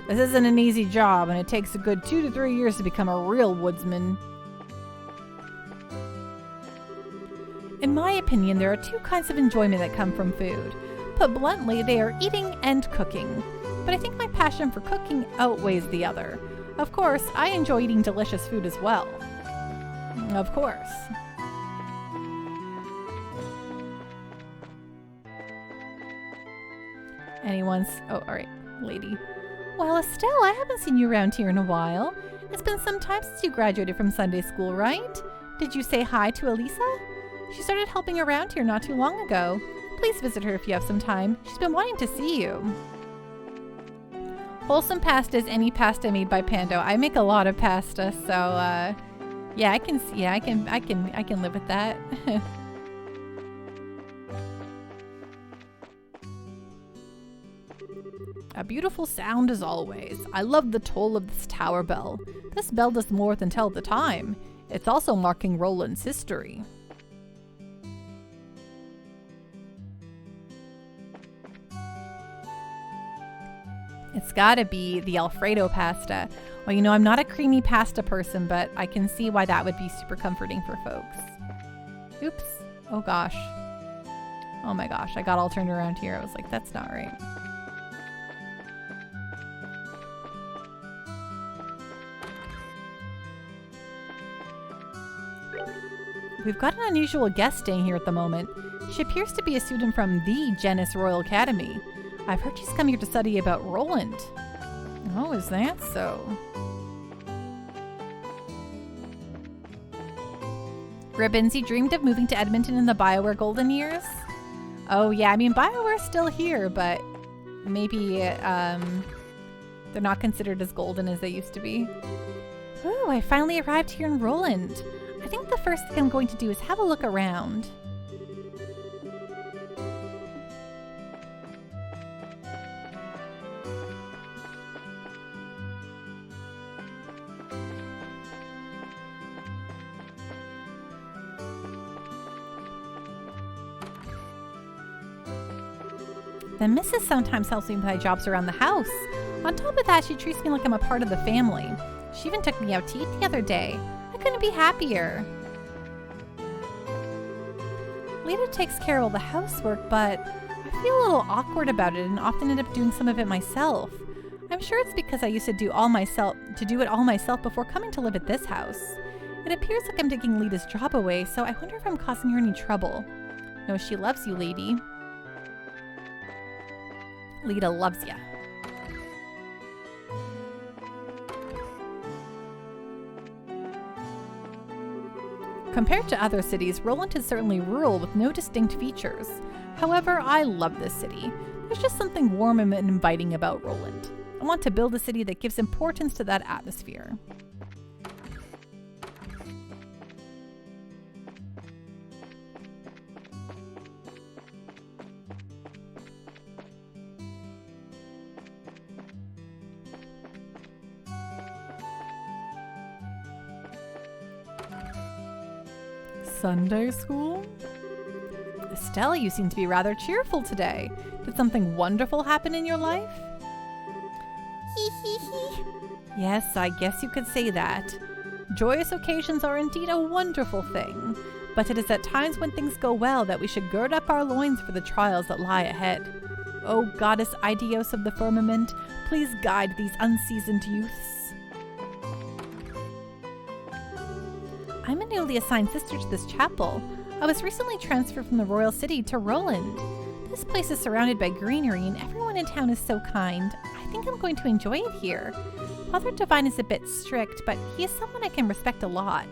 This isn't an easy job, and it takes a good 2 to 3 years to become a real woodsman. In my opinion, there are two kinds of enjoyment that come from food. Put bluntly, they are eating and cooking. But I think my passion for cooking outweighs the other. Of course, I enjoy eating delicious food as well. Of course. Oh, alright, lady. Well, Estelle, I haven't seen you around here in a while. It's been some time since you graduated from Sunday school, right? Did you say hi to Elisa? She started helping around here not too long ago. Please visit her if you have some time. She's been wanting to see you. Wholesome pasta is any pasta made by Pando. I make a lot of pasta, so yeah, I can live with that. A beautiful sound as always. I love the toll of this tower bell. This bell does more than tell the time. It's also marking Roland's history. It's gotta be the Alfredo pasta. Well, you know, I'm not a creamy pasta person, but I can see why that would be super comforting for folks. Oops. Oh gosh. Oh my gosh, I got all turned around here. I was like, that's not right. We've got an unusual guest staying here at the moment. She appears to be a student from the Genus Royal Academy. I've heard she's come here to study about Roland. Oh, is that so? Ribbons, you dreamed of moving to Edmonton in the BioWare golden years? Oh yeah, I mean BioWare's still here, but maybe they're not considered as golden as they used to be. Ooh, I finally arrived here in Roland. I think the first thing I'm going to do is have a look around. The missus sometimes helps me with my jobs around the house. On top of that, she treats me like I'm a part of the family. She even took me out to eat the other day. I couldn't be happier. Lita takes care of all the housework, but I feel a little awkward about it and often end up doing some of it myself. I'm sure it's because I used to do it all myself before coming to live at this house. It appears like I'm taking Lita's job away, so I wonder if I'm causing her any trouble. No, she loves you, lady. Lita loves ya. Compared to other cities, Roland is certainly rural with no distinct features. However, I love this city. There's just something warm and inviting about Roland. I want to build a city that gives importance to that atmosphere. Sunday school? Estelle, you seem to be rather cheerful today. Did something wonderful happen in your life? Hee hee hee. Yes, I guess you could say that. Joyous occasions are indeed a wonderful thing, but it is at times when things go well that we should gird up our loins for the trials that lie ahead. O goddess Idios of the firmament, please guide these unseasoned youths. I'm a newly assigned sister to this chapel. I was recently transferred from the royal city to Roland. This place is surrounded by greenery and everyone in town is so kind. I think I'm going to enjoy it here. Father Divine is a bit strict, but he is someone I can respect a lot.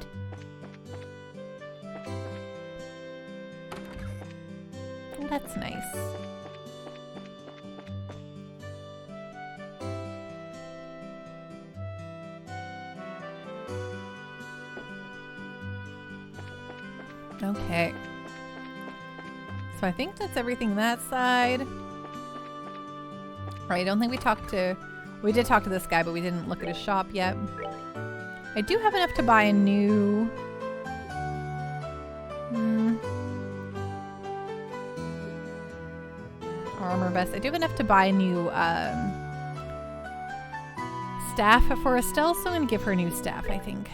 That's nice. Okay. So I think that's everything that side. Right, I don't think we did talk to this guy, but we didn't look at his shop yet. I do have enough to buy a new... armor vest. I do have enough to buy a new staff for Estelle, so I'm going to give her a new staff, I think.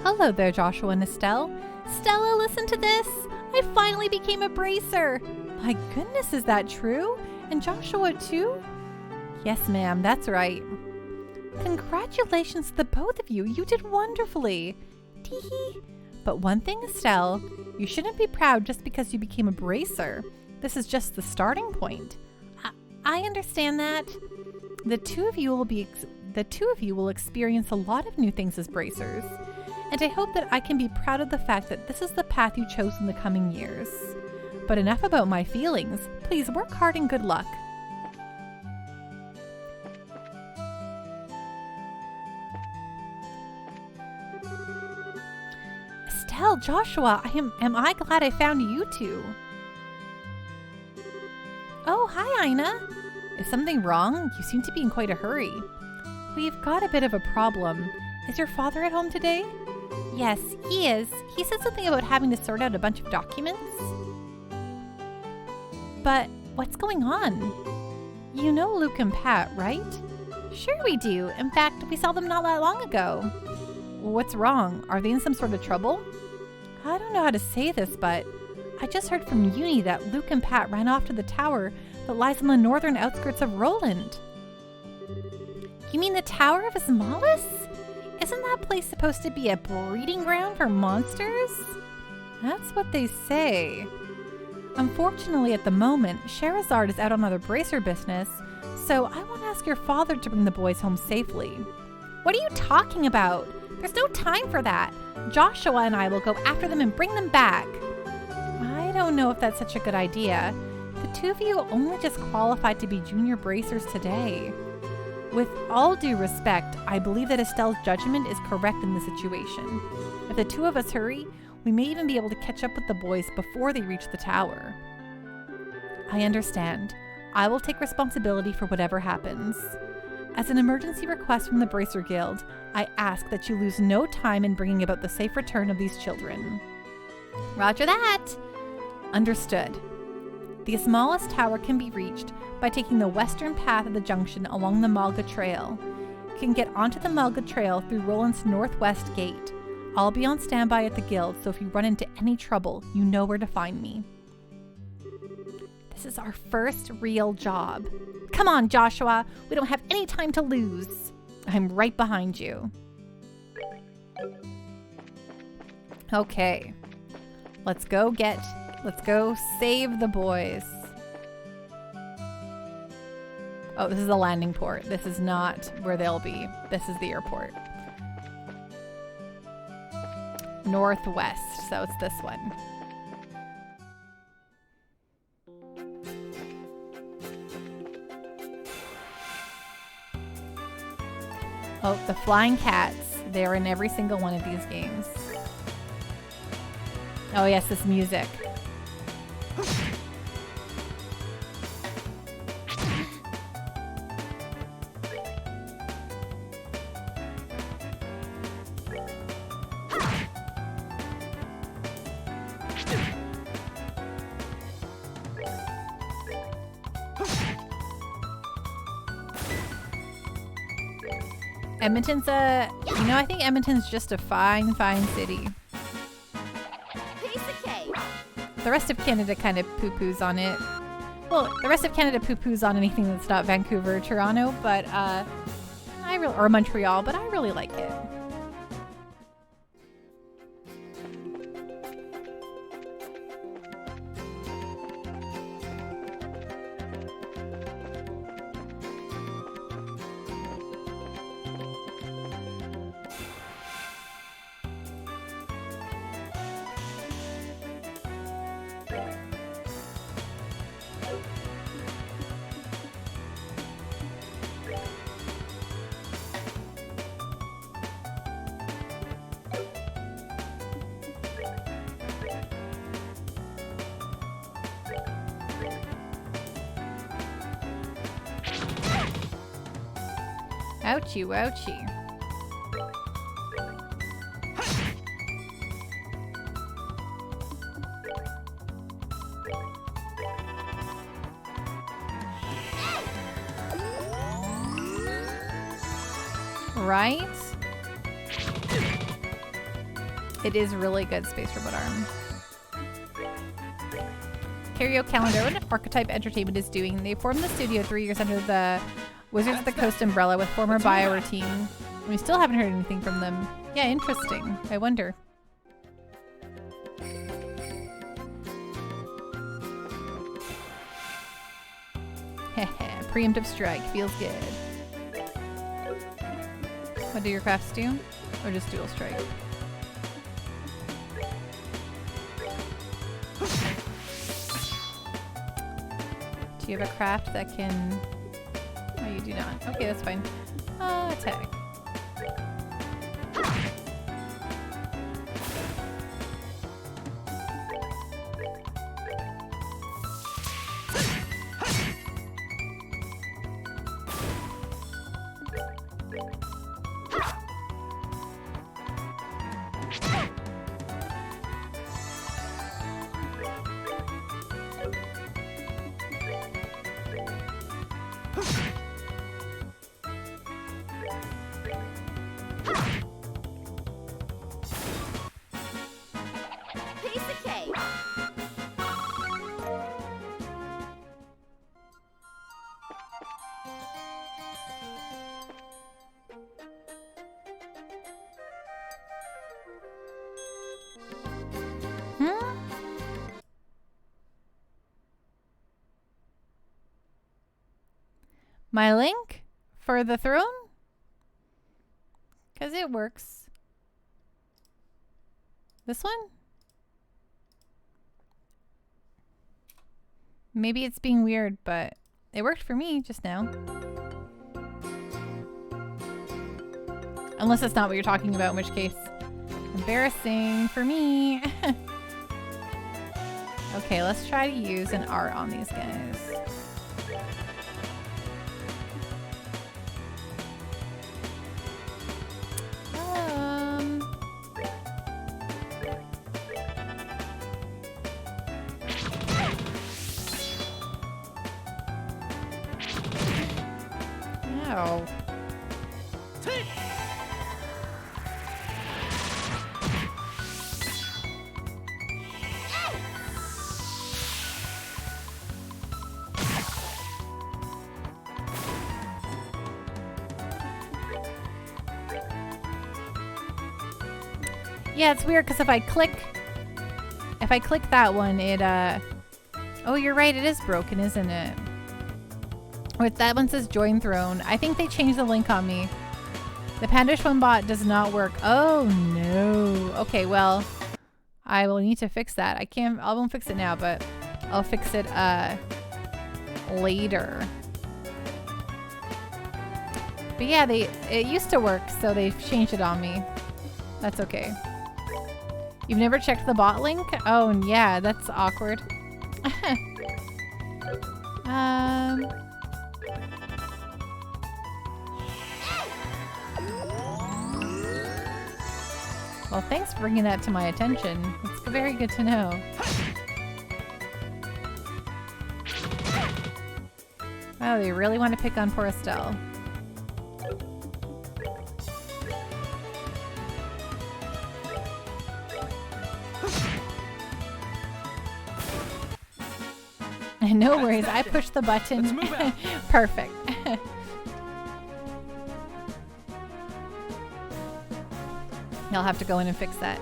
Hello there, Joshua and Estelle. Stella, listen to this. I finally became a bracer. My goodness, is that true? And Joshua too? Yes, ma'am, that's right. Congratulations to the both of you. You did wonderfully. Teehee. But one thing, Estelle, you shouldn't be proud just because you became a bracer. This is just the starting point. I understand that. The two of you will experience a lot of new things as bracers. And I hope that I can be proud of the fact that this is the path you chose in the coming years. But enough about my feelings. Please work hard and good luck. Estelle, Joshua, am I glad I found you two. Oh, hi, Ina. Is something wrong? You seem to be in quite a hurry. We've got a bit of a problem. Is your father at home today? Yes, he is. He said something about having to sort out a bunch of documents. But what's going on? You know Luke and Pat, right? Sure we do. In fact, we saw them not that long ago. What's wrong? Are they in some sort of trouble? I don't know how to say this, but I just heard from Uni that Luke and Pat ran off to the tower that lies on the northern outskirts of Roland. You mean the Tower of Asmalis? Isn't that place supposed to be a breeding ground for monsters? That's what they say. Unfortunately, at the moment, Sherazard is out on other bracer business, so I want to ask your father to bring the boys home safely. What are you talking about? There's no time for that. Joshua and I will go after them and bring them back. I don't know if that's such a good idea. The two of you only just qualified to be junior bracers today. With all due respect, I believe that Estelle's judgment is correct in this situation. If the two of us hurry, we may even be able to catch up with the boys before they reach the tower. I understand. I will take responsibility for whatever happens. As an emergency request from the Bracer Guild, I ask that you lose no time in bringing about the safe return of these children. Roger that. Understood. The Asmalis Tower can be reached by taking the western path of the junction along the Malga Trail. You can get onto the Malga Trail through Roland's northwest gate. I'll be on standby at the guild, so if you run into any trouble, you know where to find me. This is our first real job. Come on, Joshua. We don't have any time to lose. I'm right behind you. Okay. Let's go save the boys. Oh, this is the landing port. This is not where they'll be. This is the airport. Northwest, so it's this one. Oh, the flying cats. They're in every single one of these games. Oh yes, this music. Edmonton's I think Edmonton's just a fine city. Piece of cake. The rest of Canada kind of poo-poos on it. Well, the rest of Canada poo-poos on anything that's not Vancouver or Toronto, but or Montreal, but I really like it. Ouchie, ouchie. Right? It is really good, Space Robot Arm. Karaoke Calendar, what Archetype Entertainment is doing. They formed the studio 3 years under the Wizards of the Coast umbrella with former Bioware team. We still haven't heard anything from them. Yeah, interesting. I wonder. Heh, preemptive strike. Feels good. What do your crafts do? Or just dual strike? Do you have a craft that can... Oh, you do not. Okay, that's fine. Attack. My link for the throne? Because it works. This one? Maybe it's being weird, but it worked for me just now. Unless that's not what you're talking about, in which case, embarrassing for me. Okay, let's try to use an art on these guys. Ow. Yeah, it's weird because if I click that one, it oh, you're right, it is broken, isn't it? Wait, that one says join throne. I think they changed the link on me. The Pandish one bot does not work. Oh no. Okay, well, I will need to fix that. I won't fix it now, but I'll fix it later. But yeah, it used to work, so they've changed it on me. That's okay. You've never checked the bot link? Oh yeah, that's awkward. Well, thanks for bringing that to my attention. It's very good to know. Oh, they really want to pick on poor Estelle. No worries, I pushed the button. Perfect. I'll have to go in and fix that.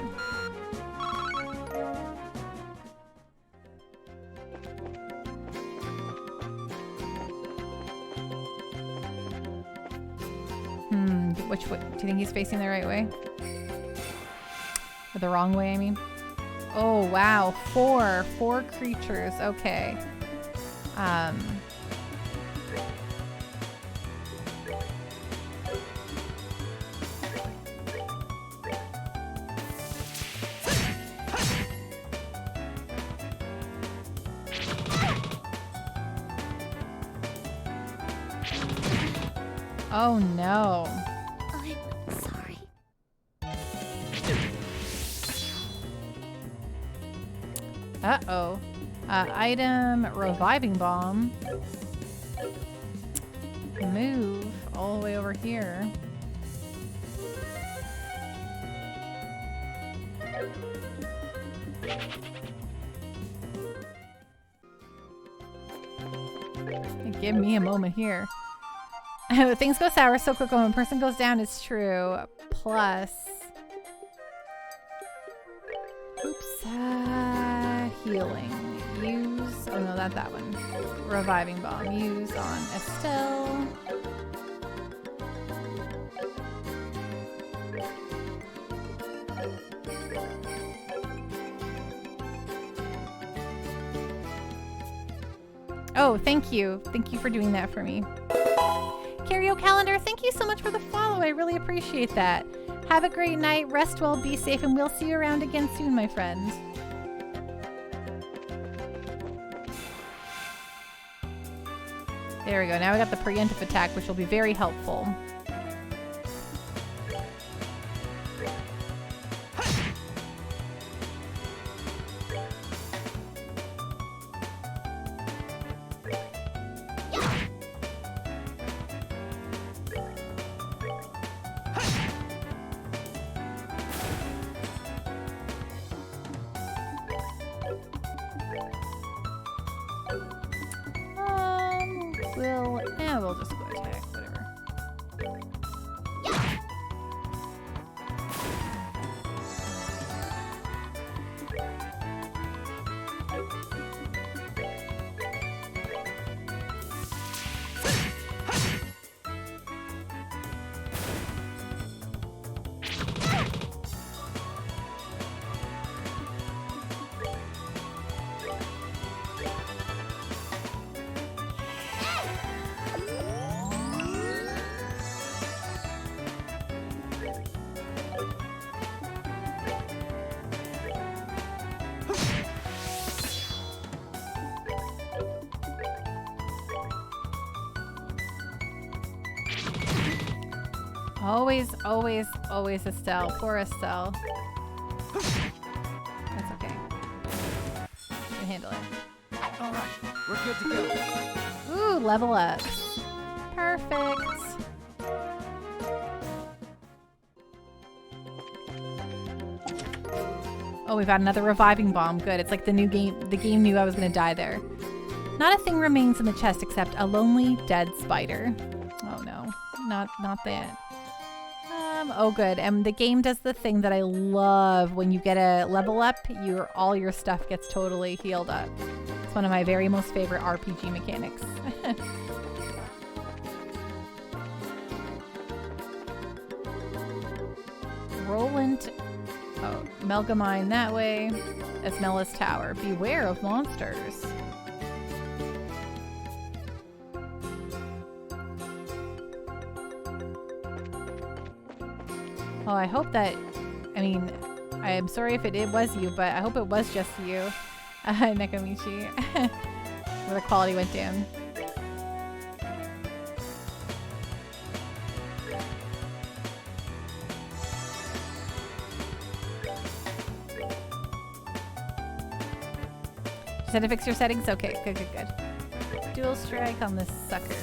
Which way? Do you think he's facing the right way? Or the wrong way, I mean? Oh, wow. Four creatures. Okay. Oh no. I'm sorry. Uh-oh. Item reviving bomb. Move all the way over here. Give me a moment here. Things go sour so quick when a person goes down, it's true. Plus... Oops. Healing. Use... Oh no, not that one. Reviving bomb. Use on Estelle. Oh, thank you. Thank you for doing that for me. Cario Calendar, thank you so much for the follow. I really appreciate that. Have a great night. Rest well, be safe, and we'll see you around again soon, my friend. There we go. Now we got the preemptive attack, which will be very helpful. We'll just go attack, whatever. Always, always, always Estelle. Poor Estelle. That's okay. You can handle it. All right, we're good to go. Ooh, level up. Perfect. Oh, we've got another reviving bomb. Good. It's like the new game. The game knew I was going to die there. Not a thing remains in the chest except a lonely dead spider. Oh no, not that. Oh good. And the game does the thing that I love. When you get a level up, all your stuff gets totally healed up. It's one of my very most favorite RPG mechanics. Roland. Oh, Melgamine that way. Esmella's Tower. Beware of monsters. Oh, I hope that, I mean, I'm sorry if it was you, but I hope it was just you, Nekamichi, where the quality went down. Just had to fix your settings? Okay, good, good, good. Dual strike on this sucker.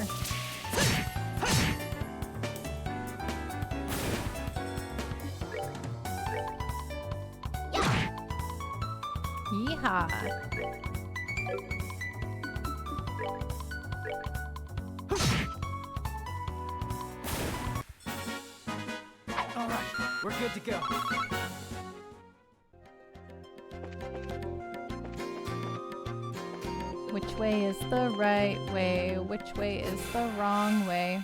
Yeehaw. All right, we're good to go. Which way is the right way? Which way is the wrong way?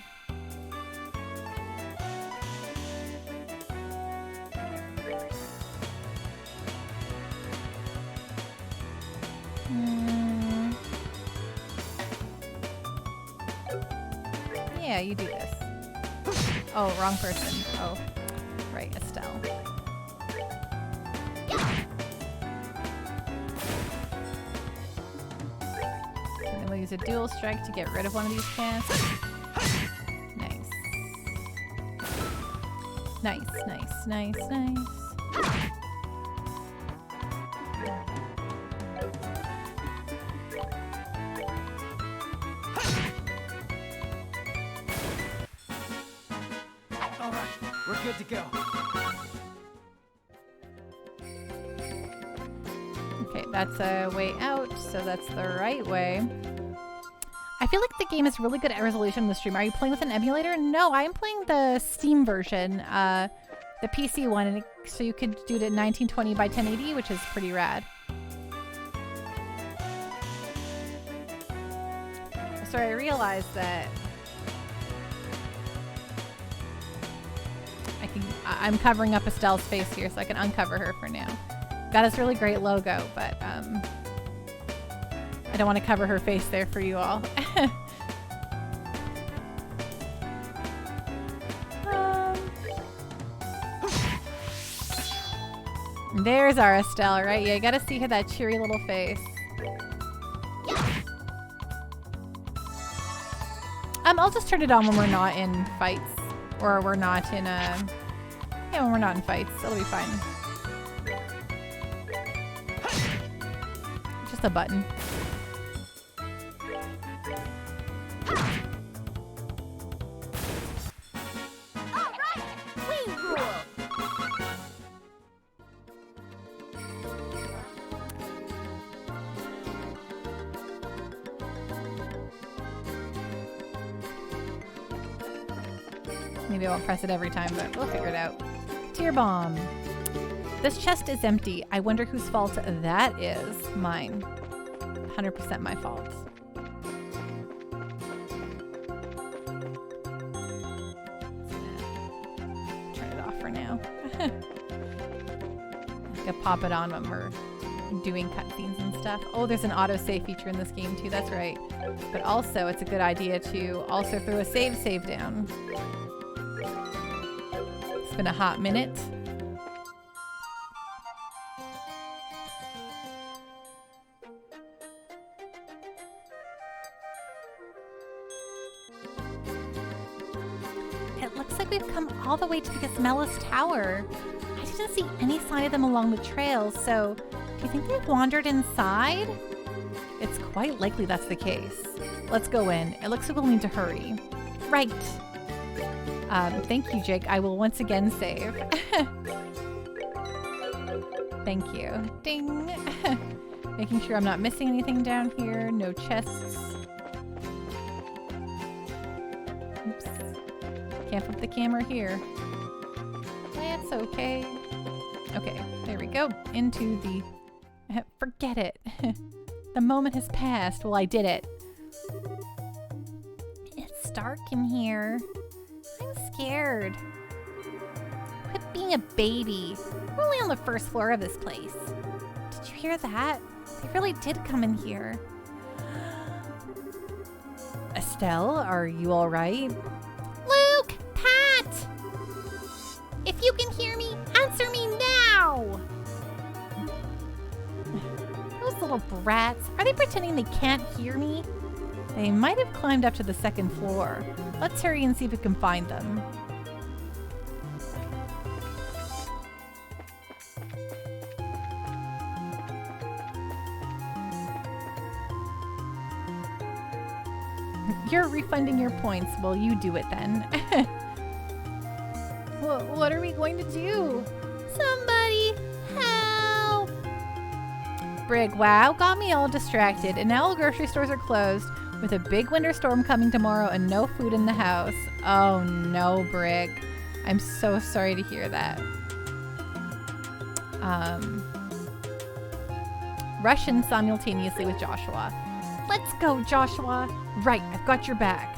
Yeah, you do this. Oh, wrong person. Oh, right, Estelle. And then we'll use a dual strike to get rid of one of these casts. Nice. Nice, nice, nice, nice. Good to go. Okay, that's a way out, so that's the right way. I feel like the game is really good at resolution in the stream. Are you playing with an emulator? No, I'm playing the Steam version, the PC one, and so you could do it at 1920 by 1080, which is pretty rad. So I realized that I'm covering up Estelle's face here, so I can uncover her for now. Got this really great logo, but I don't want to cover her face there for you all. There's our Estelle, right? Yeah, you gotta see her, that cheery little face. I'll just turn it on when we're not in fights. Or we're not in a... Yeah, when we're not in fights. It'll be fine. Just a button. Alright! We rule! Maybe I won't press it every time, but we'll figure it out. Tear bomb. This chest is empty. I wonder whose fault that is. Mine. 100% my fault. Turn it off for now. I can pop it on when we're doing cutscenes and stuff. Oh, there's an autosave feature in this game too. That's right. But also, it's a good idea to also throw a save down. It's been a hot minute. It looks like we've come all the way to the Gizmelos Tower. I didn't see any sign of them along the trail, so do you think they've wandered inside? It's quite likely that's the case. Let's go in. It looks like we'll need to hurry. Right. Thank you, Jake. I will once again save. Thank you. Ding. Making sure I'm not missing anything down here. No chests. Oops. Can't flip the camera here. That's okay. Okay, there we go. Into the... Forget it. The moment has passed. Well, I did it. It's dark in here. I'm scared. Quit being a baby. We're only on the first floor of this place. Did you hear that? They really did come in here. Estelle, are you all right? Luke! Pat! If you can hear me, answer me now! Those little brats, are they pretending they can't hear me? They might have climbed up to the second floor. Let's hurry and see if we can find them. You're refunding your points. Well, you do it then. Well, what are we going to do? Somebody help! Brig, wow, got me all distracted. And now all grocery stores are closed with a big winter storm coming tomorrow and no food in the house. Oh no, Brig. I'm so sorry to hear that. Rush in simultaneously with Joshua. Let's go, Joshua. Right, I've got your back.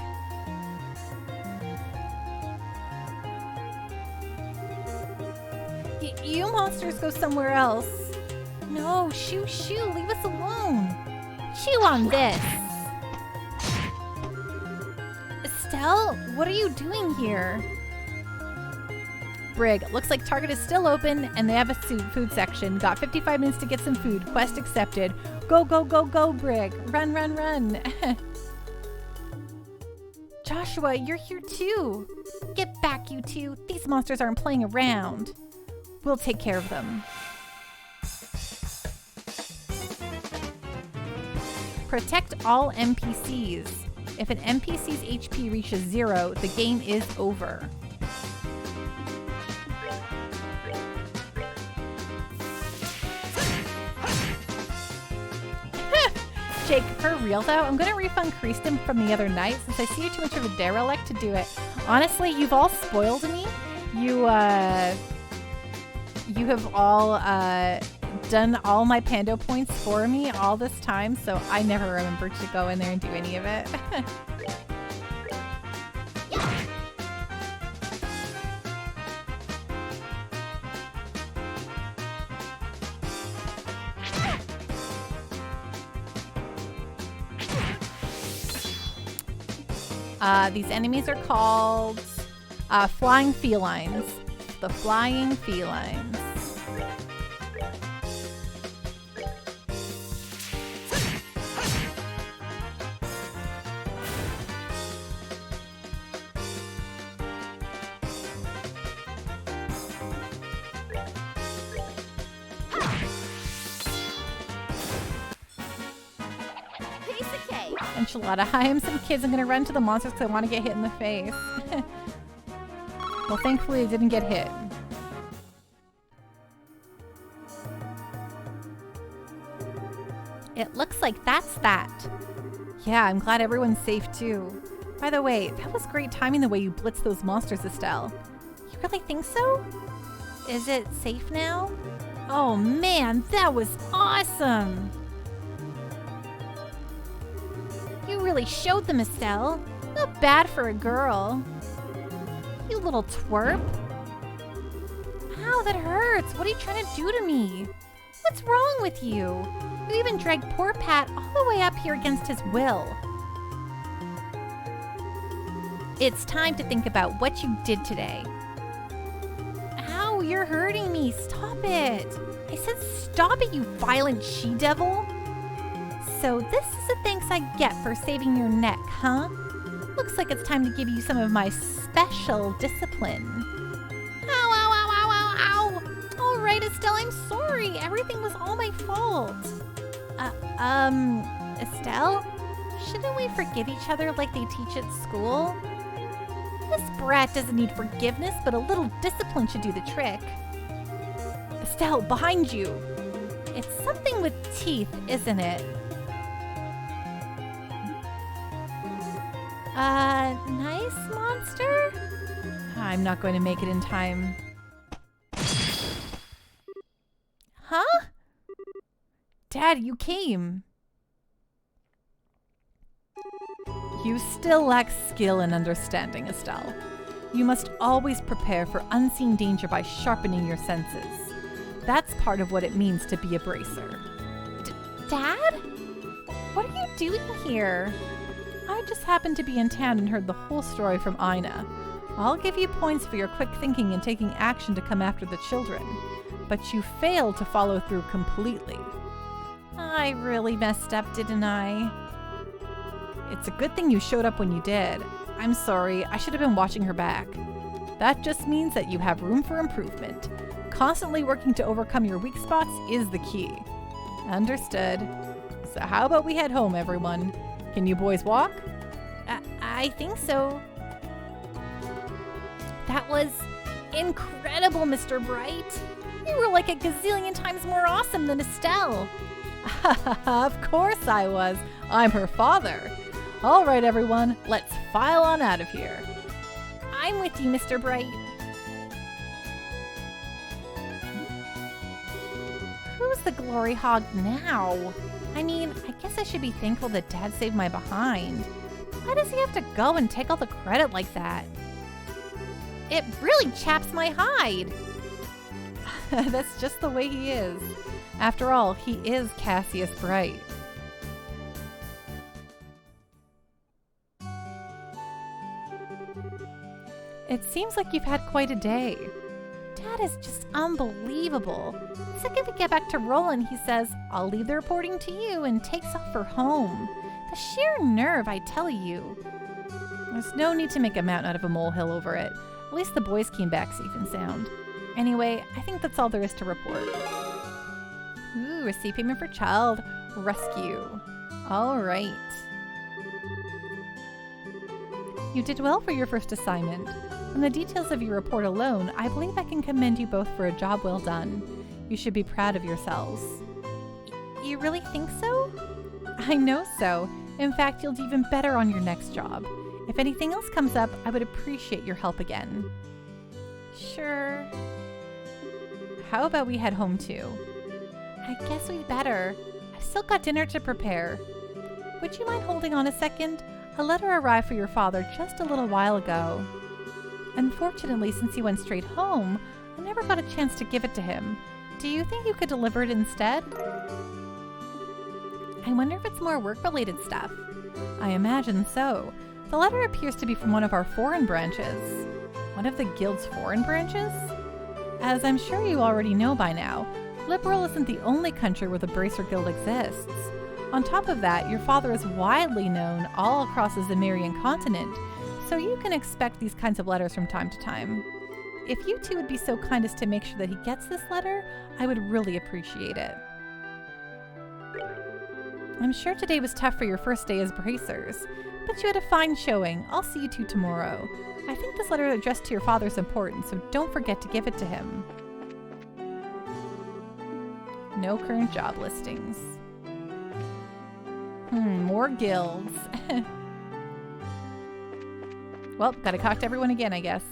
You monsters go somewhere else. No, shoo, leave us alone. Chew on this. Estelle, what are you doing here? Brig, looks like Target is still open and they have a food section. Got 55 minutes to get some food. Quest accepted. Go, go, go, go, Brig. Run, run, run. Joshua, you're here too. Get back, you two. These monsters aren't playing around. We'll take care of them. Protect all NPCs. If an NPC's HP reaches 0, the game is over. Jake, for real though, I'm gonna refund Kristen from the other night since I see you're too much of a derelict to do it. Honestly, you've all spoiled me. You have all done all my Pando points for me all this time, so I never remembered to go in there and do any of it. These enemies are called flying felines. The flying felines. Enchilada. Hi, I'm some kids. I'm gonna run to the monsters because I want to get hit in the face. Well, thankfully I didn't get hit. It looks like that's that. Yeah, I'm glad everyone's safe too. By the way, that was great timing the way you blitzed those monsters, Estelle. You really think so? Is it safe now? Oh man, that was awesome! You really showed them, Estelle. Not bad for a girl. You little twerp. Ow, that hurts. What are you trying to do to me? What's wrong with you? You even dragged poor Pat all the way up here against his will. It's time to think about what you did today. Ow, you're hurting me. Stop it. I said stop it, you violent she-devil. So this is the thanks I get for saving your neck, huh? looks like it's time to give you some of my special discipline. Ow, ow, ow, ow, ow, ow. All right, Estelle, I'm sorry. Everything was all my fault. Estelle? Shouldn't we forgive each other like they teach at school? This brat doesn't need forgiveness, but a little discipline should do the trick. Estelle, behind you. It's something with teeth, isn't it? Nice monster? I'm not going to make it in time. Huh? Dad, you came. You still lack skill and understanding, Estelle. You must always prepare for unseen danger by sharpening your senses. That's part of what it means to be a bracer. Dad? What are you doing here? I just happened to be in town and heard the whole story from Ina. I'll give you points for your quick thinking and taking action to come after the children, but you failed to follow through completely. I really messed up, didn't I? It's a good thing you showed up when you did. I'm sorry, I should have been watching her back. That just means that you have room for improvement. Constantly working to overcome your weak spots is the key. Understood. So how about we head home, everyone? Can you boys walk? I think so. That was incredible, Mr. Bright. You were like a gazillion times more awesome than Estelle. Of course I was. I'm her father. All right, everyone, let's file on out of here. I'm with you, Mr. Bright. Who's the glory hog now? I mean, I guess I should be thankful that Dad saved my behind. Why does he have to go and take all the credit like that? It really chaps my hide. That's just the way he is. After all, he is Cassius Bright. It seems like you've had quite a day. Dad is just unbelievable. The second we get back to Roland, he says, I'll leave the reporting to you, and takes off for home. The sheer nerve, I tell you. There's no need to make a mountain out of a molehill over it. At least the boys came back safe and sound. Anyway, I think that's all there is to report. Ooh, receipt payment for child rescue. All right. You did well for your first assignment. From the details of your report alone, I believe I can commend you both for a job well done. You should be proud of yourselves. You really think so? I know so. In fact, you'll do even better on your next job. If anything else comes up, I would appreciate your help again. Sure. How about we head home too? I guess we better. I've still got dinner to prepare. Would you mind holding on a second? A letter arrived for your father just a little while ago. Unfortunately, since he went straight home, I never got a chance to give it to him. Do you think you could deliver it instead? I wonder if it's more work-related stuff. I imagine so. The letter appears to be from one of our foreign branches. One of the guild's foreign branches? As I'm sure you already know by now, Liberal isn't the only country where the Bracer Guild exists. On top of that, your father is widely known all across the Zemirian continent, so you can expect these kinds of letters from time to time. If you two would be so kind as to make sure that he gets this letter, I would really appreciate it. I'm sure today was tough for your first day as bracers, but you had a fine showing. I'll see you two tomorrow. I think this letter addressed to your father is important, so don't forget to give it to him. No current job listings. More guilds. Well, gotta talk to everyone again, I guess.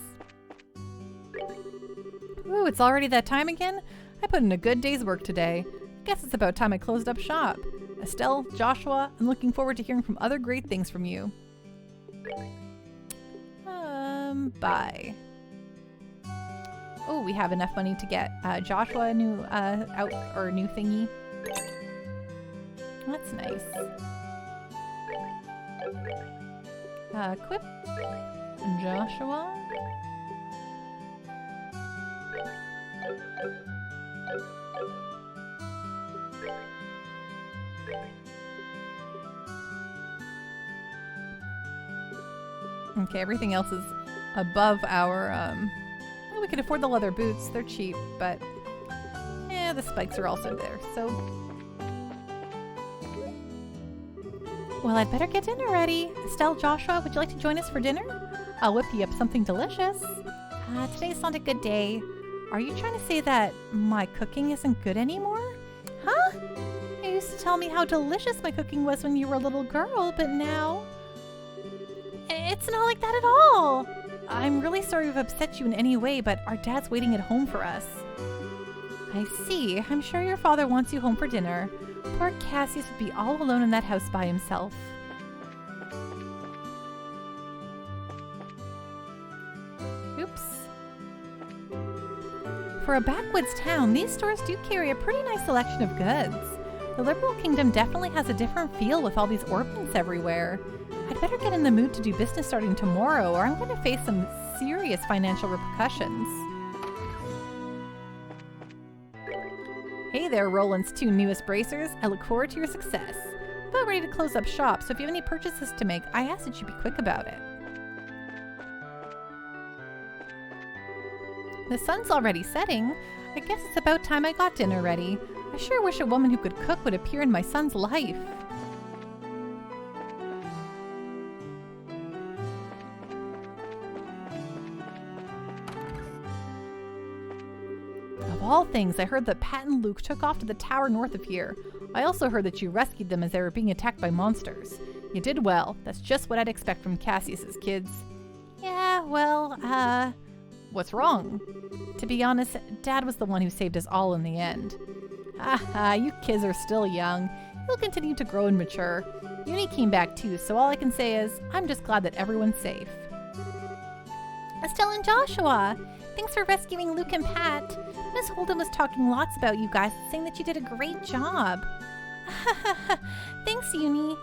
Ooh, it's already that time again? I put in a good day's work today. Guess it's about time I closed up shop. Estelle, Joshua, I'm looking forward to hearing from other great things from you. Bye. Oh, we have enough money to get Joshua a new new thingy. That's nice. Equip Joshua. Okay, everything else is above our, well, we can afford the leather boots. They're cheap, but yeah, the spikes are also there, so. Well, I'd better get dinner ready. Estelle, Joshua, would you like to join us for dinner? I'll whip you up something delicious. Today's not a good day. Are you trying to say that my cooking isn't good anymore? Huh? You used to tell me how delicious my cooking was when you were a little girl, but now... It's not like that at all. I'm really sorry we've upset you in any way, but our dad's waiting at home for us. I see. I'm sure your father wants you home for dinner. Poor Cassius would be all alone in that house by himself. Oops. For a backwoods town, these stores do carry a pretty nice selection of goods. The Liberal Kingdom definitely has a different feel with all these ornaments everywhere. I'd better get in the mood to do business starting tomorrow, or I'm going to face some serious financial repercussions. Hey there, Roland's two newest bracers. I look forward to your success. I'm about ready to close up shop, so if you have any purchases to make, I ask that you be quick about it. The sun's already setting. I guess it's about time I got dinner ready. I sure wish a woman who could cook would appear in my son's life. Of all things, I heard that Pat and Luke took off to the tower north of here. I also heard that you rescued them as they were being attacked by monsters. You did well. That's just what I'd expect from Cassius's kids. Yeah, well, what's wrong? To be honest, Dad was the one who saved us all in the end. Haha, you kids are still young. You'll continue to grow and mature. Uni came back too, so all I can say is, I'm just glad that everyone's safe. Estelle and Joshua! Thanks for rescuing Luke and Pat. Miss Holden was talking lots about you guys, saying that you did a great job. Thanks, Uni.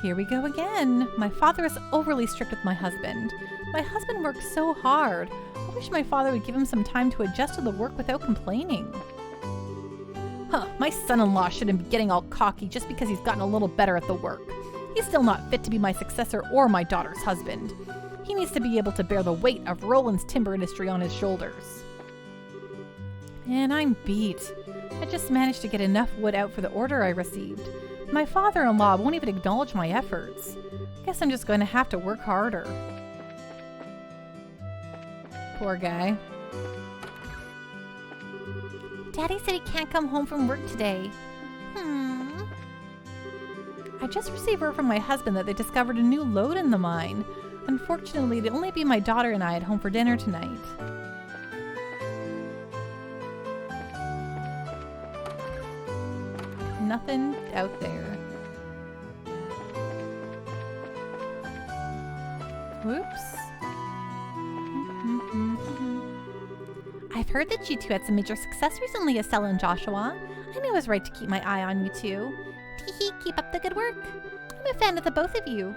Here we go again. My father is overly strict with my husband. My husband works so hard. I wish my father would give him some time to adjust to the work without complaining. Huh, my son-in-law shouldn't be getting all cocky just because he's gotten a little better at the work. He's still not fit to be my successor or my daughter's husband. He needs to be able to bear the weight of Roland's timber industry on his shoulders. And I'm beat. I just managed to get enough wood out for the order I received. My father-in-law won't even acknowledge my efforts. Guess I'm just going to have to work harder. Poor guy. Daddy said he can't come home from work today. I just received word from my husband that they discovered a new lode in the mine. Unfortunately, it'd only be my daughter and I at home for dinner tonight. Nothing out there. Whoops. I've heard that you two had some major success recently, Estelle and Joshua. I knew it was right to keep my eye on you two. Tee-hee, keep up the good work. I'm a fan of the both of you.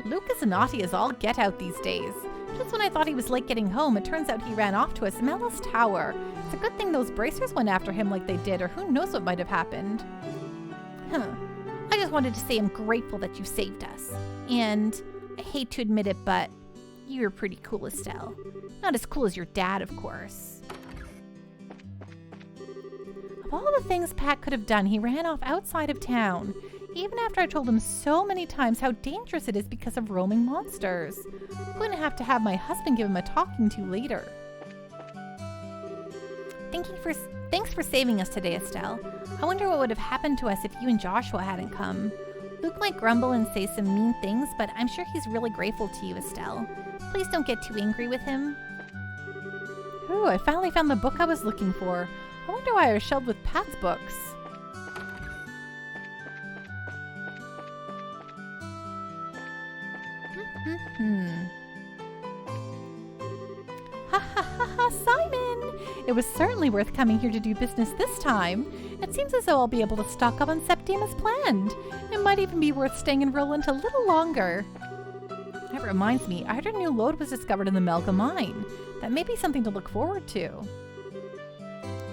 Luke is naughty as all get out these days. Just when I thought he was late getting home, it turns out he ran off to a smellless tower. It's a good thing those bracers went after him like they did, or who knows what might have happened. I just wanted to say I'm grateful that you saved us. And I hate to admit it, but you're pretty cool, Estelle. Not as cool as your dad, of course. Of all the things Pat could have done, he ran off outside of town. Even after I told him so many times how dangerous it is because of roaming monsters. I'm going to have my husband give him a talking to later. Thanks for saving us today, Estelle. I wonder what would have happened to us if you and Joshua hadn't come. Luke might grumble and say some mean things, but I'm sure he's really grateful to you, Estelle. Please don't get too angry with him. Ooh, I finally found the book I was looking for. I wonder why I was shelved with Pat's books. Ha ha ha ha, Simon! It was certainly worth coming here to do business this time. It seems as though I'll be able to stock up on Septim as planned. It might even be worth staying in Roland a little longer. That reminds me, I heard a new lode was discovered in the Melga mine. That may be something to look forward to.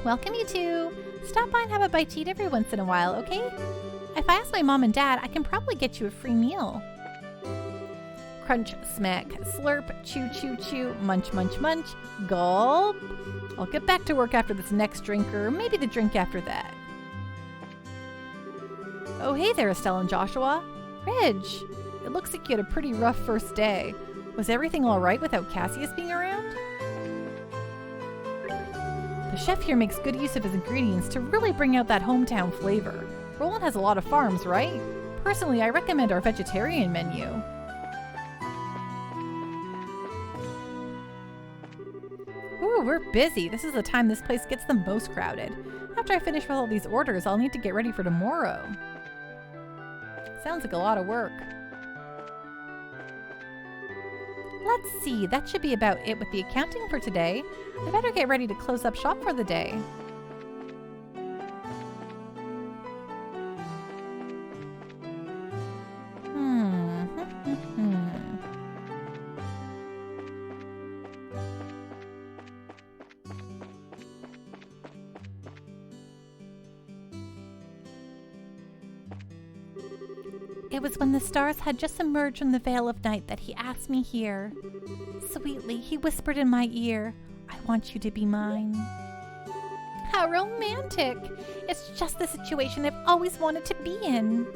Welcome, you two. Stop by and have a bite to eat every once in a while, okay? If I ask my mom and dad, I can probably get you a free meal. Crunch, smack, slurp, chew, chew, chew, munch, munch, munch, gulp. I'll get back to work after this next drink, or maybe the drink after that. Oh, hey there, Estelle and Joshua. Ridge, it looks like you had a pretty rough first day. Was everything all right without Cassius being around? The chef here makes good use of his ingredients to really bring out that hometown flavor. Roland has a lot of farms, right? Personally, I recommend our vegetarian menu. Ooh, we're busy. This is the time this place gets the most crowded. After I finish with all these orders, I'll need to get ready for tomorrow. Sounds like a lot of work. Let's see, that should be about it with the accounting for today. I better get ready to close up shop for the day. It was when the stars had just emerged from the veil of night that he asked me here. Sweetly, he whispered in my ear, "I want you to be mine." How romantic! It's just the situation I've always wanted to be in.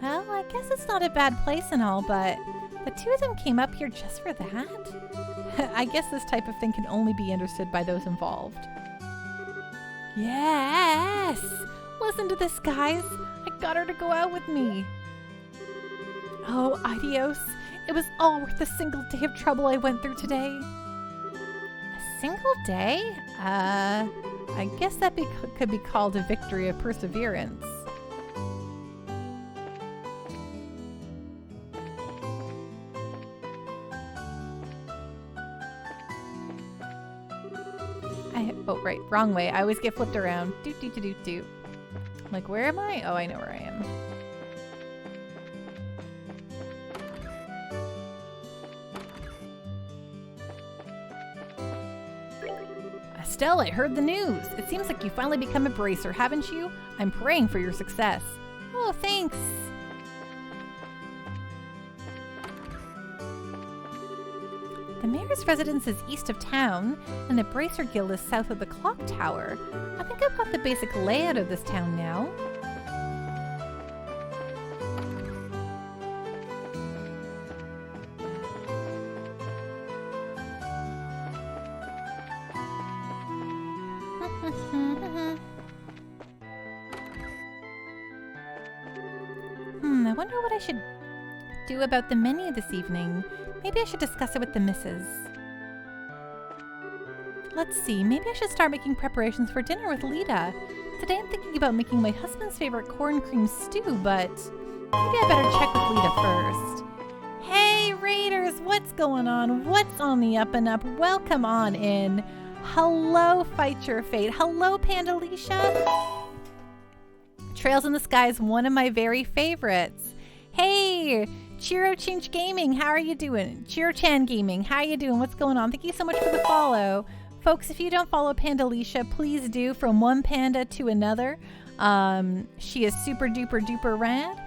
Well, I guess it's not a bad place and all, but the two of them came up here just for that? I guess this type of thing can only be understood by those involved. Yes! Listen to this, guys. I got her to go out with me. Oh, adios. It was all worth the single day of trouble I went through today. A single day? I guess that could be called a victory of perseverance. Oh, right, wrong way. I always get flipped around. Doot, doot, doot, doot, doot. Like, where am I? Oh, I know where I am. Estelle, I heard the news. It seems like you finally become a bracer, haven't you? I'm praying for your success. Oh, thanks. The mayor's residence is east of town, and the Bracer Guild is south of the clock tower. I think I've got the basic layout of this town now. I wonder what I should do about the menu this evening. Maybe I should discuss it with the missus. Let's see, maybe I should start making preparations for dinner with Lita. Today I'm thinking about making my husband's favorite corn cream stew, but maybe I better check with Lita first. Hey Raiders, what's going on? What's on the up and up? Welcome on in. Hello, Fight Your Fate. Hello, Pandalicia. Trails in the Sky is one of my very favorites. Hey, Chiro Chinch Gaming, how are you doing? Chiro-chan Gaming, how are you doing? What's going on? Thank you so much for the follow. Folks, if you don't follow Pandalicia, please do, from one panda to another. She is super duper duper rad.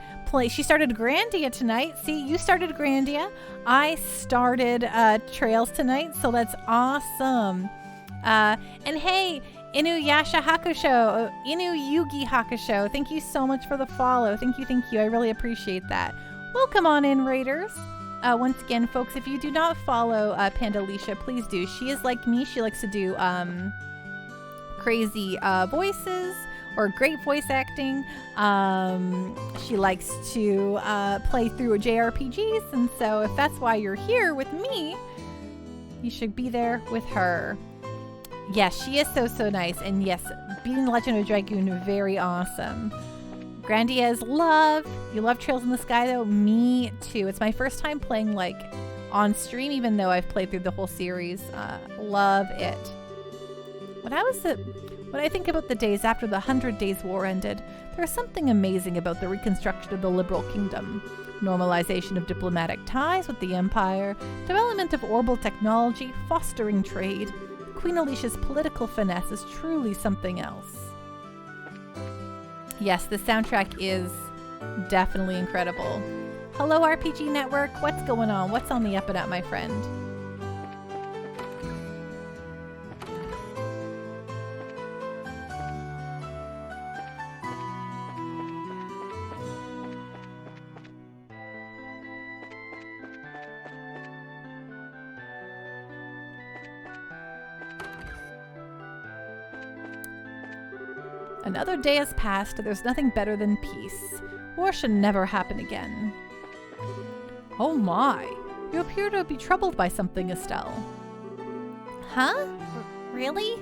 She started Grandia tonight. See, you started Grandia. I started Trails tonight, so that's awesome. And hey, Inuyasha Hakusho, Inu Yugi Hakusho, thank you so much for the follow. Thank you. I really appreciate that. Welcome on in, Raiders. Once again, folks, if you do not follow Pandalicia, please do. She is like me. She likes to do crazy voices or great voice acting. She likes to play through JRPGs, and so if that's why you're here with me, you should be there with her. Yes, she is so nice. And yes, beating the Legend of Dragoon, very awesome. Grandia's love. You love Trails in the Sky, though? Me too. It's my first time playing, like, on stream, even though I've played through the whole series. Love it. When I think about the days after the 100 Days War ended, there's something amazing about the reconstruction of the liberal kingdom. Normalization of diplomatic ties with the empire, development of orbital technology, fostering trade. Queen Alicia's political finesse is truly something else. Yes, the soundtrack is definitely incredible. Hello, RPG Network. What's going on? What's on the up and up, my friend? Another day has passed. There's nothing better than peace. War should never happen again. Oh my! You appear to be troubled by something, Estelle. Huh? Really?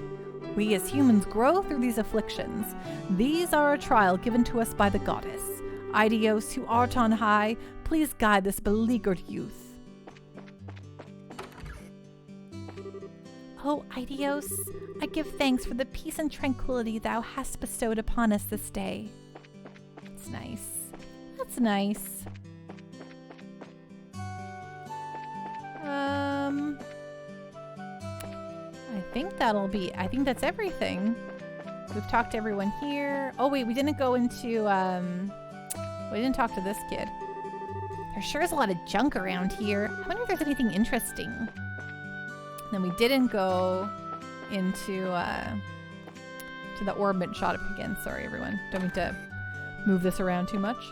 We as humans grow through these afflictions. These are a trial given to us by the goddess. Idios, who art on high, please guide this beleaguered youth. Oh, Idios, I give thanks for the peace and tranquility thou hast bestowed upon us this day. That's nice. That's nice. I think that's everything. We've talked to everyone here. Oh wait, we didn't go into, we didn't talk to this kid. There sure is a lot of junk around here. I wonder if there's anything interesting. Then we didn't go into to the orbit shot up again. Sorry, everyone. Don't mean to move this around too much.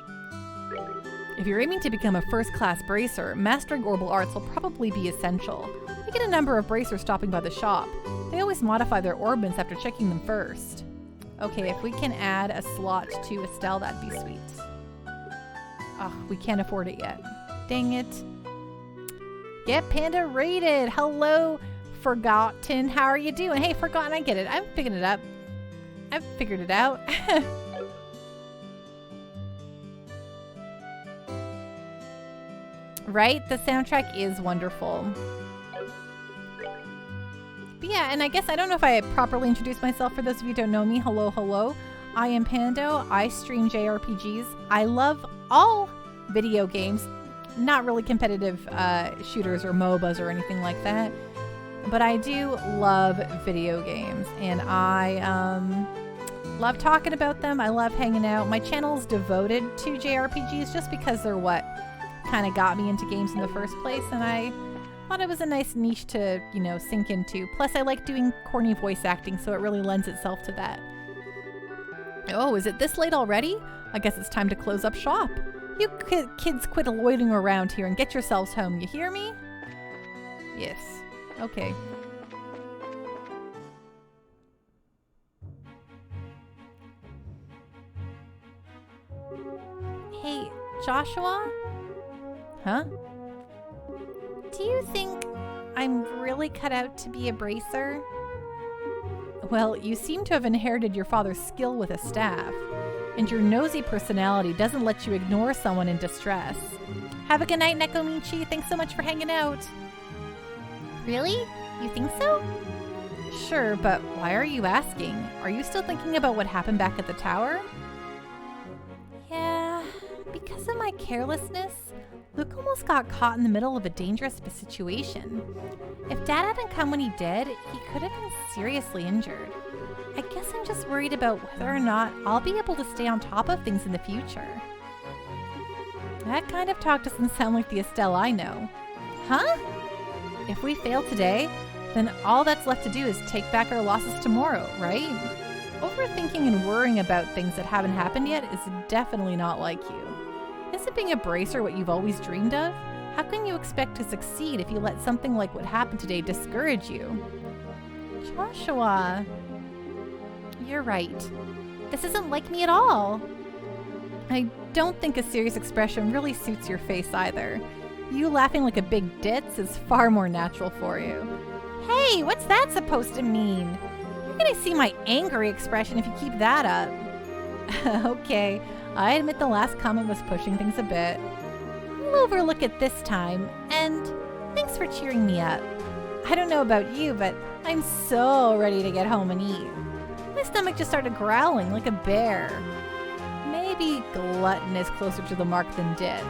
If you're aiming to become a first-class bracer, mastering orbital arts will probably be essential. We get a number of bracers stopping by the shop. They always modify their orbits after checking them first. Okay, if we can add a slot to Estelle, that'd be sweet. Ugh, we can't afford it yet. Dang it. Get Panda rated. Hello, Forgotten. How are you doing? Hey, Forgotten, I get it. I'm picking it up. I've figured it out. Right? The soundtrack is wonderful. But yeah, and I guess I don't know if I properly introduced myself for those of you who don't know me. Hello, hello. I am Pando. I stream JRPGs. I love all video games. Not really competitive shooters or MOBAs or anything like that. But I do love video games. And I love talking about them. I love hanging out. My channel's devoted to JRPGs just because they're what kind of got me into games in the first place. And I thought it was a nice niche to, you know, sink into. Plus, I like doing corny voice acting, so it really lends itself to that. Oh, is it this late already? I guess it's time to close up shop. You kids quit loitering around here and get yourselves home, you hear me? Yes. Okay. Hey, Joshua? Huh? Do you think I'm really cut out to be a bracer? Well, you seem to have inherited your father's skill with a staff, and your nosy personality doesn't let you ignore someone in distress. Have a good night, Nekomichi. Thanks so much for hanging out. Really? You think so? Sure, but why are you asking? Are you still thinking about what happened back at the tower? Yeah, because of my carelessness, Luke almost got caught in the middle of a dangerous situation. If Dad hadn't come when he did, he could have been seriously injured. I guess I'm just worried about whether or not I'll be able to stay on top of things in the future. That kind of talk doesn't sound like the Estelle I know. Huh? If we fail today, then all that's left to do is take back our losses tomorrow, right? Overthinking and worrying about things that haven't happened yet is definitely not like you. Isn't being a bracer what you've always dreamed of? How can you expect to succeed if you let something like what happened today discourage you? Joshua, you're right. This isn't like me at all. I don't think a serious expression really suits your face either. You laughing like a big ditz is far more natural for you. Hey, what's that supposed to mean? You're gonna see my angry expression if you keep that up. Okay, I admit the last comment was pushing things a bit. I'll overlook it this time, and thanks for cheering me up. I don't know about you, but I'm so ready to get home and eat. My stomach just started growling like a bear. Maybe glutton is closer to the mark than ditz.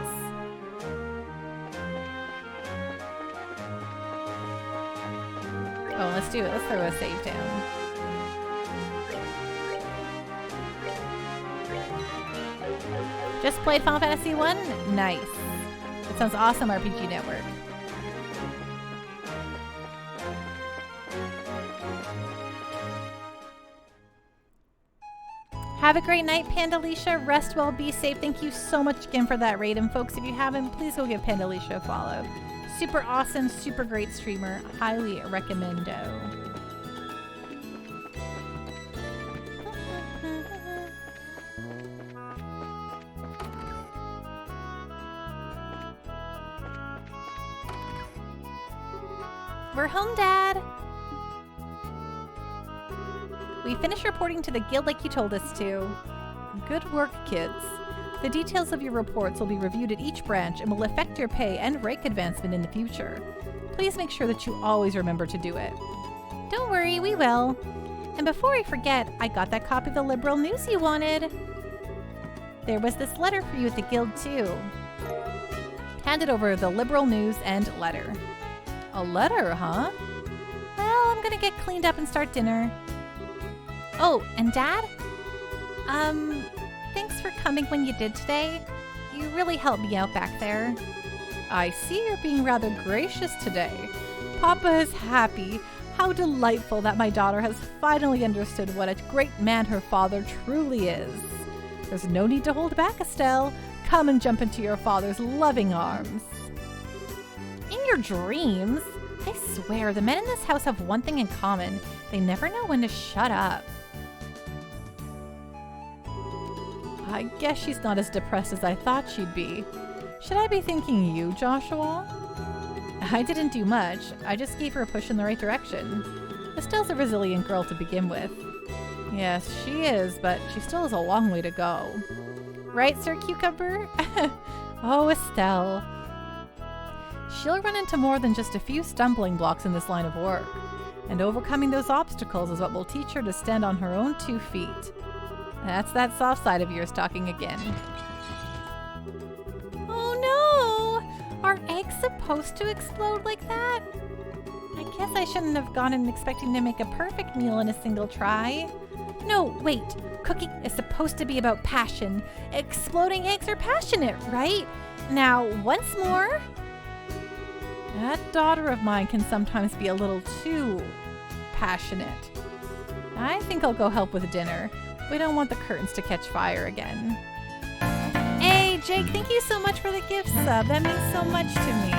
Oh, let's do it. Let's throw a save down. Just played Final Fantasy 1? Nice. It sounds awesome, RPG Network. Have a great night, Pandalicia. Rest well, be safe. Thank you so much again for that raid. And folks, if you haven't, please go give Pandalicia a follow. Super awesome, super great streamer. Highly recommendo. We're home, Dad. We finished reporting to the guild like you told us to. Good work, kids. The details of your reports will be reviewed at each branch and will affect your pay and rank advancement in the future. Please make sure that you always remember to do it. Don't worry, we will. And before I forget, I got that copy of the liberal news you wanted. There was this letter for you at the guild, too. Handed over the liberal news and letter. A letter, huh? Well, I'm gonna get cleaned up and start dinner. Oh, and Dad? Thanks for coming when you did today. You really helped me out back there. I see you're being rather gracious today. Papa is happy. How delightful that my daughter has finally understood what a great man her father truly is. There's no need to hold back, Estelle. Come and jump into your father's loving arms. In your dreams? I swear, the men in this house have one thing in common. They never know when to shut up. I guess she's not as depressed as I thought she'd be. Should I be thanking you, Joshua? I didn't do much. I just gave her a push in the right direction. Estelle's a resilient girl to begin with. Yes, she is, but she still has a long way to go. Right, Sir Cucumber? Oh, Estelle. She'll run into more than just a few stumbling blocks in this line of work. And overcoming those obstacles is what will teach her to stand on her own 2 feet. That's that soft side of yours talking again. Oh no! Are eggs supposed to explode like that? I guess I shouldn't have gone in expecting to make a perfect meal in a single try. No, wait. Cooking is supposed to be about passion. Exploding eggs are passionate, right? Now, once more. That daughter of mine can sometimes be a little too passionate. I think I'll go help with dinner. We don't want the curtains to catch fire again. Hey, Jake, thank you so much for the gift sub. That means so much to me.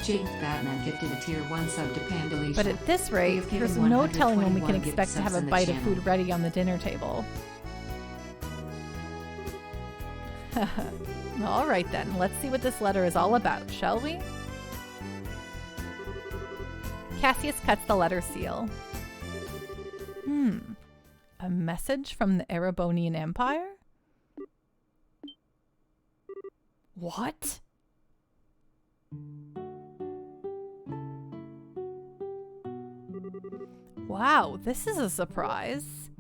Jake Batman gifted a tier 1 sub to Pandalicia. But at this rate, there's no telling when we can expect to have a bite of food ready on the dinner table. All right then, let's see what this letter is all about, shall we? Cassius cuts the letter seal. A message from the Erebonian Empire? What? Wow, this is a surprise.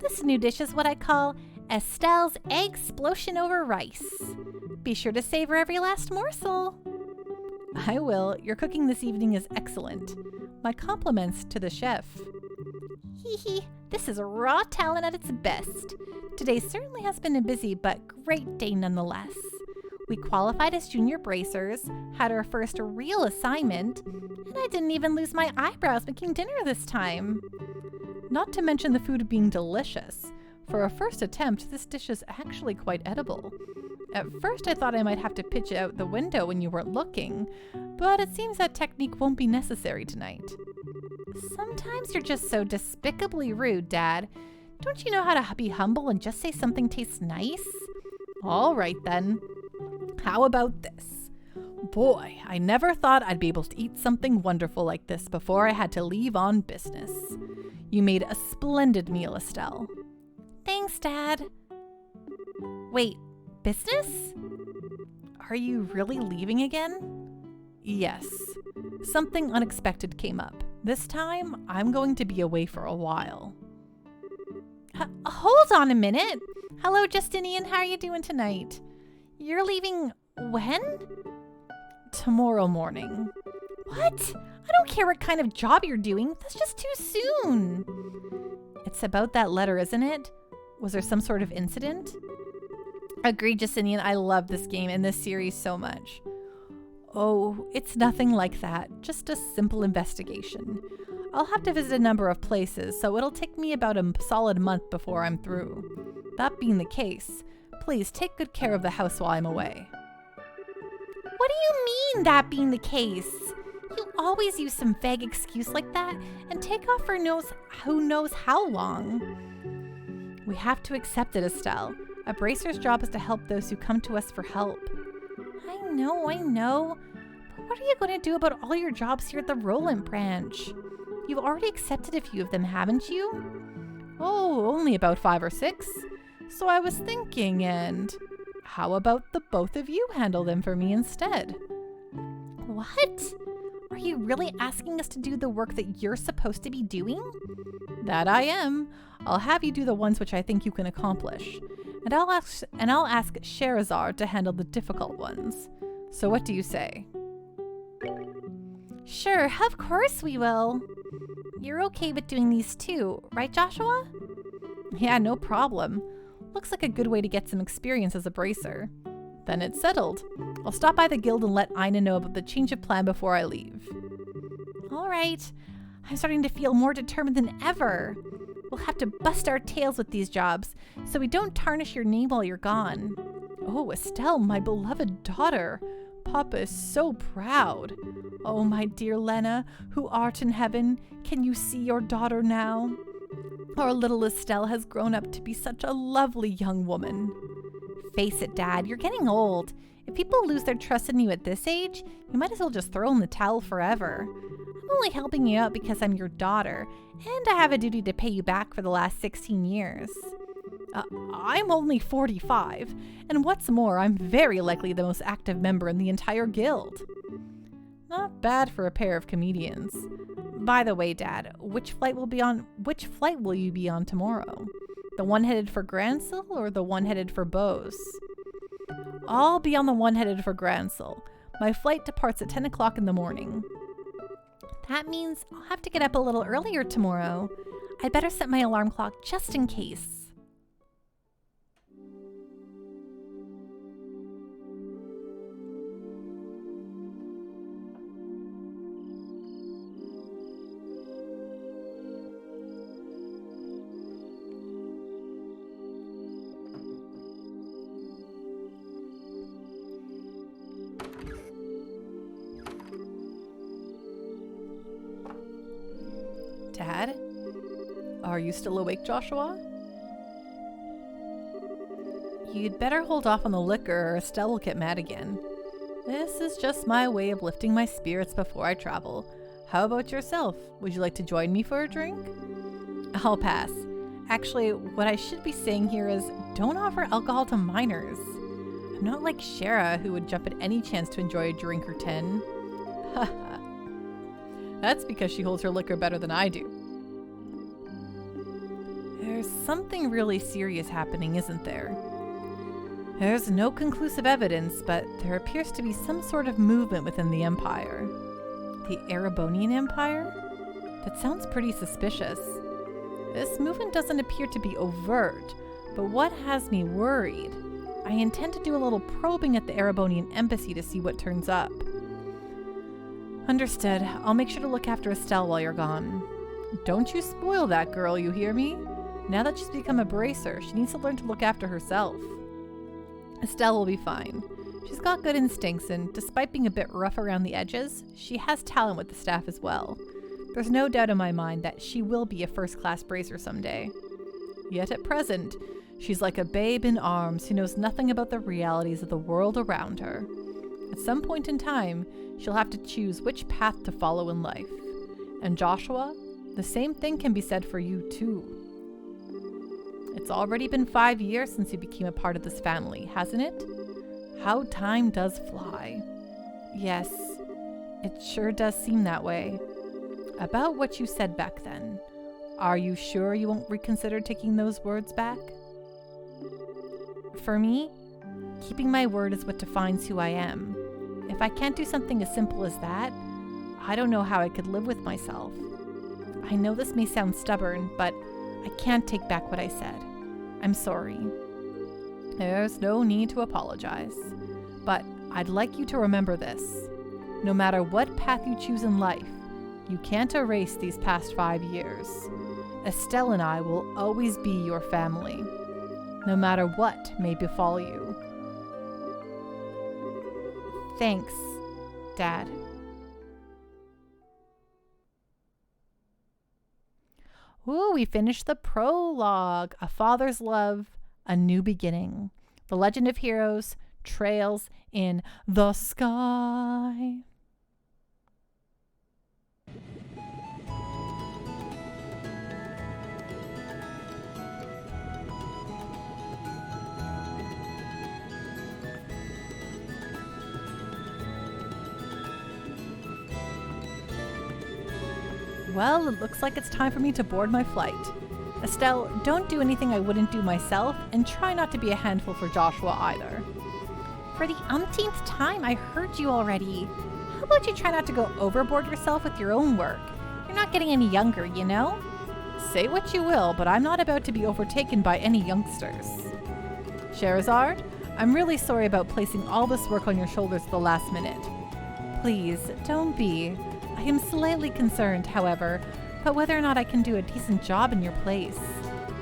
This new dish is what I call Estelle's Egg Explosion over rice. Be sure to savor every last morsel. I will. Your cooking this evening is excellent. My compliments to the chef. Hee hee, this is raw talent at its best. Today certainly has been a busy but great day nonetheless. We qualified as junior bracers, had our first real assignment, and I didn't even lose my eyebrows making dinner this time. Not to mention the food being delicious. For a first attempt, this dish is actually quite edible. At first I thought I might have to pitch it out the window when you weren't looking, but it seems that technique won't be necessary tonight. Sometimes you're just so despicably rude, Dad. Don't you know how to be humble and just say something tastes nice? All right then. How about this? Boy, I never thought I'd be able to eat something wonderful like this before I had to leave on business. You made a splendid meal, Estelle. Thanks, Dad. Wait, business? Are you really leaving again? Yes. Something unexpected came up. This time, I'm going to be away for a while. Hold on a minute. Hello, Justinian. How are you doing tonight? You're leaving when? Tomorrow morning. What? I don't care what kind of job you're doing. That's just too soon. It's about that letter, isn't it? Was there some sort of incident? Agreed, Justinian. I love this game and this series so much. Oh, it's nothing like that. Just a simple investigation. I'll have to visit a number of places, so it'll take me about a solid month before I'm through. That being the case, please take good care of the house while I'm away. What do you mean, that being the case? You always use some vague excuse like that and take off for who knows how long. We have to accept it, Estelle. A bracer's job is to help those who come to us for help. I know. But what are you going to do about all your jobs here at the Roland branch? You've already accepted a few of them, haven't you? Oh, only about 5 or 6. So I was thinking, and how about the both of you handle them for me instead? What? Are you really asking us to do the work that you're supposed to be doing? That I am. I'll have you do the ones which I think you can accomplish. And I'll ask Sherazard to handle the difficult ones. So what do you say? Sure, of course we will. You're okay with doing these too, right, Joshua? Yeah, no problem. Looks like a good way to get some experience as a bracer. Then it's settled. I'll stop by the guild and let Ina know about the change of plan before I leave. All right. I'm starting to feel more determined than ever. We'll have to bust our tails with these jobs so we don't tarnish your name while you're gone. Oh, Estelle, my beloved daughter. Papa is so proud. Oh, my dear Lena, who art in heaven, can you see your daughter now? Our little Estelle has grown up to be such a lovely young woman. Face it, Dad, you're getting old. If people lose their trust in you at this age, you might as well just throw in the towel forever. I'm only helping you out because I'm your daughter, and I have a duty to pay you back for the last 16 years. I'm only 45, and what's more, I'm very likely the most active member in the entire guild. Not bad for a pair of comedians. By the way, Dad, which flight will you be on tomorrow? The one headed for Gransel or the one headed for Bose? I'll be on the one headed for Gransel. My flight departs at 10 o'clock in the morning. That means I'll have to get up a little earlier tomorrow. I'd better set my alarm clock just in case. Dad? Are you still awake, Joshua? You'd better hold off on the liquor or Estelle will get mad again. This is just my way of lifting my spirits before I travel. How about yourself? Would you like to join me for a drink? I'll pass. Actually, what I should be saying here is don't offer alcohol to minors. I'm not like Shara, who would jump at any chance to enjoy a drink or 10. Haha. That's because she holds her liquor better than I do. There's something really serious happening, isn't there? There's no conclusive evidence, but there appears to be some sort of movement within the Empire. The Erebonian Empire? That sounds pretty suspicious. This movement doesn't appear to be overt, but what has me worried? I intend to do a little probing at the Erebonian Embassy to see what turns up. Understood. I'll make sure to look after Estelle while you're gone. Don't you spoil that girl, you hear me? Now that she's become a bracer, she needs to learn to look after herself. Estelle will be fine. She's got good instincts, and despite being a bit rough around the edges, she has talent with the staff as well. There's no doubt in my mind that she will be a first-class bracer someday. Yet at present, she's like a babe in arms who knows nothing about the realities of the world around her. At some point in time, she'll have to choose which path to follow in life. And Joshua, the same thing can be said for you too. It's already been 5 years since you became a part of this family, hasn't it? How time does fly. Yes, it sure does seem that way. About what you said back then. Are you sure you won't reconsider taking those words back? For me, keeping my word is what defines who I am. If I can't do something as simple as that, I don't know how I could live with myself. I know this may sound stubborn, but I can't take back what I said. I'm sorry. There's no need to apologize. But I'd like you to remember this. No matter what path you choose in life, you can't erase these past 5 years. Estelle and I will always be your family, no matter what may befall you. Thanks, Dad. Ooh, we finished the prologue. A Father's Love, A New Beginning. The Legend of Heroes, Trails in the Sky. Well, it looks like it's time for me to board my flight. Estelle, don't do anything I wouldn't do myself, and try not to be a handful for Joshua either. For the umpteenth time, I heard you already. How about you try not to go overboard yourself with your own work? You're not getting any younger, you know? Say what you will, but I'm not about to be overtaken by any youngsters. Scheherazade, I'm really sorry about placing all this work on your shoulders at the last minute. Please, don't be. I am slightly concerned, however, about whether or not I can do a decent job in your place.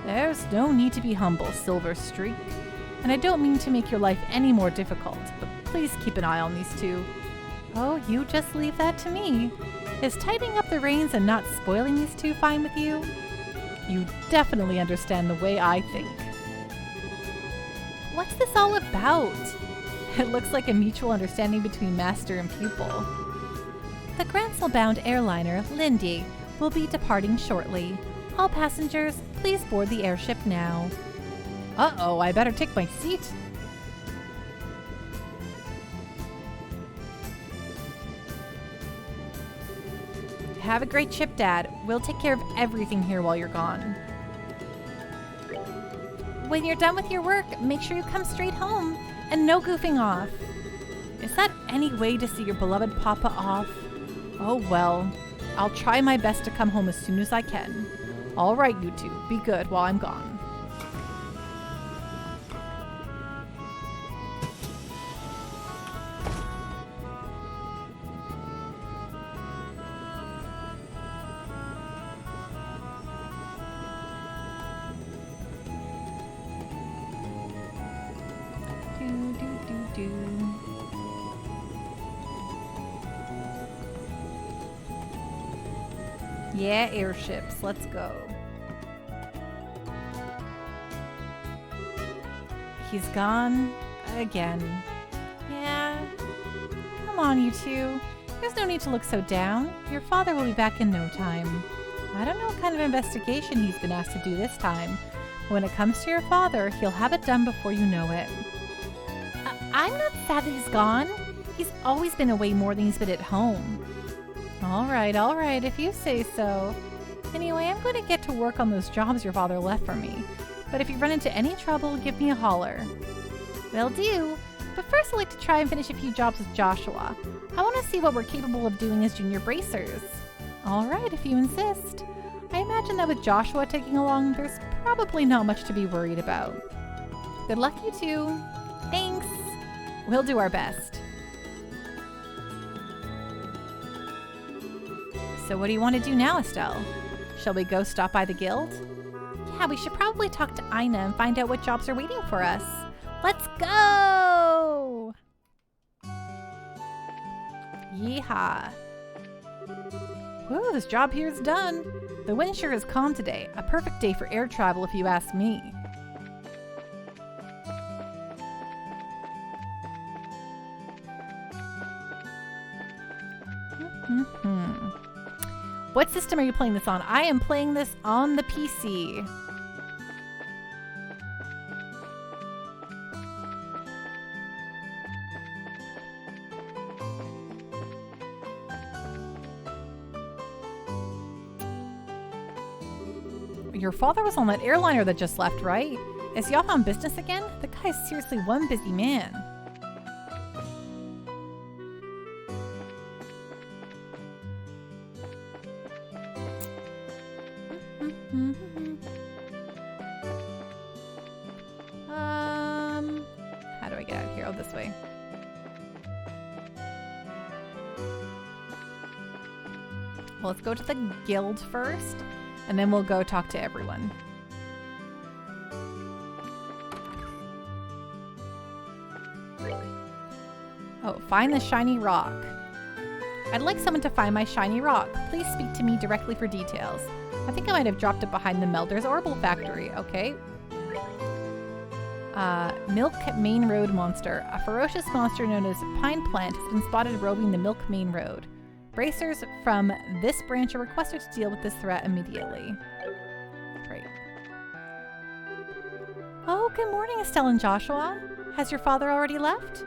There's no need to be humble, Silver Streak. And I don't mean to make your life any more difficult, but please keep an eye on these two. Oh, you just leave that to me. Is tightening up the reins and not spoiling these two fine with you? You definitely understand the way I think. What's this all about? It looks like a mutual understanding between master and pupil. The Gransel-bound airliner, Lindy, will be departing shortly. All passengers, please board the airship now. Uh-oh, I better take my seat. Have a great trip, Dad. We'll take care of everything here while you're gone. When you're done with your work, make sure you come straight home, and no goofing off. Is that any way to see your beloved Papa off? Oh well, I'll try my best to come home as soon as I can. All right, you two, be good while I'm gone. Yeah, airships. Let's go. He's gone again. Yeah. Come on, you two. There's no need to look so down. Your father will be back in no time. I don't know what kind of investigation he's been asked to do this time. When it comes to your father, he'll have it done before you know it. I'm not sad that he's gone. He's always been away more than he's been at home. All right, if you say so. Anyway, I'm going to get to work on those jobs your father left for me. But if you run into any trouble, give me a holler. Will do. But first I'd like to try and finish a few jobs with Joshua. I want to see what we're capable of doing as junior bracers. All right, if you insist. I imagine that with Joshua taking along, there's probably not much to be worried about. Good luck, you two. Thanks. We'll do our best. So what do you want to do now, Estelle? Shall we go stop by the guild? Yeah, we should probably talk to Ina and find out what jobs are waiting for us. Let's go! Yeehaw. Whew, this job here is done. The wind sure is calm today. A perfect day for air travel if you ask me. What system are you playing this on? I am playing this on the PC. Your father was on that airliner that just left, right? Is he off on business again? The guy's seriously one busy man. How do I get out of here? Oh, this way. Well, let's go to the guild first, and then we'll go talk to everyone. Oh, find the shiny rock. I'd like someone to find my shiny rock. Please speak to me directly for details. I think I might have dropped it behind the Melder's Orbital Factory. Okay. Milk Main Road Monster. A ferocious monster known as Pine Plant has been spotted roaming the Milk Main Road. Bracers from this branch are requested to deal with this threat immediately. Great. Oh, good morning, Estelle and Joshua. Has your father already left?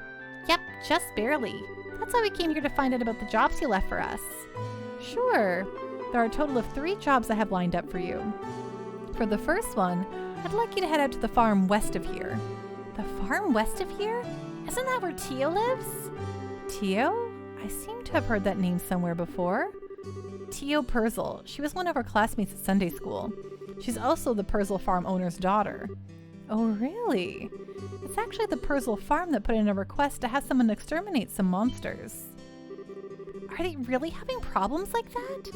Yep, just barely. That's why we came here to find out about the jobs you left for us. Sure. There are a total of 3 jobs I have lined up for you. For the first one, I'd like you to head out to the farm west of here. The farm west of here? Isn't that where Tio lives? Tio? I seem to have heard that name somewhere before. Tio Purzel. She was one of our classmates at Sunday school. She's also the Purzel farm owner's daughter. Oh, really? It's actually the Purzel farm that put in a request to have someone exterminate some monsters. Are they really having problems like that?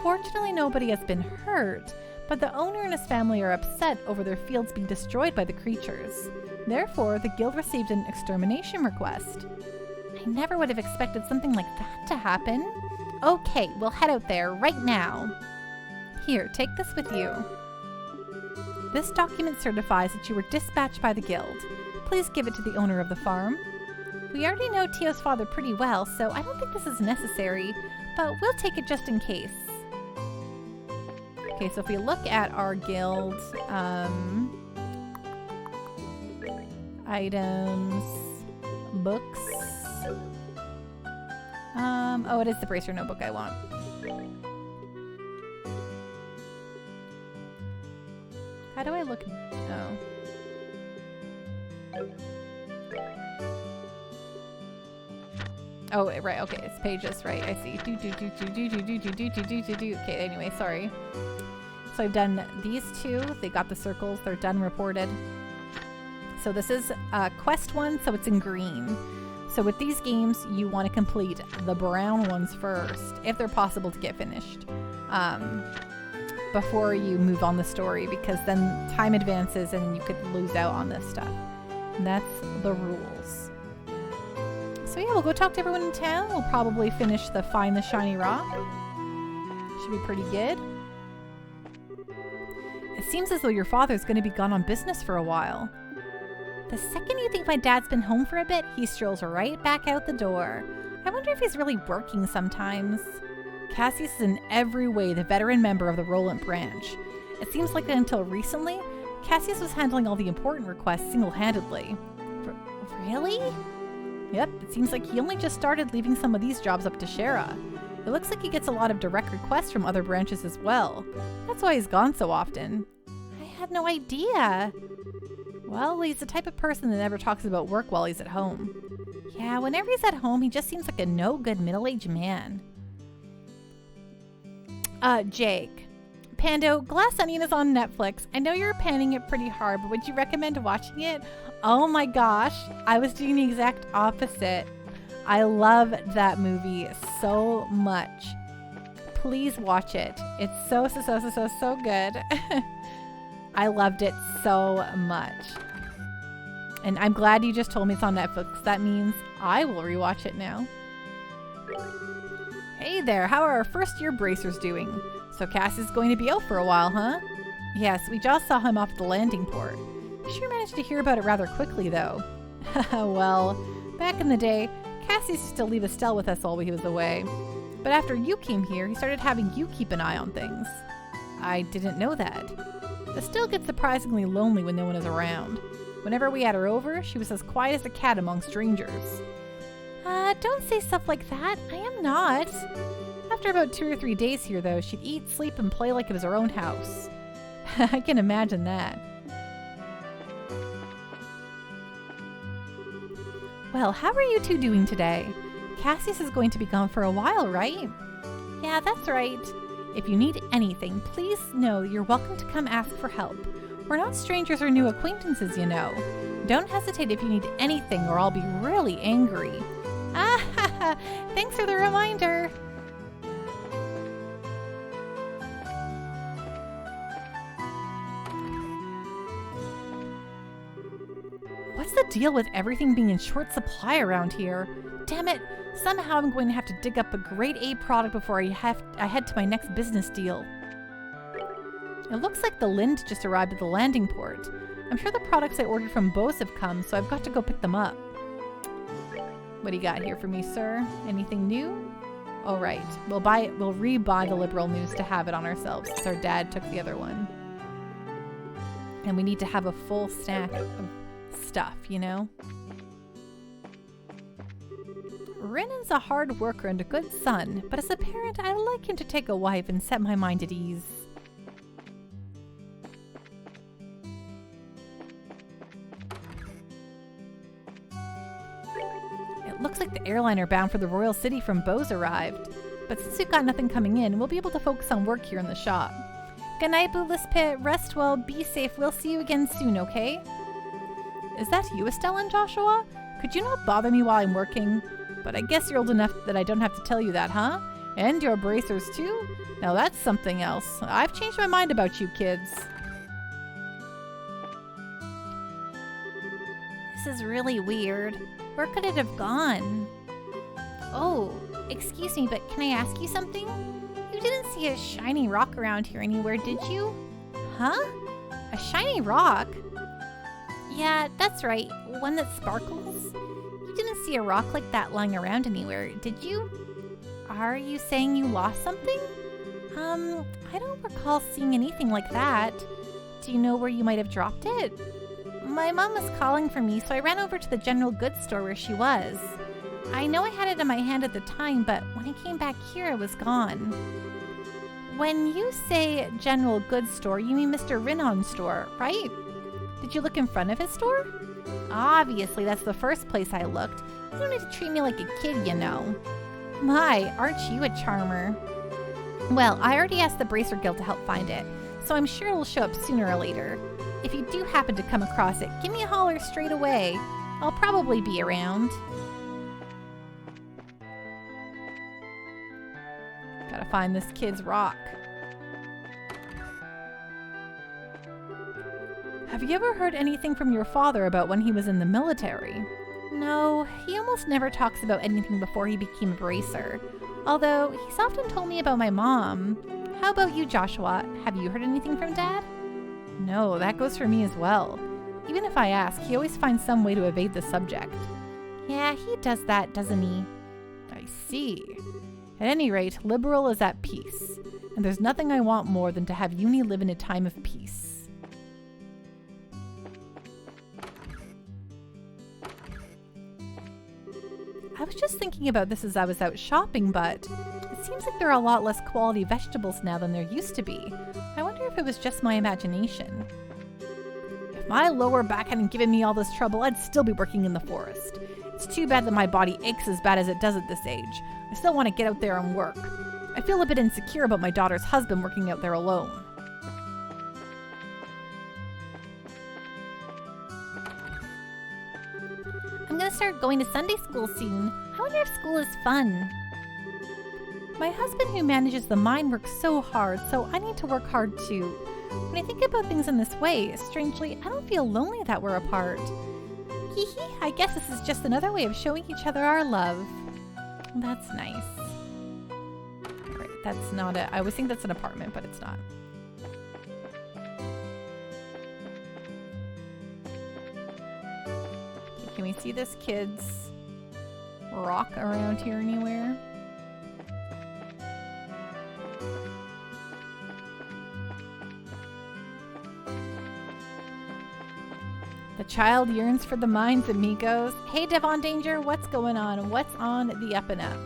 Fortunately, nobody has been hurt, but the owner and his family are upset over their fields being destroyed by the creatures. Therefore, the guild received an extermination request. I never would have expected something like that to happen. Okay, we'll head out there right now. Here, take this with you. This document certifies that you were dispatched by the guild. Please give it to the owner of the farm. We already know Tio's father pretty well, so I don't think this is necessary, but we'll take it just in case. Okay, so if we look at our guild items, books. Oh, it is the Bracer notebook I want. How do I look? Oh. Oh, right. Okay, it's pages. Right. I see. Okay. Anyway, sorry. So I've done these 2. They got the circles. They're done. Reported. So this is quest 1. So it's in green. So with these games, you want to complete the brown ones first, if they're possible to get finished, before you move on the story, because then time advances and you could lose out on this stuff. And that's the rules. So yeah, we'll go talk to everyone in town. We'll probably finish the Find the Shiny Rock. Should be pretty good. It seems as though your father's going to be gone on business for a while. The second you think my dad's been home for a bit, he strolls right back out the door. I wonder if he's really working sometimes. Cassius is in every way the veteran member of the Roland branch. It seems like that until recently, Cassius was handling all the important requests single-handedly. Really? Yep, it seems like he only just started leaving some of these jobs up to Shara. It looks like he gets a lot of direct requests from other branches as well. That's why he's gone so often. I had no idea. Well, he's the type of person that never talks about work while he's at home. Yeah, whenever he's at home, he just seems like a no-good middle-aged man. Jake. Pando, Glass Onion is on Netflix. I know you're panning it pretty hard, but would you recommend watching it? Oh my gosh, I was doing the exact opposite. I love that movie so much. Please watch it. It's so good. I loved it so much. And I'm glad you just told me it's on Netflix. That means I will rewatch it now. Hey there, how are our first year bracers doing? So Cass is going to be out for a while, huh? Yes, we just saw him off the landing port. We sure managed to hear about it rather quickly, though. Well, back in the day, Cassius used to leave Estelle with us while he was away. But after you came here, he started having you keep an eye on things. I didn't know that. Estelle gets surprisingly lonely when no one is around. Whenever we had her over, she was as quiet as a cat among strangers. Don't say stuff like that. I am not. After about 2 or 3 days here, though, she'd eat, sleep, and play like it was her own house. I can imagine that. Well, how are you two doing today? Cassius is going to be gone for a while, right? Yeah, that's right. If you need anything, please know you're welcome to come ask for help. We're not strangers or new acquaintances, you know. Don't hesitate if you need anything or I'll be really angry. Ah, ha, ha. Thanks for the reminder. What's the deal with everything being in short supply around here? Damn it, somehow I'm going to have to dig up a grade A product before I head to my next business deal. It looks like the Lind just arrived at the landing port. I'm sure the products I ordered from Bose have come, so I've got to go pick them up. What do you got here for me, sir? Anything new? Oh, right. We'll re-buy the liberal news to have it on ourselves, since our dad took the other one. And we need to have a full stack of stuff, you know? Rinnan's a hard worker and a good son, but as a parent, I'd like him to take a wife and set my mind at ease. It looks like the airliner bound for the Royal City from Bose arrived, but since we've got nothing coming in, we'll be able to focus on work here in the shop. Good night, Bootless Pit. Rest well, be safe. We'll see you again soon, okay? Is that you, Estelle and Joshua? Could you not bother me while I'm working? But I guess you're old enough that I don't have to tell you that, huh? And your bracers too? Now that's something else. I've changed my mind about you kids. This is really weird. Where could it have gone? Oh, excuse me, but can I ask you something? You didn't see a shiny rock around here anywhere, did you? Huh? A shiny rock? Yeah, that's right. One that sparkles. You didn't see a rock like that lying around anywhere, did you? Are you saying you lost something? I don't recall seeing anything like that. Do you know where you might have dropped it? My mom was calling for me, so I ran over to the general goods store where she was. I know I had it in my hand at the time, but when I came back here, it was gone. When you say general goods store, you mean Mr. Rinnon's store, right? Did you look in front of his store? Obviously, that's the first place I looked. You don't need to treat me like a kid, you know. My, aren't you a charmer? Well, I already asked the Bracer Guild to help find it, so I'm sure it'll show up sooner or later. If you do happen to come across it, give me a holler straight away. I'll probably be around. Gotta find this kid's rock. Have you ever heard anything from your father about when he was in the military? No, he almost never talks about anything before he became a bracer. Although, he's often told me about my mom. How about you, Joshua? Have you heard anything from Dad? No, that goes for me as well. Even if I ask, he always finds some way to evade the subject. Yeah, he does that, doesn't he? I see. At any rate, Liberal is at peace, and there's nothing I want more than to have Uni live in a time of peace. I was just thinking about this as I was out shopping, but it seems like there are a lot less quality vegetables now than there used to be. I wonder if it was just my imagination. If my lower back hadn't given me all this trouble, I'd still be working in the forest. It's too bad that my body aches as bad as it does at this age. I still want to get out there and work. I feel a bit insecure about my daughter's husband working out there alone. I'm gonna start going to Sunday school soon. I wonder if school is fun. My husband who manages the mine works so hard, so I need to work hard too. When I think about things in this way, strangely, I don't feel lonely that we're apart. Hee hee, I guess this is just another way of showing each other our love. That's nice. Alright, that's not I always think that's an apartment, but it's not. Okay, can we see this kid's rock around here anywhere? The child yearns for the mines, amigos. Hey, Devon Danger, what's going on? What's on the up and up?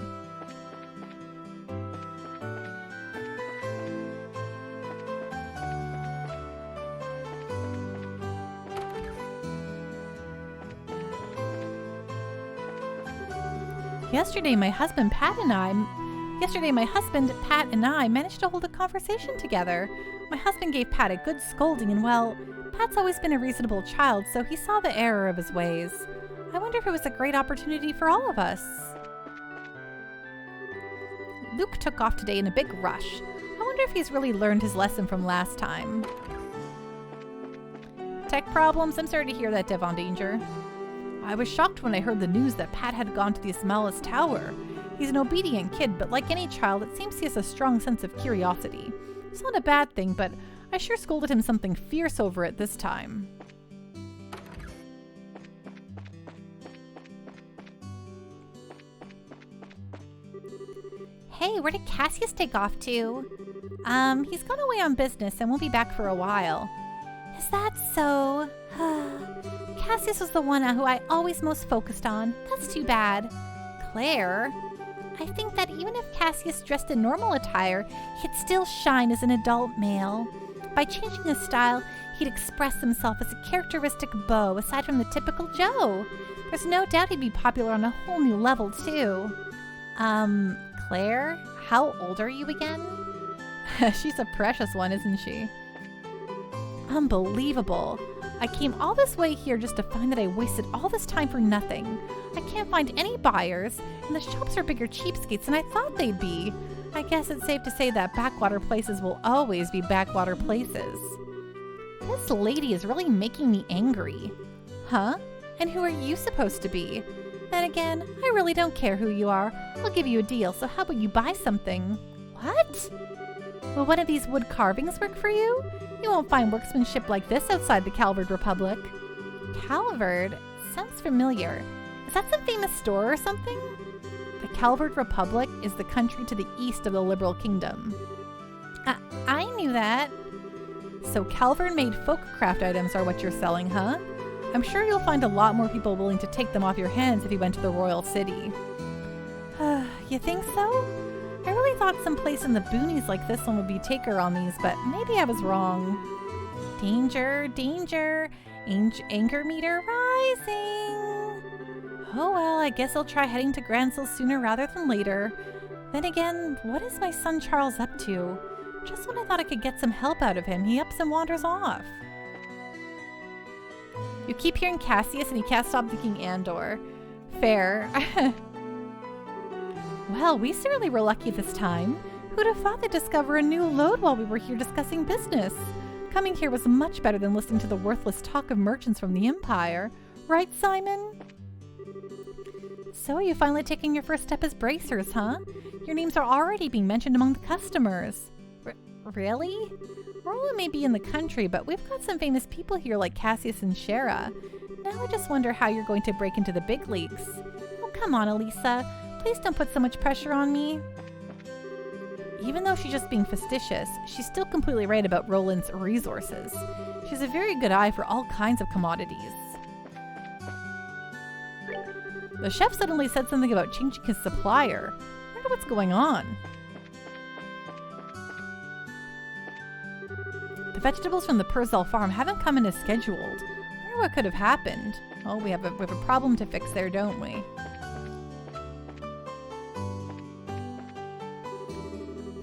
Yesterday, my husband, Pat, and I managed to hold a conversation together. My husband gave Pat a good scolding, and well, Pat's always been a reasonable child, so he saw the error of his ways. I wonder if it was a great opportunity for all of us. Luke took off today in a big rush. I wonder if he's really learned his lesson from last time. Tech problems? I'm sorry to hear that, Devon Danger. I was shocked when I heard the news that Pat had gone to the Ismailis Tower. He's an obedient kid, but like any child, it seems he has a strong sense of curiosity. It's not a bad thing, but I sure scolded him something fierce over it this time. Hey, where did Cassius take off to? He's gone away on business and won't be back for a while. Is that so? Cassius was the one who I always most focused on. That's too bad. Claire? I think that even if Cassius dressed in normal attire, he'd still shine as an adult male. By changing his style, he'd express himself as a characteristic beau aside from the typical Joe. There's no doubt he'd be popular on a whole new level, too. Claire? How old are you again? She's a precious one, isn't she? Unbelievable. I came all this way here just to find that I wasted all this time for nothing. I can't find any buyers, and the shops are bigger cheapskates than I thought they'd be. I guess it's safe to say that backwater places will always be backwater places. This lady is really making me angry. Huh? And who are you supposed to be? Then again, I really don't care who you are. I'll give you a deal, so how about you buy something? What? Will one of these wood carvings work for you? You won't find workmanship like this outside the Calvard Republic. Calvard? Sounds familiar. Is that some famous store or something? The Calvard Republic is the country to the east of the Liberal Kingdom. I knew that. So Calvard-made folk craft items are what you're selling, huh? I'm sure you'll find a lot more people willing to take them off your hands if you went to the royal city. You think so? I really thought some place in the boonies like this one would be taker on these, but maybe I was wrong. Danger, danger, anger meter rising. Oh well, I guess I'll try heading to Gransel sooner rather than later. Then again, what is my son Charles up to? Just when I thought I could get some help out of him, he ups and wanders off. You keep hearing Cassius and he can't stop thinking Andor. Fair. Well, we certainly were lucky this time. Who'd have thought they'd discover a new lode while we were here discussing business? Coming here was much better than listening to the worthless talk of merchants from the Empire. Right, Simon? So you finally taking your first step as bracers, huh? Your names are already being mentioned among the customers. Really? Rolla may be in the country, but we've got some famous people here like Cassius and Shara. Now I just wonder how you're going to break into the big leagues. Oh, come on, Elisa. Please don't put so much pressure on me. Even though she's just being facetious, she's still completely right about Roland's resources. She has a very good eye for all kinds of commodities. The chef suddenly said something about changing his supplier. I wonder what's going on. The vegetables from the Purcell farm haven't come in as scheduled. I wonder what could have happened. Oh, we have a problem to fix there, don't we?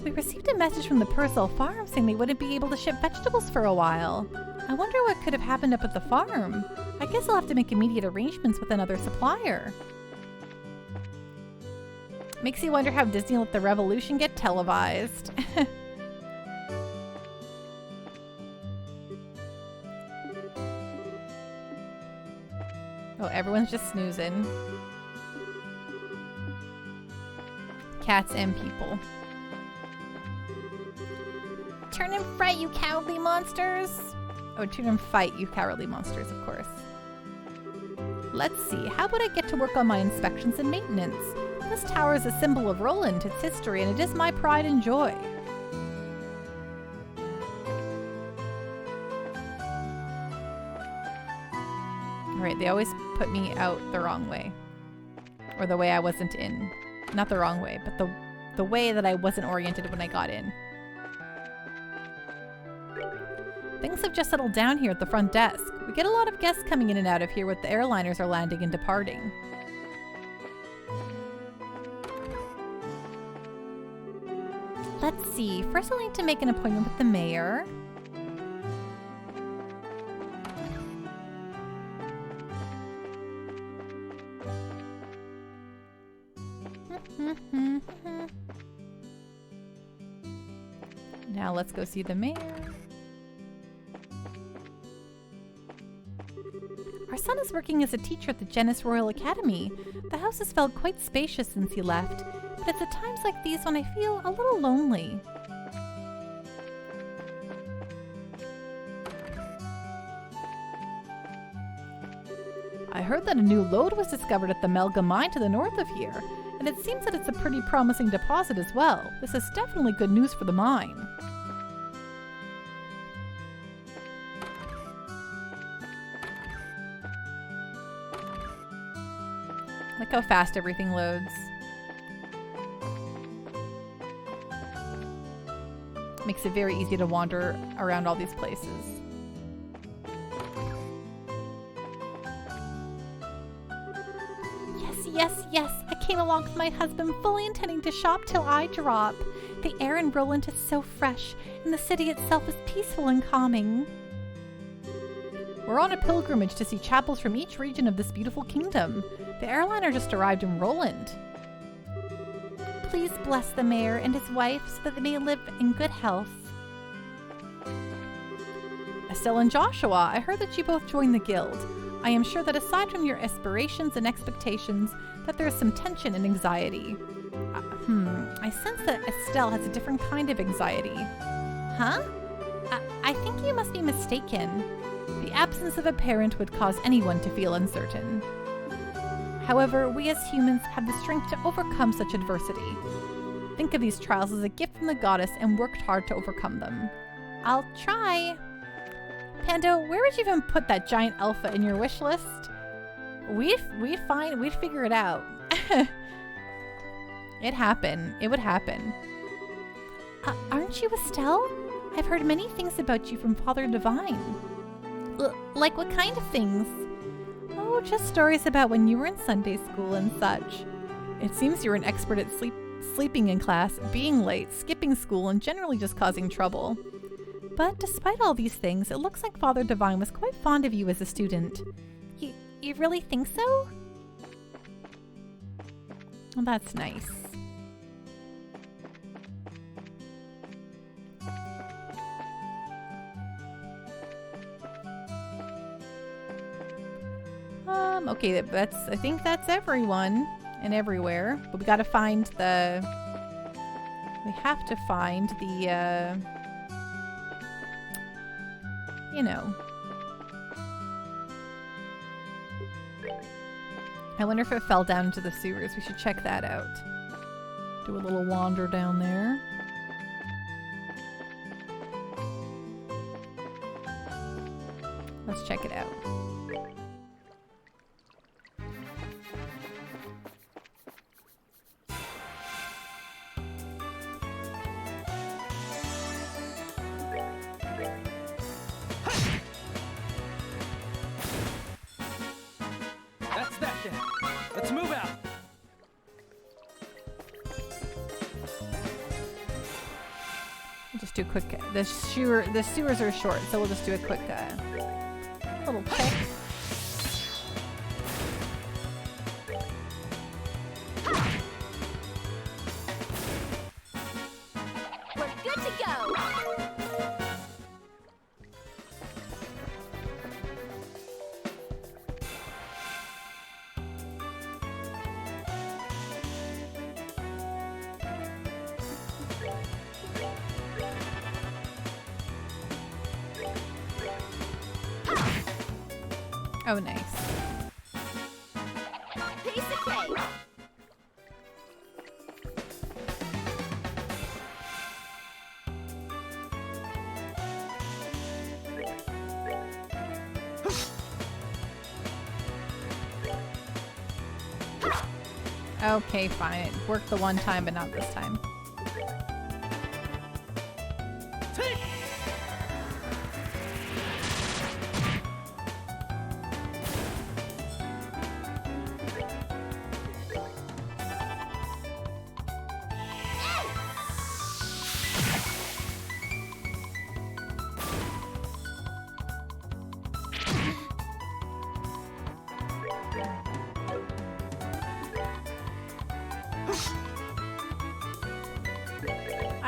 We received a message from the Purcell farm saying they wouldn't be able to ship vegetables for a while. I wonder what could have happened up at the farm. I guess I'll have to make immediate arrangements with another supplier. Makes you wonder how Disney let the revolution get televised. Oh, everyone's just snoozing. Cats and people. Turn and fight, you cowardly monsters! Oh, turn and fight, you cowardly monsters, of course. Let's see, how about I get to work on my inspections and maintenance? This tower is a symbol of Roland, its history, and it is my pride and joy. Alright, they always put me out the wrong way. Or the way I wasn't in. Not the wrong way, but the way that I wasn't oriented when I got in. Things have just settled down here at the front desk. We get a lot of guests coming in and out of here with the airliners are landing and departing. Let's see. First, I'll need to make an appointment with the mayor. Now let's go see the mayor. Our son is working as a teacher at the Janus Royal Academy. The house has felt quite spacious since he left, but it's at times like these when I feel a little lonely. I heard that a new lode was discovered at the Melga mine to the north of here, and it seems that it's a pretty promising deposit as well. This is definitely good news for the mine. Look how fast everything loads. Makes it very easy to wander around all these places. Yes, I came along with my husband fully intending to shop till I drop. The air in Roland is so fresh, and the city itself is peaceful and calming. We're on a pilgrimage to see chapels from each region of this beautiful kingdom. The airliner just arrived in Roland. Please bless the mayor and his wife so that they may live in good health. Estelle and Joshua, I heard that you both joined the guild. I am sure that aside from your aspirations and expectations, that there is some tension and anxiety. I sense that Estelle has a different kind of anxiety. Huh? I think you must be mistaken. The absence of a parent would cause anyone to feel uncertain. However, we as humans have the strength to overcome such adversity. Think of these trials as a gift from the goddess and work hard to overcome them. I'll try. Pando, where would you even put that giant alpha in your wish list? We'd figure it out. It would happen. Aren't you Estelle? I've heard many things about you from Father Divine. Like what kind of things? Oh, just stories about when you were in Sunday school and such. It seems you're an expert at sleeping in class, being late, skipping school, and generally just causing trouble. But despite all these things, it looks like Father Divine was quite fond of you as a student. You really think so? Well, that's nice. Okay, I think that's everyone and everywhere. But we have to find the, I wonder if it fell down into the sewers. We should check that out. Do a little wander down there. Let's check it out. Let's move out. We'll just do a quick. The sewers are short, so we'll just do a quick little check. We're good to go. Oh, nice. Piece of cake. Okay, fine. It worked the one time, but not this time.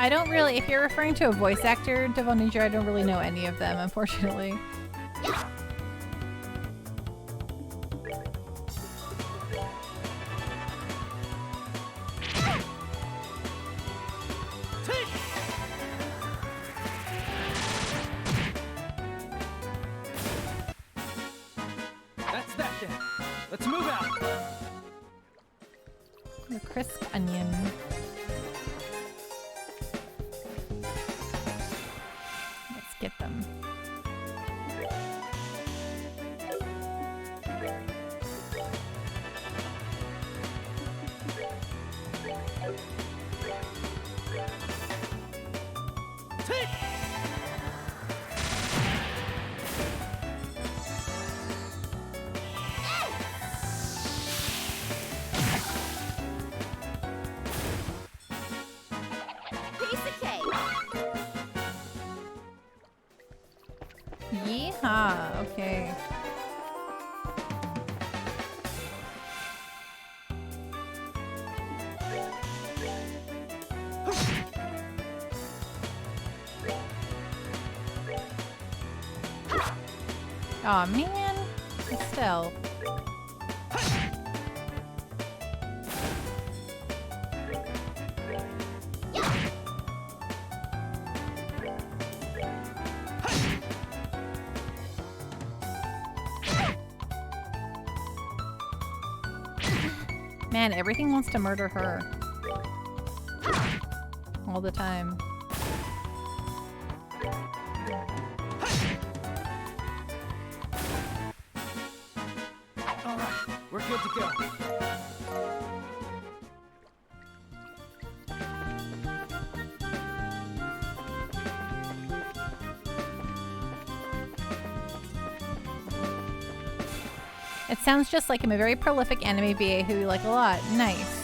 I don't really, if you're referring to a voice actor, Devonija, I don't really know any of them, unfortunately. That's that then. Let's move out. The crisp onion. Let's get them. Yeehaw, okay. Aw, man. Estelle. Man, everything wants to murder her. All the time. All right, we're good to go. It sounds just like him, a very prolific anime VA who we like a lot. Nice.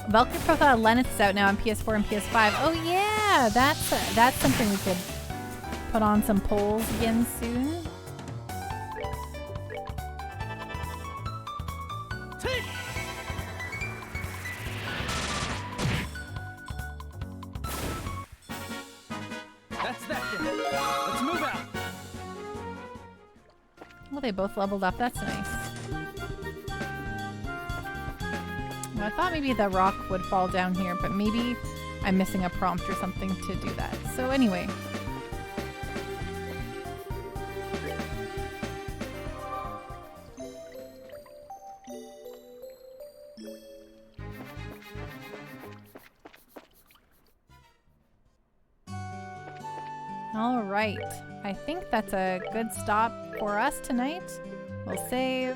Valkyrie Profile Lenneth is out now on PS4 and PS5. Oh yeah, that's something we could put on some polls again soon. That's that then. Let's move out. Well, they both leveled up. That's nice. Well, I thought maybe the rock would fall down here, but maybe I'm missing a prompt or something to do that. So anyway. All right. I think that's a good stop for us tonight. We'll save.